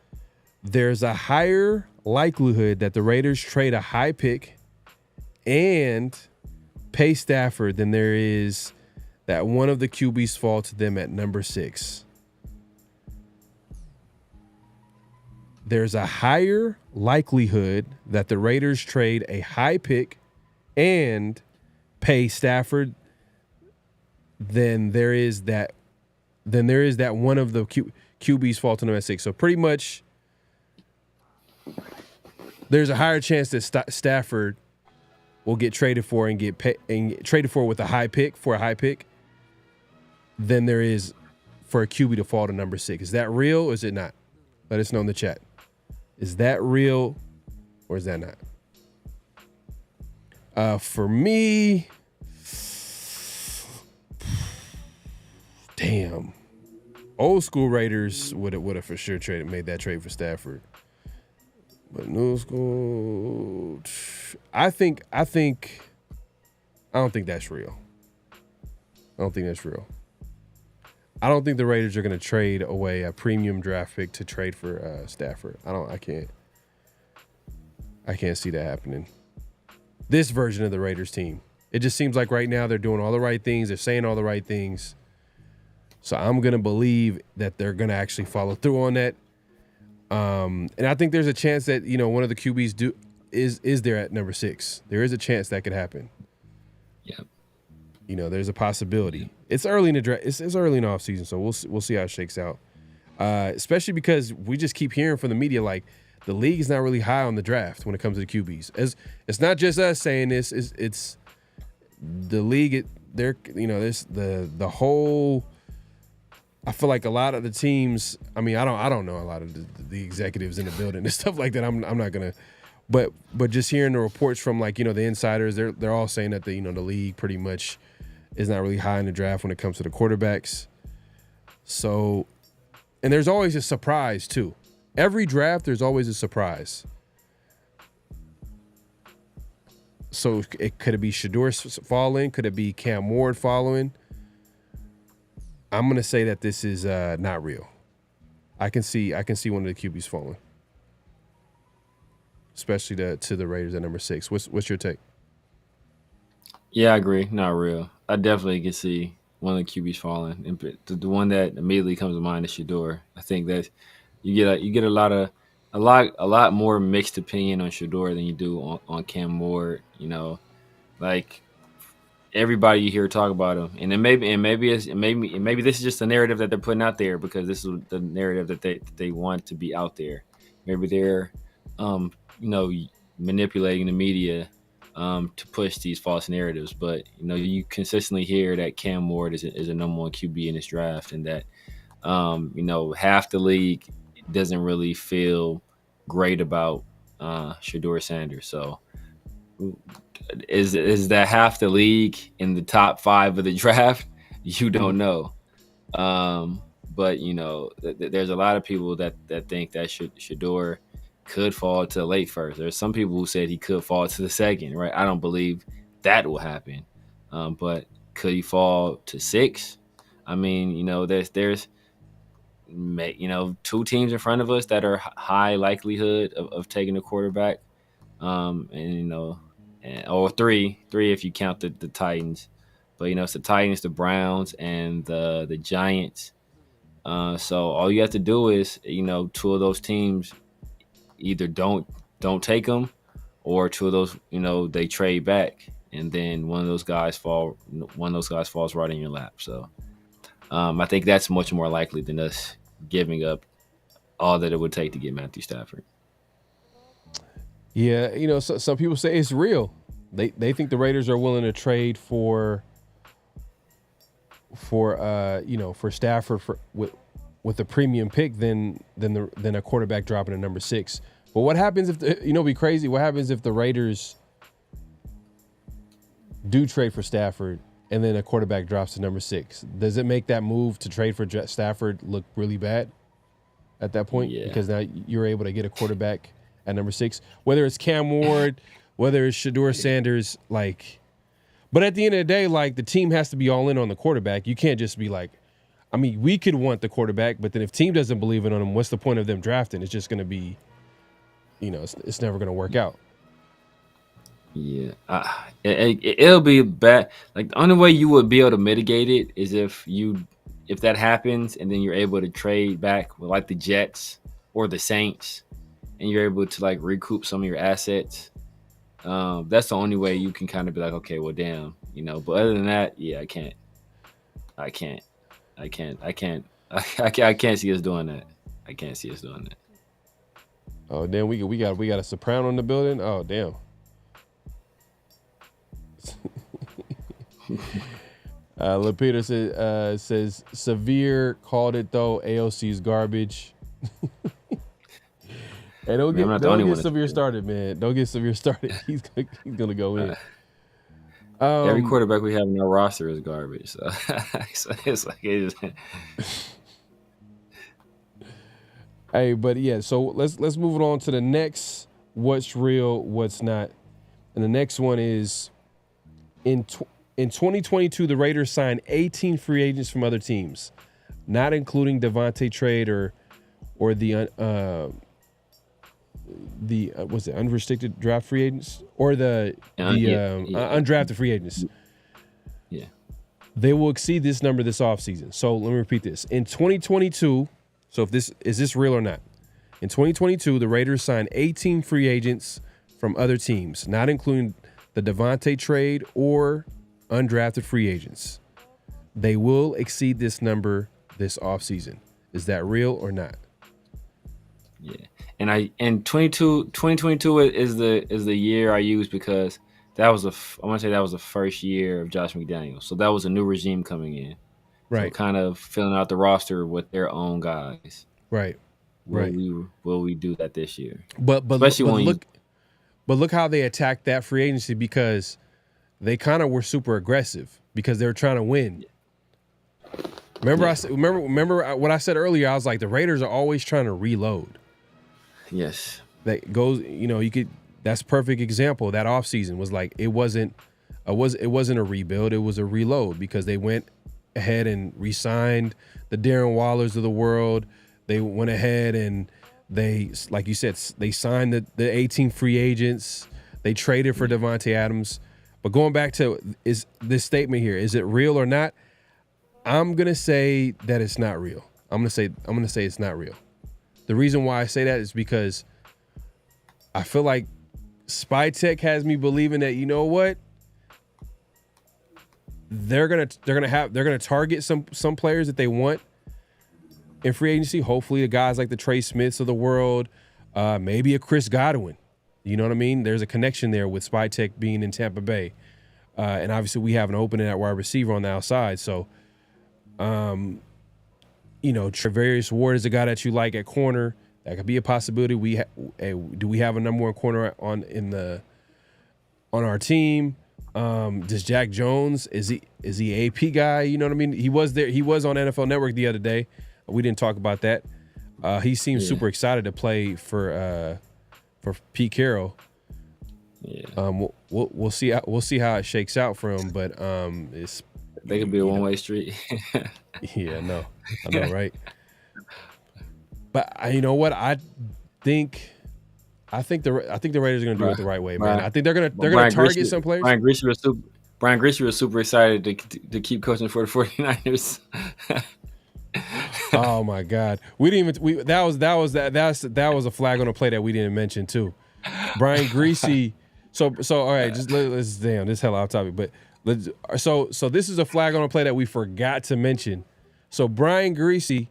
[SPEAKER 2] there's a higher likelihood that the Raiders trade a high pick and pay Stafford than there is that one of the QBs fall to them at number 6. There's a higher likelihood that the Raiders trade a high pick and pay Stafford than there is that one of the QBs fall to them at 6. So pretty much there's a higher chance that Stafford will get traded for and get traded for with a high pick than there is for a QB to fall to number 6. Is that real or is it not? Let us know in the chat. Is that real or is that not? For me, damn. Old school Raiders would have for sure made that trade for Stafford. But new school, I don't think that's real. I don't think the Raiders are going to trade away a premium draft pick to trade for Stafford. I can't see that happening. This version of the Raiders team. It just seems like right now they're doing all the right things. They're saying all the right things. So I'm going to believe that they're going to actually follow through on that. And I think there's a chance that, one of the QBs is there at number 6. There is a chance that could happen.
[SPEAKER 4] Yep.
[SPEAKER 2] There's a possibility. It's early in the draft. It's early in the offseason, so we'll see how it shakes out. especially because we just keep hearing from the media like the league is not really high on the draft when it comes to the QBs. It's not just us saying this. It's the league. There's the whole. I feel like a lot of the teams. I mean, I don't know a lot of the executives in the building and stuff like that. I'm not gonna. But just hearing the reports from like, the insiders, they're all saying that the league pretty much is not really high in the draft when it comes to the quarterbacks. So, and there's always a surprise too. Every draft, there's always a surprise. So could it be Shedeur falling? Could it be Cam Ward following? I'm gonna say that this is not real. I can see one of the QBs falling. Especially to the Raiders at number 6. What's your take?
[SPEAKER 4] Yeah, I agree. Not real. I definitely can see one of the QBs falling. And the one that immediately comes to mind is Shedeur. I think that you get a lot more mixed opinion on Shedeur than you do on Cam Ward. Like everybody you hear talk about him, and maybe this is just the narrative that they're putting out there because this is the narrative that they want to be out there. Maybe they're manipulating the media to push these false narratives. But, you consistently hear that Cam Ward is a number 1 QB in this draft and that, half the league doesn't really feel great about Shedeur Sanders. So is that half the league in the top 5 of the draft? You don't know. But, there's a lot of people that think that Shedeur could fall to the late first. There's some people who said he could fall to the second, right? I don't believe that will happen. But could he fall to 6? I mean, there's 2 teams in front of us that are high likelihood of taking a quarterback. Or 3 if you count the Titans. But, it's the Titans, the Browns, and the Giants. So all you have to do is, 2 of those teams either don't take them, or 2 of those, they trade back, and then one of those guys falls right in your lap. So I think that's much more likely than us giving up all that it would take to get Matthew Stafford.
[SPEAKER 2] Yeah, so some people say it's real. They think the Raiders are willing to trade for Stafford with a premium pick than a quarterback dropping to number 6. But what happens if it'd be crazy? What happens if the Raiders do trade for Stafford and then a quarterback drops to number 6? Does it make that move to trade for Stafford look really bad at that point?
[SPEAKER 4] Yeah.
[SPEAKER 2] Because now you're able to get a quarterback at number 6, whether it's Cam Ward, whether it's Shedeur Sanders, but at the end of the day, the team has to be all in on the quarterback. You can't just be we could want the quarterback, but then if team doesn't believe in him, what's the point of them drafting? It's just going to be, it's never going to work out.
[SPEAKER 4] Yeah, it'll be bad. The only way you would be able to mitigate it is if that happens and then you're able to trade back with the Jets or the Saints, and you're able to recoup some of your assets. That's the only way you can kind of be okay, well, damn, But other than that, yeah, I can't see us doing that. I can't see us doing that.
[SPEAKER 2] Oh damn, we got a soprano in the building. Oh damn. Lapita says Severe called it though. AOC is garbage. Hey, don't get Severe started, man. Don't get Severe started. He's gonna go in.
[SPEAKER 4] Every quarterback we have in our roster is garbage. So, it's
[SPEAKER 2] Hey, but yeah. So let's move it on to the next. What's real? What's not? And the next one is in 2022, the Raiders signed 18 free agents from other teams, not including Devontae trade or the was it unrestricted draft free agents or the undrafted free agents.
[SPEAKER 4] Yeah.
[SPEAKER 2] They will exceed this number this offseason. So let me repeat this. In 2022, so if this is real or not? In 2022, the Raiders signed 18 free agents from other teams, not including the Devontae trade or undrafted free agents. They will exceed this number this offseason. Is that real or not?
[SPEAKER 4] Yeah. And 2022 is the year I use because I want to say that was the first year of Josh McDaniels. So that was a new regime coming in.
[SPEAKER 2] Right.
[SPEAKER 4] So kind of filling out the roster with their own guys.
[SPEAKER 2] Right.
[SPEAKER 4] Will we do that this year?
[SPEAKER 2] But look how they attacked that free agency, because they kind of were super aggressive because they were trying to win. Remember what I said earlier? I was like, the Raiders are always trying to reload.
[SPEAKER 4] Yes.
[SPEAKER 2] That goes, that's a perfect example. That offseason was like, it wasn't a rebuild, it was a reload, because they went ahead and re-signed the Darren Wallers of the world. They went ahead and they, like you said, they signed the 18 free agents. They traded for Devontae Adams. But going back to is this statement here, is it real or not? I'm gonna say that it's not real. I'm gonna say it's not real. The reason why I say that is because I feel like Spytek has me believing that, you know what, they're gonna target some players that they want in free agency. Hopefully the guys like the Trey Smiths of the world, maybe a Chris Godwin. You know what I mean? There's a connection there with Spytek being in Tampa Bay. And obviously we have an opening at wide receiver on the outside. So, Travarius Ward is a guy that you like at corner. That could be a possibility. Do we have a number one corner on our team? Does Jack Jones, is he AP guy? You know what I mean? He was there. He was on NFL Network the other day. We didn't talk about that. He seems super excited to play for Pete Carroll. Yeah. We'll see how it shakes out for him, but
[SPEAKER 4] they could be a one-way street.
[SPEAKER 2] Yeah, I know, right? But you know what? I think the Raiders are going to do it the right way, man. I think they're going to target some players. Brian
[SPEAKER 4] Griese was super excited to keep coaching for the 49ers.
[SPEAKER 2] Oh my God, that was a flag on a play that we didn't mention too. Brian Griese. So all right, just let's this hell off topic, but so this is a flag on a play that we forgot to mention. So Brian Griese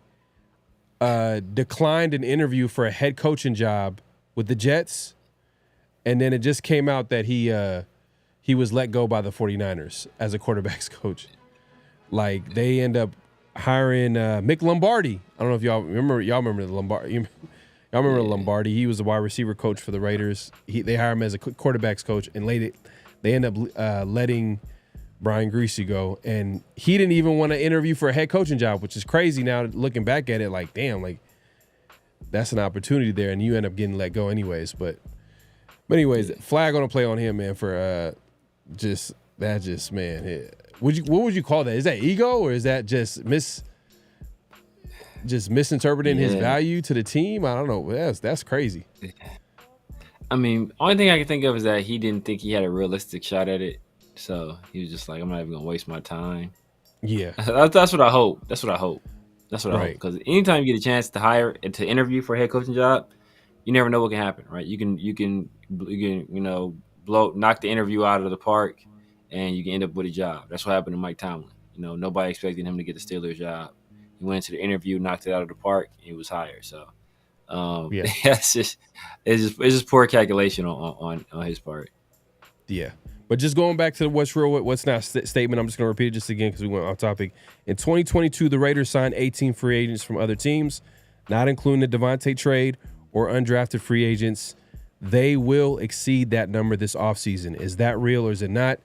[SPEAKER 2] declined an interview for a head coaching job with the Jets, and then it just came out that he was let go by the 49ers as a quarterbacks coach. Like, they end up hiring Mick Lombardi. I don't know if y'all remember the Lombardi. Y'all remember Lombardi? He was the wide receiver coach for the Raiders. They hired him as a quarterbacks coach, and they end up letting Brian Griese go. And he didn't even want to interview for a head coaching job, which is crazy now looking back at it. Like, damn, like that's an opportunity there, and you end up getting let go anyways. But anyways, flag on a play on him, man, for man. What would you call that? Is that ego, or is that just misinterpreting his value to the team? I don't know. That's crazy.
[SPEAKER 4] I mean, only thing I can think of is that he didn't think he had a realistic shot at it, so he was just like, "I'm not even gonna waste my time."
[SPEAKER 2] Yeah,
[SPEAKER 4] that's what I hope. That's what I hope. Because anytime you get a chance to hire and to interview for a head coaching job, you never know what can happen, right? You can knock the interview out of the park, and you can end up with a job. That's what happened to Mike Tomlin. Nobody expected him to get the Steelers job. He went to the interview, knocked it out of the park, and he was hired. So, it's just poor calculation on his part.
[SPEAKER 2] Yeah, but just going back to the what's real, what's not statement, I'm just going to repeat it just again because we went off topic. In 2022, the Raiders signed 18 free agents from other teams, not including the Devontae trade or undrafted free agents. They will exceed that number this offseason. Is that real or is it not?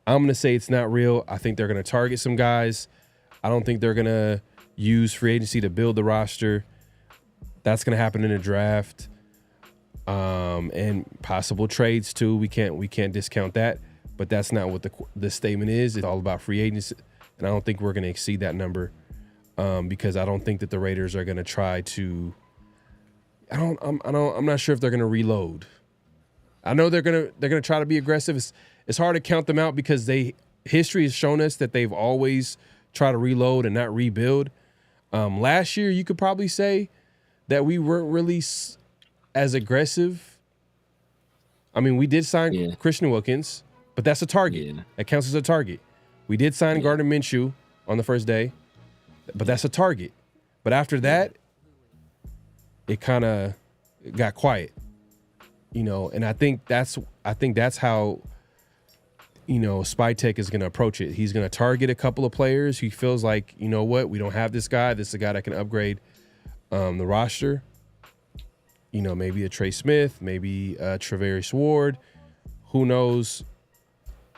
[SPEAKER 2] I'm going to say it's not real. I think they're going to target some guys. I don't think they're going to use free agency to build the roster. That's going to happen in the draft, and possible trades too. We can't discount that, but that's not what the statement is. It's all about free agency, and I don't think we're going to exceed that number because I don't think that the Raiders are going to try to. I'm not sure if they're going to reload. I know they're going to try to be aggressive. It's hard to count them out because history has shown us that they've always tried to reload and not rebuild. Last year, you could probably say that we weren't really as aggressive. I mean, we did sign Christian Wilkins, but that's a target. Yeah. That counts as a target. We did sign Gardner Minshew on the first day, but that's a target. But after that, it kind of got quiet, and I think that's how, Spytek is going to approach it. He's going to target a couple of players. He feels like, we don't have this guy. This is a guy that can upgrade the roster. Maybe a Trey Smith, maybe Travarius Ward, who knows?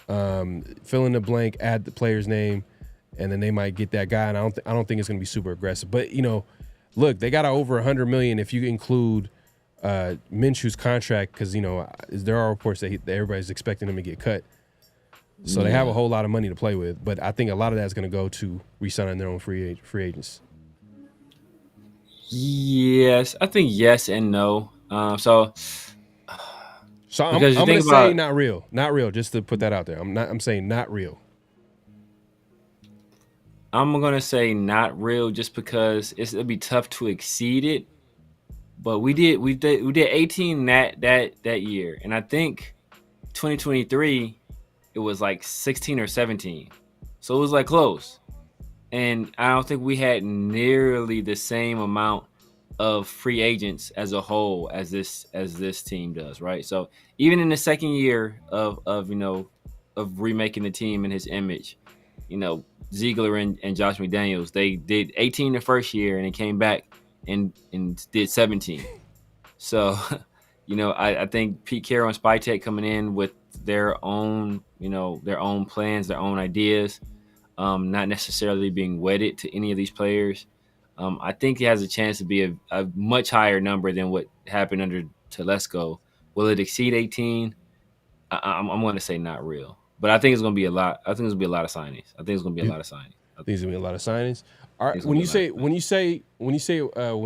[SPEAKER 2] Fill in the blank, add the player's name, and then they might get that guy. And I don't think it's going to be super aggressive. But look, they got over $100 million if you include Minshew's contract, because there are reports that everybody's expecting him to get cut. So they have a whole lot of money to play with. But I think a lot of that's going to go to re-signing their own free agents.
[SPEAKER 4] Yes, I think yes and no. So
[SPEAKER 2] I'm going to say not real, just to put that out there. I'm saying not real.
[SPEAKER 4] I'm going to say not real just because it'll be tough to exceed it. But we did 18 that year, and I think 2023 it was like 16 or 17. So it was like close. And I don't think we had nearly the same amount of free agents as a whole as this team does, right? So even in the second year of remaking the team in his image, Ziegler and Josh McDaniels, they did 18 the first year and then came back and did 17. So, I think Pete Carroll and Spytek coming in with their own plans, their own ideas, not necessarily being wedded to any of these players. I think he has a chance to be a much higher number than what happened under Telesco. Will it exceed 18? I'm going to say not real, but I think it's going to be a lot. I think it's going to be a lot of signings. I think it's going to be a lot of signings.
[SPEAKER 2] All right. When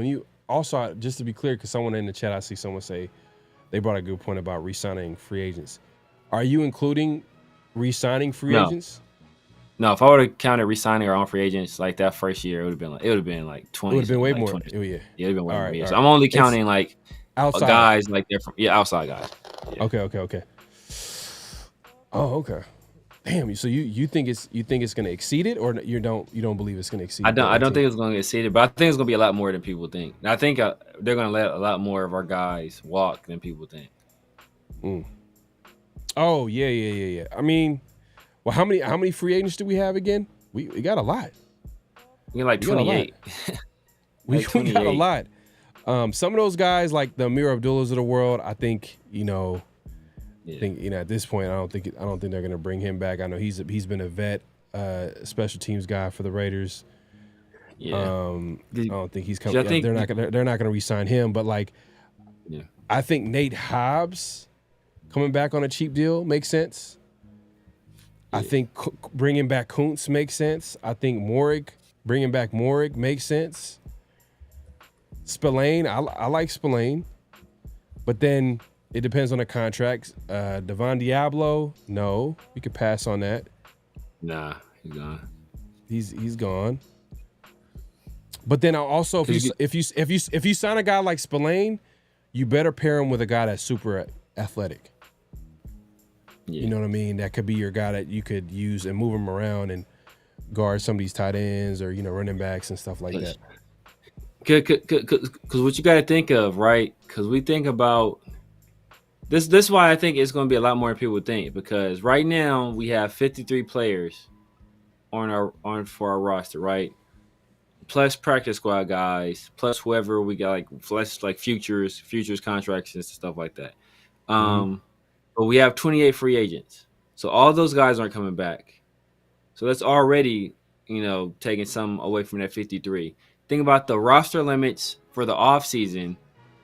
[SPEAKER 2] you also, just to be clear, because someone in the chat, I see someone say they brought a good point about re-signing free agents. Are you including re-signing free agents?
[SPEAKER 4] No, if I would have counted re-signing our own free agents like that first year, it would have been like 20.
[SPEAKER 2] It would have been way more.
[SPEAKER 4] 20.
[SPEAKER 2] Yeah,
[SPEAKER 4] it would have been way more.
[SPEAKER 2] Right.
[SPEAKER 4] So I'm only counting like
[SPEAKER 2] outside
[SPEAKER 4] guys, like they're from outside guys. Yeah.
[SPEAKER 2] Okay. Oh, okay. Damn. So you think it's going to exceed it, or you don't believe it's going to exceed?
[SPEAKER 4] I don't think it's going to exceed it, but I think it's going to be a lot more than people think. And I think they're going to let a lot more of our guys walk than people think.
[SPEAKER 2] Oh yeah. I mean, well, how many free agents do we have again? We got a lot.
[SPEAKER 4] We got like 28.
[SPEAKER 2] We got a lot. Some of those guys, like the Amir Abdullahs of the world, I think at this point, I don't think they're gonna bring him back. I know he's been a vet, special teams guy for the Raiders. Yeah. I don't think he's coming. They're not gonna re-sign him, but I think Nate Hobbs coming back on a cheap deal makes sense. I think bringing back Kuntz makes sense. I think bringing back Morig makes sense. Spillane, I like Spillane, but then it depends on the contracts. Devon Diablo, no, we could pass on that.
[SPEAKER 4] Nah, he's gone.
[SPEAKER 2] He's gone. But then also, if you sign a guy like Spillane, you better pair him with a guy that's super athletic. Yeah. You know what I mean? That could be your guy that you could use and move him around and guard some of these tight ends or running backs and stuff like that.
[SPEAKER 4] Because what you got to think of, right? Because we think about this. This is why I think it's going to be a lot more than people think. Because right now we have 53 players for our roster, right? Plus practice squad guys, plus whoever we got, plus futures contracts and stuff like that. But we have 28 free agents. So all those guys aren't coming back. So that's already, taking some away from that 53. Think about the roster limits for the offseason.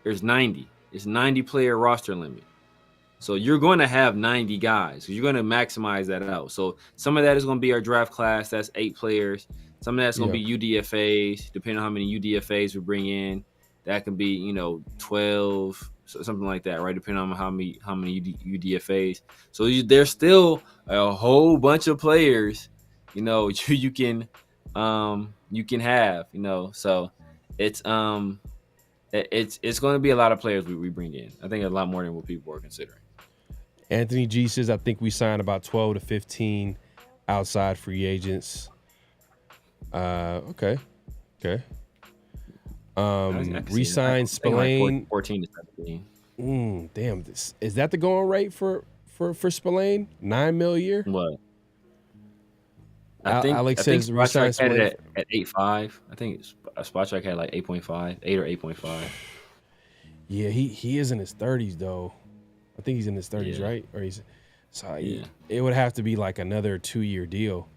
[SPEAKER 4] There's 90. It's 90-player roster limit. So you're going to have 90 guys. You're going to maximize that out. So some of that is going to be our draft class. That's 8 players. Some of that's going to be UDFAs, depending on how many UDFAs we bring in. That can be, 12, something like that, right? Depending on how many UDFAs. So there's still a whole bunch of players, you can have, So it's going to be a lot of players we bring in. I think a lot more than what people are considering.
[SPEAKER 2] Anthony G says, I think we signed about 12 to 15 outside free agents. Okay. Resign Spillane.
[SPEAKER 4] Like 14 to 17.
[SPEAKER 2] Damn, is that the going rate for Spillane? $9 million a year?
[SPEAKER 4] What? I think Spytek had it at 8.5. I think Spytek had like 8.5, 8 or 8.5.
[SPEAKER 2] Yeah, he is in his 30s though. I think he's in his 30s, right? Or it would have to be like another 2-year deal.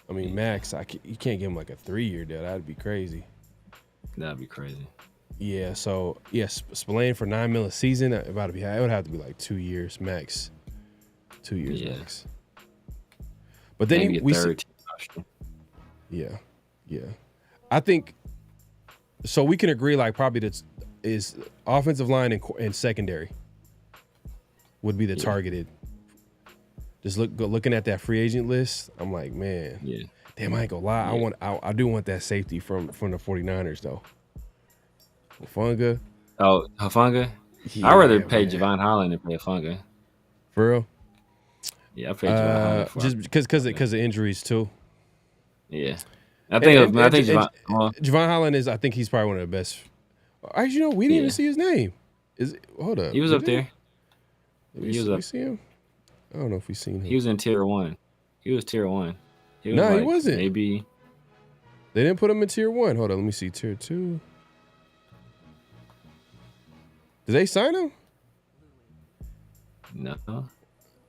[SPEAKER 2] I mean, max. You can't give him like a 3-year deal. That'd be crazy.
[SPEAKER 4] That'd be crazy.
[SPEAKER 2] Yeah. So Spillane for $9 million a season. It would have to be like 2 years max. 2 years max. But then
[SPEAKER 4] maybe a third team option.
[SPEAKER 2] Yeah. I think so. We can agree like probably that is offensive line and secondary would be the targeted. Just looking at that free agent list, I'm like, man, damn, I ain't gonna lie. I do want that safety from the 49ers though. Hufanga.
[SPEAKER 4] Oh, Hufanga?
[SPEAKER 2] Yeah,
[SPEAKER 4] I'd rather pay Javon Holland than pay Hufanga.
[SPEAKER 2] For real?
[SPEAKER 4] Yeah, I paid Javon Holland.
[SPEAKER 2] Just because of injuries too.
[SPEAKER 4] Yeah. I think
[SPEAKER 2] Javon Holland is, I think he's probably one of the best. Actually, we didn't even see his name. Hold up.
[SPEAKER 4] He was up there.
[SPEAKER 2] We see him? I don't know if we've seen him.
[SPEAKER 4] He was in tier 1. He was tier 1.
[SPEAKER 2] He wasn't.
[SPEAKER 4] Maybe.
[SPEAKER 2] They didn't put him in tier 1. Hold on, let me see. Tier 2. Did they sign him?
[SPEAKER 4] No.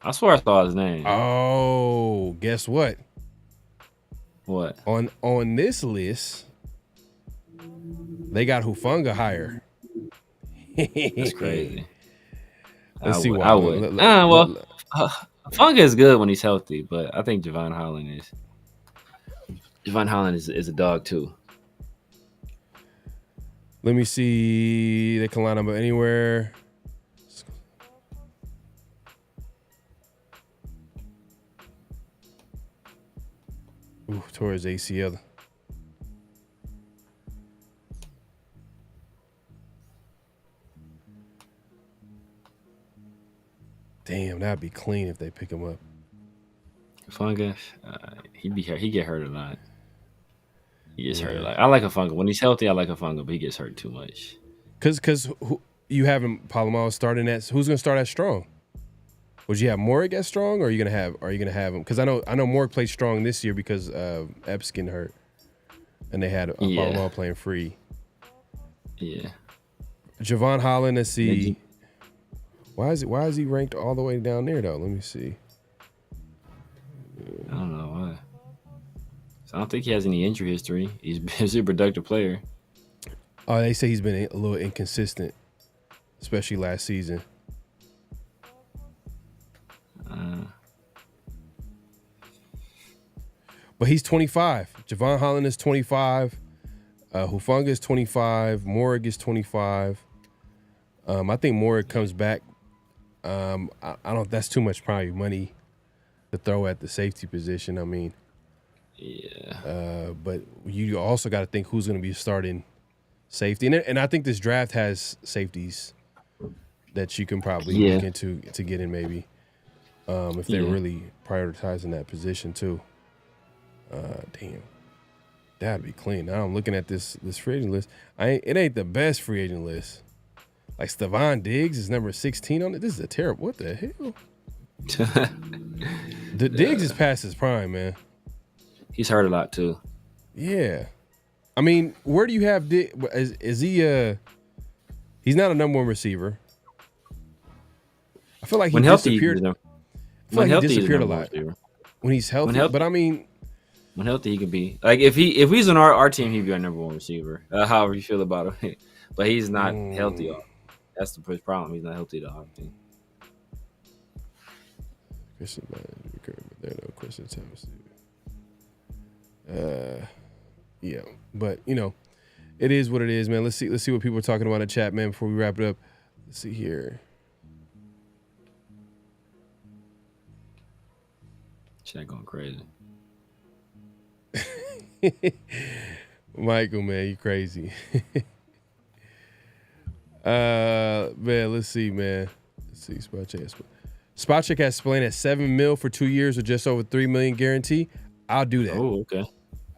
[SPEAKER 4] I swear I saw his name.
[SPEAKER 2] Oh, guess what?
[SPEAKER 4] What?
[SPEAKER 2] On this list, they got Hufanga higher.
[SPEAKER 4] That's crazy.
[SPEAKER 2] Let's see why.
[SPEAKER 4] I would. Hufanga is good when he's healthy, but I think Javon Holland is a dog too.
[SPEAKER 2] Let me see. They can line up anywhere. Ooh, towards ACL. Damn, that'd be clean if they pick him up.
[SPEAKER 4] Hufanga, he get hurt a lot. He gets hurt a lot. I like Hufanga. When he's healthy, I like Hufanga, but he gets hurt too much.
[SPEAKER 2] Cause you have him Pola-Mao starting at, who's gonna start at strong? Would you have Morrig at strong, or are you gonna have him? Because I know Morrig played strong this year because Epps getting hurt, and they had Pola-Mao playing free. Yeah. Javon Holland, let's see. Why is he ranked all the way down there though? Let me see.
[SPEAKER 4] I don't know why. I don't think he has any injury history. He's a productive player.
[SPEAKER 2] Oh, they say he's been a little inconsistent, especially last season. But he's 25. Javon Holland is 25. Hufanga is 25. Morrig is 25. I think Morrig comes back. I don't. That's too much probably money to throw at the safety position. I mean, but you also got to think who's going to be starting safety, and I think this draft has safeties that you can probably look into to get in maybe if they're really prioritizing that position too. Damn, that'd be clean. Now I'm looking at this free agent list. It ain't the best free agent list. Like Stephon Diggs is number 16 on it. This is a terrible. What the hell? Diggs is past his prime, man.
[SPEAKER 4] He's hurt a lot too.
[SPEAKER 2] Yeah, I mean, where do you have Diggs? Is he? He's not a number 1 receiver. I feel like he disappeared. I feel like he disappeared a lot when he's healthy. But I mean,
[SPEAKER 4] when healthy, he could be like if he's on our team, he'd be our number 1 receiver. However you feel about him, but he's not healthy. That's the problem. He's not healthy to our team.
[SPEAKER 2] Yeah, but it is what it is, man. Let's see what people are talking about in the chat, man. Before we wrap it up, let's see here.
[SPEAKER 4] Chat going crazy.
[SPEAKER 2] Michael, man, you crazy. Man, let's see, man. Let's see, Spictak has Spillane at $7 million for 2 years or just over $3 million guarantee. I'll do that.
[SPEAKER 4] Oh, okay.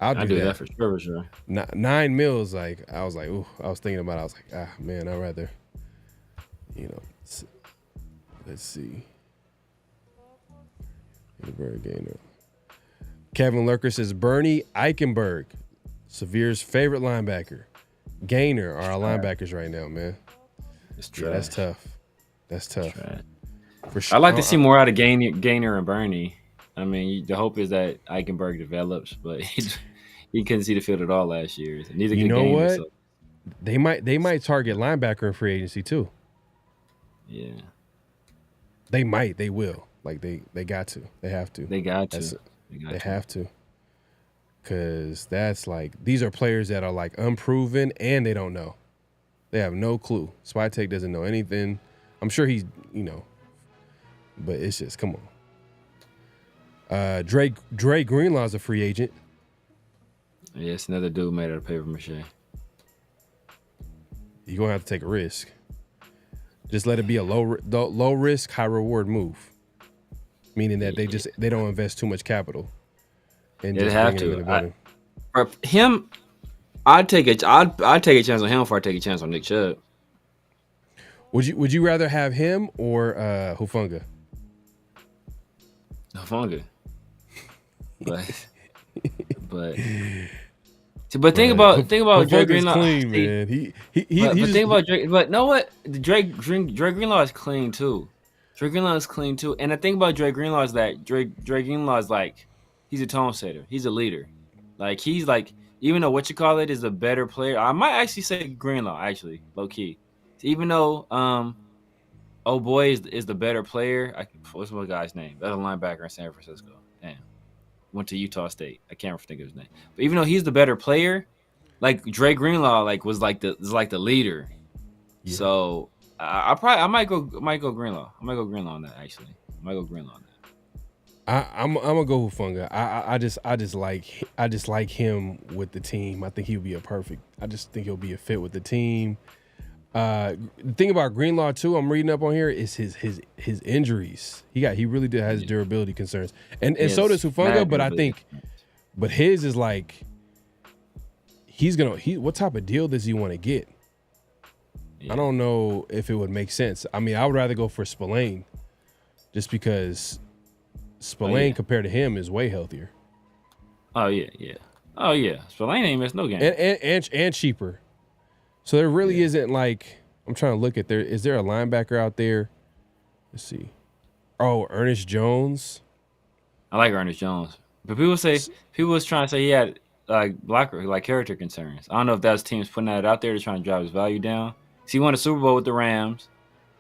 [SPEAKER 2] I'll do
[SPEAKER 4] that for sure.
[SPEAKER 2] $9 million, like I was like, ooh, I was thinking about it. I was like, man, I'd rather, let's see. Kevin Lurker says Bernie Eichenberg, Severe's favorite linebacker. Gainer are our linebackers right now, man.
[SPEAKER 4] It's trash.
[SPEAKER 2] Yeah, that's tough. That's tough.
[SPEAKER 4] For sure. I'd like to see more out of Gainer and Bernie. I mean, the hope is that Eichenberg develops, but he couldn't see the field at all last year. Neither
[SPEAKER 2] you know
[SPEAKER 4] Gainer,
[SPEAKER 2] what?
[SPEAKER 4] so.
[SPEAKER 2] They might target linebacker in free agency too.
[SPEAKER 4] Yeah.
[SPEAKER 2] They might. They will. Like they got to. They have to.
[SPEAKER 4] They got to.
[SPEAKER 2] They have to. Because that's like, these are players that are like unproven and they don't know. They have no clue. Spytek doesn't know anything. I'm sure he's, but it's just, come on. Dre Greenlaw's a free agent.
[SPEAKER 4] Yeah, it's another dude made out of paper mache.
[SPEAKER 2] You're going to have to take a risk. Just let it be a low risk, high reward move. Meaning that they don't invest too much capital. And
[SPEAKER 4] they have to. For him, I'd take a chance on him before I take a chance on Nick Chubb.
[SPEAKER 2] Would you rather have him or Hufanga?
[SPEAKER 4] Hufanga. But think about Dre Greenlaw.
[SPEAKER 2] Clean, man.
[SPEAKER 4] Think about Drake. But know what? Dre Greenlaw is clean too. Dre Greenlaw is clean too. And the thing about Dre Greenlaw is that Dre Greenlaw is like, he's a tone setter. He's a leader. Like, he's like, even though is a better player. I might actually say Greenlaw, actually, low key. Even though oh boy is the better player. What's my guy's name? That's a linebacker in San Francisco. Damn. Went to Utah State. I can't think of his name. But even though he's the better player, like Dre Greenlaw was like the leader. Yeah. So I might go Greenlaw. I might go Greenlaw on that, actually.
[SPEAKER 2] I'm gonna go Hufanga. I just like him with the team. I think he'll be I just think he'll be a fit with the team. The thing about Greenlaw too, I'm reading up on here, is his injuries. He really has durability concerns, and so does Hufanga. But I think, his is like, what type of deal does he want to get? Yeah. I don't know if it would make sense. I mean, I would rather go for Spillane, just because Spillane compared to him is way healthier.
[SPEAKER 4] Oh yeah. Spillane ain't missed no game,
[SPEAKER 2] and cheaper. So there really isn't, like, I'm trying to look at is there a linebacker out there? Let's see. Oh, Ernest Jones.
[SPEAKER 4] I like Ernest Jones, but people was trying to say he had character concerns. I don't know if that's teams putting that out there to try to drive his value down. He won a Super Bowl with the Rams.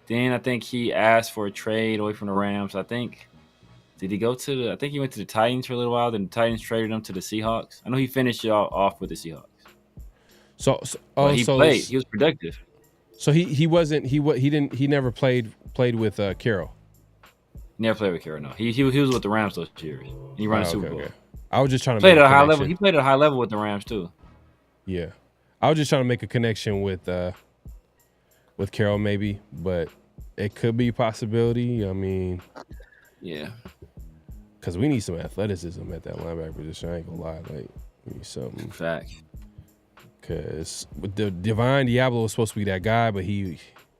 [SPEAKER 4] Then I think he asked for a trade away from the Rams. Did he go to I think he went to the Titans for a little while. Then the Titans traded him to the Seahawks. I know he finished off with the Seahawks. He played. He was productive.
[SPEAKER 2] So he never played with Carroll.
[SPEAKER 4] Never played with Carroll. No, he was with the Rams those years. He ran a Super Bowl.
[SPEAKER 2] Okay. I was just trying to
[SPEAKER 4] played at a high level. He played at a high level with the Rams too.
[SPEAKER 2] Yeah, I was just trying to make a connection with Carroll maybe, but it could be a possibility. I mean,
[SPEAKER 4] yeah,
[SPEAKER 2] because we need some athleticism at that linebacker position. I ain't gonna lie, like we need something.
[SPEAKER 4] Fact.
[SPEAKER 2] Because the Divine Diablo was supposed to be that guy, but he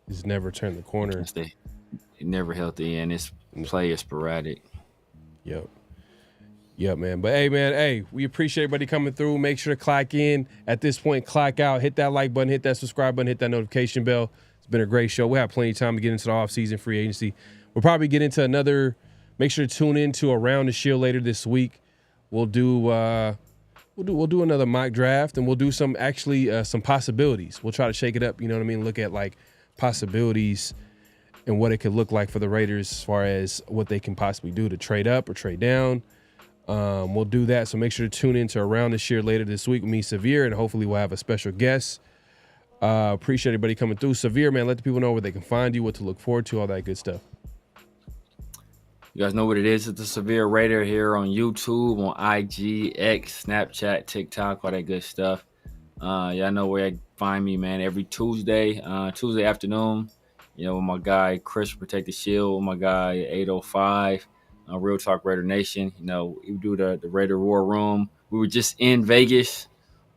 [SPEAKER 2] has never turned the corner.
[SPEAKER 4] He's never healthy, and his play is sporadic.
[SPEAKER 2] Yep, man. But hey, we appreciate everybody coming through. Make sure to clock in at this point, clock out, hit that like button, hit that subscribe button, hit that notification bell. It's been a great show. We have plenty of time to get into the offseason free agency. We'll probably get into another. Make sure to tune in to Around the Shield later this week. We'll do another mock draft, and we'll do some possibilities. We'll try to shake it up, you know what I mean? Look at like possibilities and what it could look like for the Raiders as far as what they can possibly do to trade up or trade down. We'll do that. So make sure to tune in to Around the Shield later this week with me, Severe, and hopefully we'll have a special guest. Appreciate everybody coming through. Severe, man, let the people know where they can find you, what to look forward to, all that good stuff.
[SPEAKER 4] You guys know what it is. It's the Severe Raider here on YouTube, on IG, X, Snapchat, TikTok, all that good stuff. Y'all know where you find me, man. Every Tuesday afternoon, with my guy Chris from Protect the Shield, with my guy 805, Real Talk Raider Nation. We do the Raider War Room. we were just in Vegas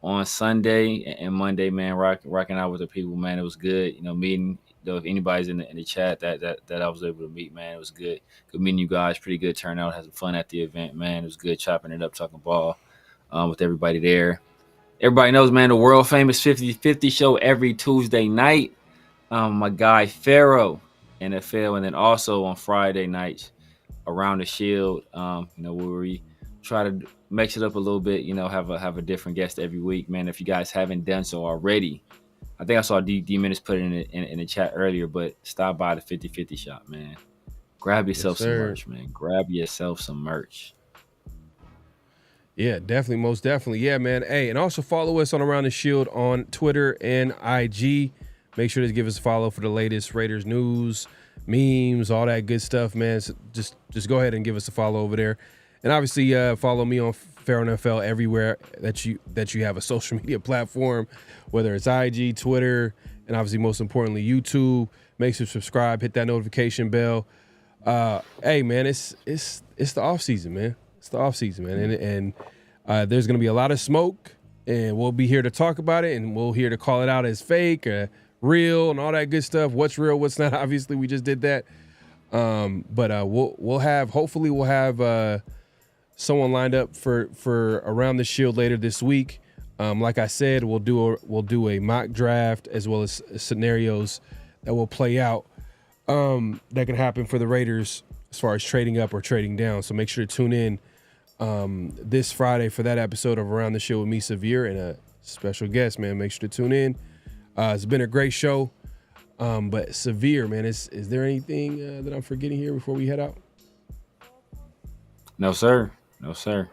[SPEAKER 4] on Sunday and Monday, man, rocking out with the people, man. It was good, you know, meeting. If anybody's in the chat that I was able to meet, man, it was good. Good meeting you guys. Pretty good turnout. Had some fun at the event, man. It was good chopping it up, talking ball with everybody there. Everybody knows, man, the world famous 50-50 show every Tuesday night. My guy PharoahNFL, and then also on Friday nights around the Shield. You know, where we try to mix it up a little bit. You know, have a different guest every week, man. If you guys haven't done so already, I think I saw D Minutes put it in the chat earlier, but stop by the 50-50 shop, man. Grab yourself some merch, man. Grab yourself some merch.
[SPEAKER 2] Yeah, definitely, most definitely. Yeah, man. Hey, and also follow us on Around the Shield on Twitter and IG. Make sure to give us a follow for the latest Raiders news, memes, all that good stuff, man. So just go ahead and give us a follow over there. And obviously follow me on PharoahNFL everywhere that you have a social media platform, whether it's IG, Twitter, and obviously most importantly YouTube. Make sure to subscribe, hit that notification bell. Hey man, it's the off season, man. It's the off season, man, and there's gonna be a lot of smoke, and we'll be here to talk about it, and we'll here to call it out as fake or real and all that good stuff. What's real, what's not? Obviously, we just did that. But we'll have someone lined up for Around the Shield later this week. Like I said, we'll do a mock draft as well as scenarios that will play out that can happen for the Raiders as far as trading up or trading down. So make sure to tune in this Friday for that episode of Around the Shield with me, Severe, and a special guest, man. Make sure to tune in. It's been a great show. But Severe, man, is there anything that I'm forgetting here before we head out?
[SPEAKER 4] No, sir. No, sir.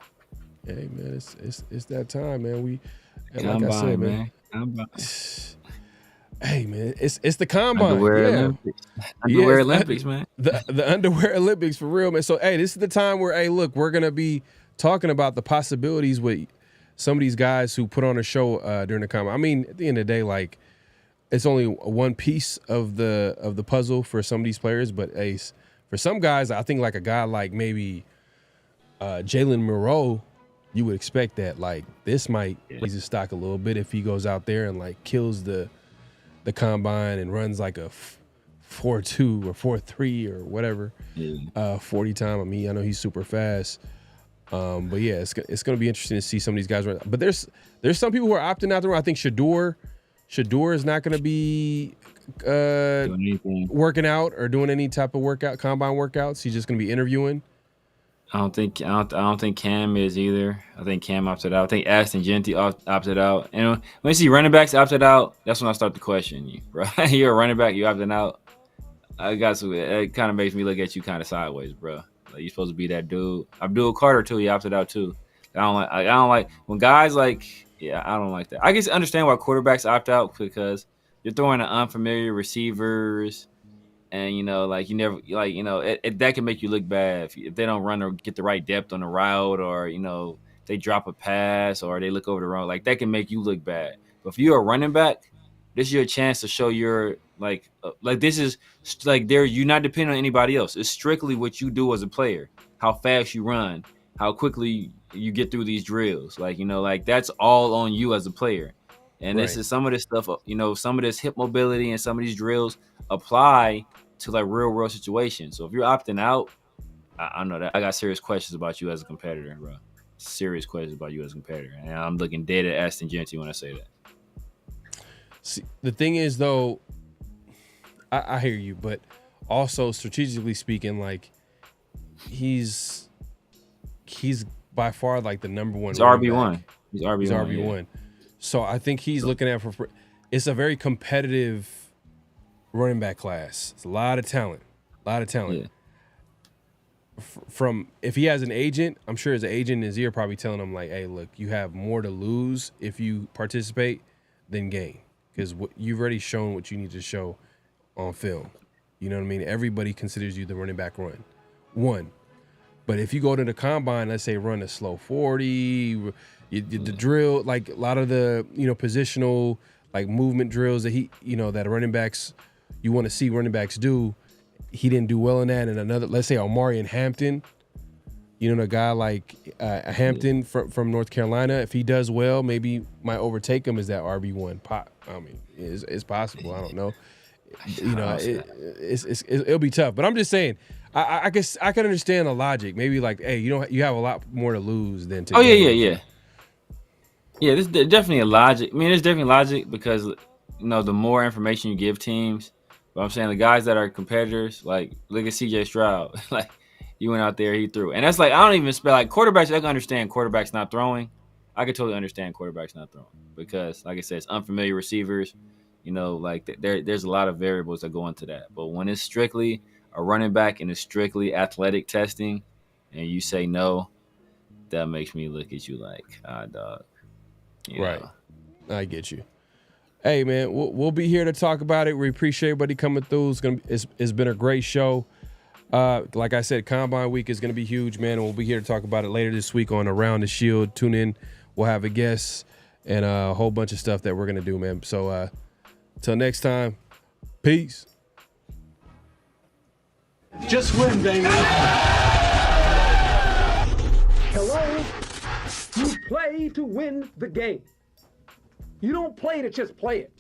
[SPEAKER 2] Hey, man, it's that time, man.
[SPEAKER 4] Combine,
[SPEAKER 2] like I said, man. Hey, man, it's the combine.
[SPEAKER 4] Underwear Olympics, man.
[SPEAKER 2] The underwear Olympics for real, man. So, hey, this is the time where, hey, look, we're gonna be talking about the possibilities with some of these guys who put on a show during the combine. I mean, at the end of the day, like, it's only one piece of the puzzle for some of these players, but hey, for some guys, I think like a guy like maybe Jalen Moreau, you would expect that like this might raise his stock a little bit if he goes out there and like kills the combine and runs like a 4.2 or 4.3 or whatever 40 time. I mean, I know he's super fast, but yeah, it's gonna be interesting to see some of these guys run. But there's some people who are opting out there. I think Shador is not going to be working out or doing any type of combine workouts. He's just going to be interviewing.
[SPEAKER 4] I don't think Cam is either. I think Cam opted out. I think Ashton Genty opted out. And when you see running backs opted out, that's when I start to question you, bro. You're a running back, you opted out. It kind of makes me look at you kind of sideways, bro. Like you're supposed to be that dude. Abdul Carter too. He opted out too. I don't like when guys like. Yeah, I don't like that. I guess understand why quarterbacks opt out because you're throwing at unfamiliar receivers, and you know, like you never, like you know, that can make you look bad if they don't run or get the right depth on the route, or you know, they drop a pass or they look over the wrong. Like that can make you look bad. But if you're a running back, this is your chance to show your like this is like you're not depending on anybody else. It's strictly what you do as a player, how fast you run, how quickly you get through these drills. Like, you know, like that's all on you as a player. And This is some of this stuff, you know, some of this hip mobility and some of these drills apply to like real world situations. So if you're opting out, I know that I got serious questions about you as a competitor, bro. Serious questions about you as a competitor. And I'm looking dead at Ashton Genty when I say that.
[SPEAKER 2] See, the thing is though, I hear you, but also strategically speaking, like he's by far like the number one.
[SPEAKER 4] He's RB1. He's RB1.
[SPEAKER 2] Yeah. So I think he's looking at it's a very competitive running back class. It's a lot of talent. Yeah. From if he has an agent, I'm sure his agent in his ear probably telling him like, "Hey, look, you have more to lose if you participate than gain because you've already shown what you need to show on film." You know what I mean? Everybody considers you the running back one. But if you go to the combine, let's say run a slow 40, the drill, like a lot of the, you know, positional, like movement drills that that running backs, you want to see running backs do, he didn't do well in that. And another, let's say Omari and Hampton, You know, a guy like Hampton from North Carolina, if he does well, maybe might overtake him as that RB1 pop. I mean, it's possible. I don't know. You know, it'll be tough. But I'm just saying, I guess I can understand the logic. Maybe like, hey, you have a lot more to lose than to.
[SPEAKER 4] Oh yeah. Yeah, there's definitely a logic. I mean, there's definitely logic because, you know, the more information you give teams, but I'm saying the guys that are competitors, like look at CJ Stroud, like he went out there, he threw, and that's like I don't even spell like quarterbacks. I can understand quarterbacks not throwing. I can totally understand quarterbacks not throwing because, like I said, it's unfamiliar receivers. You know, like there's a lot of variables that go into that. But when it's strictly a running back and it's strictly athletic testing, and you say no, that makes me look at you like, dog.
[SPEAKER 2] Right. I get you. Hey, man, we'll be here to talk about it. We appreciate everybody coming through. It's been a great show. Like I said, Combine Week is going to be huge, man, and we'll be here to talk about it later this week on Around the Shield. Tune in. We'll have a guest and a whole bunch of stuff that we're going to do, man. So till next time, peace.
[SPEAKER 10] Just win, baby. Hello? You play to win the game. You don't play to just play it.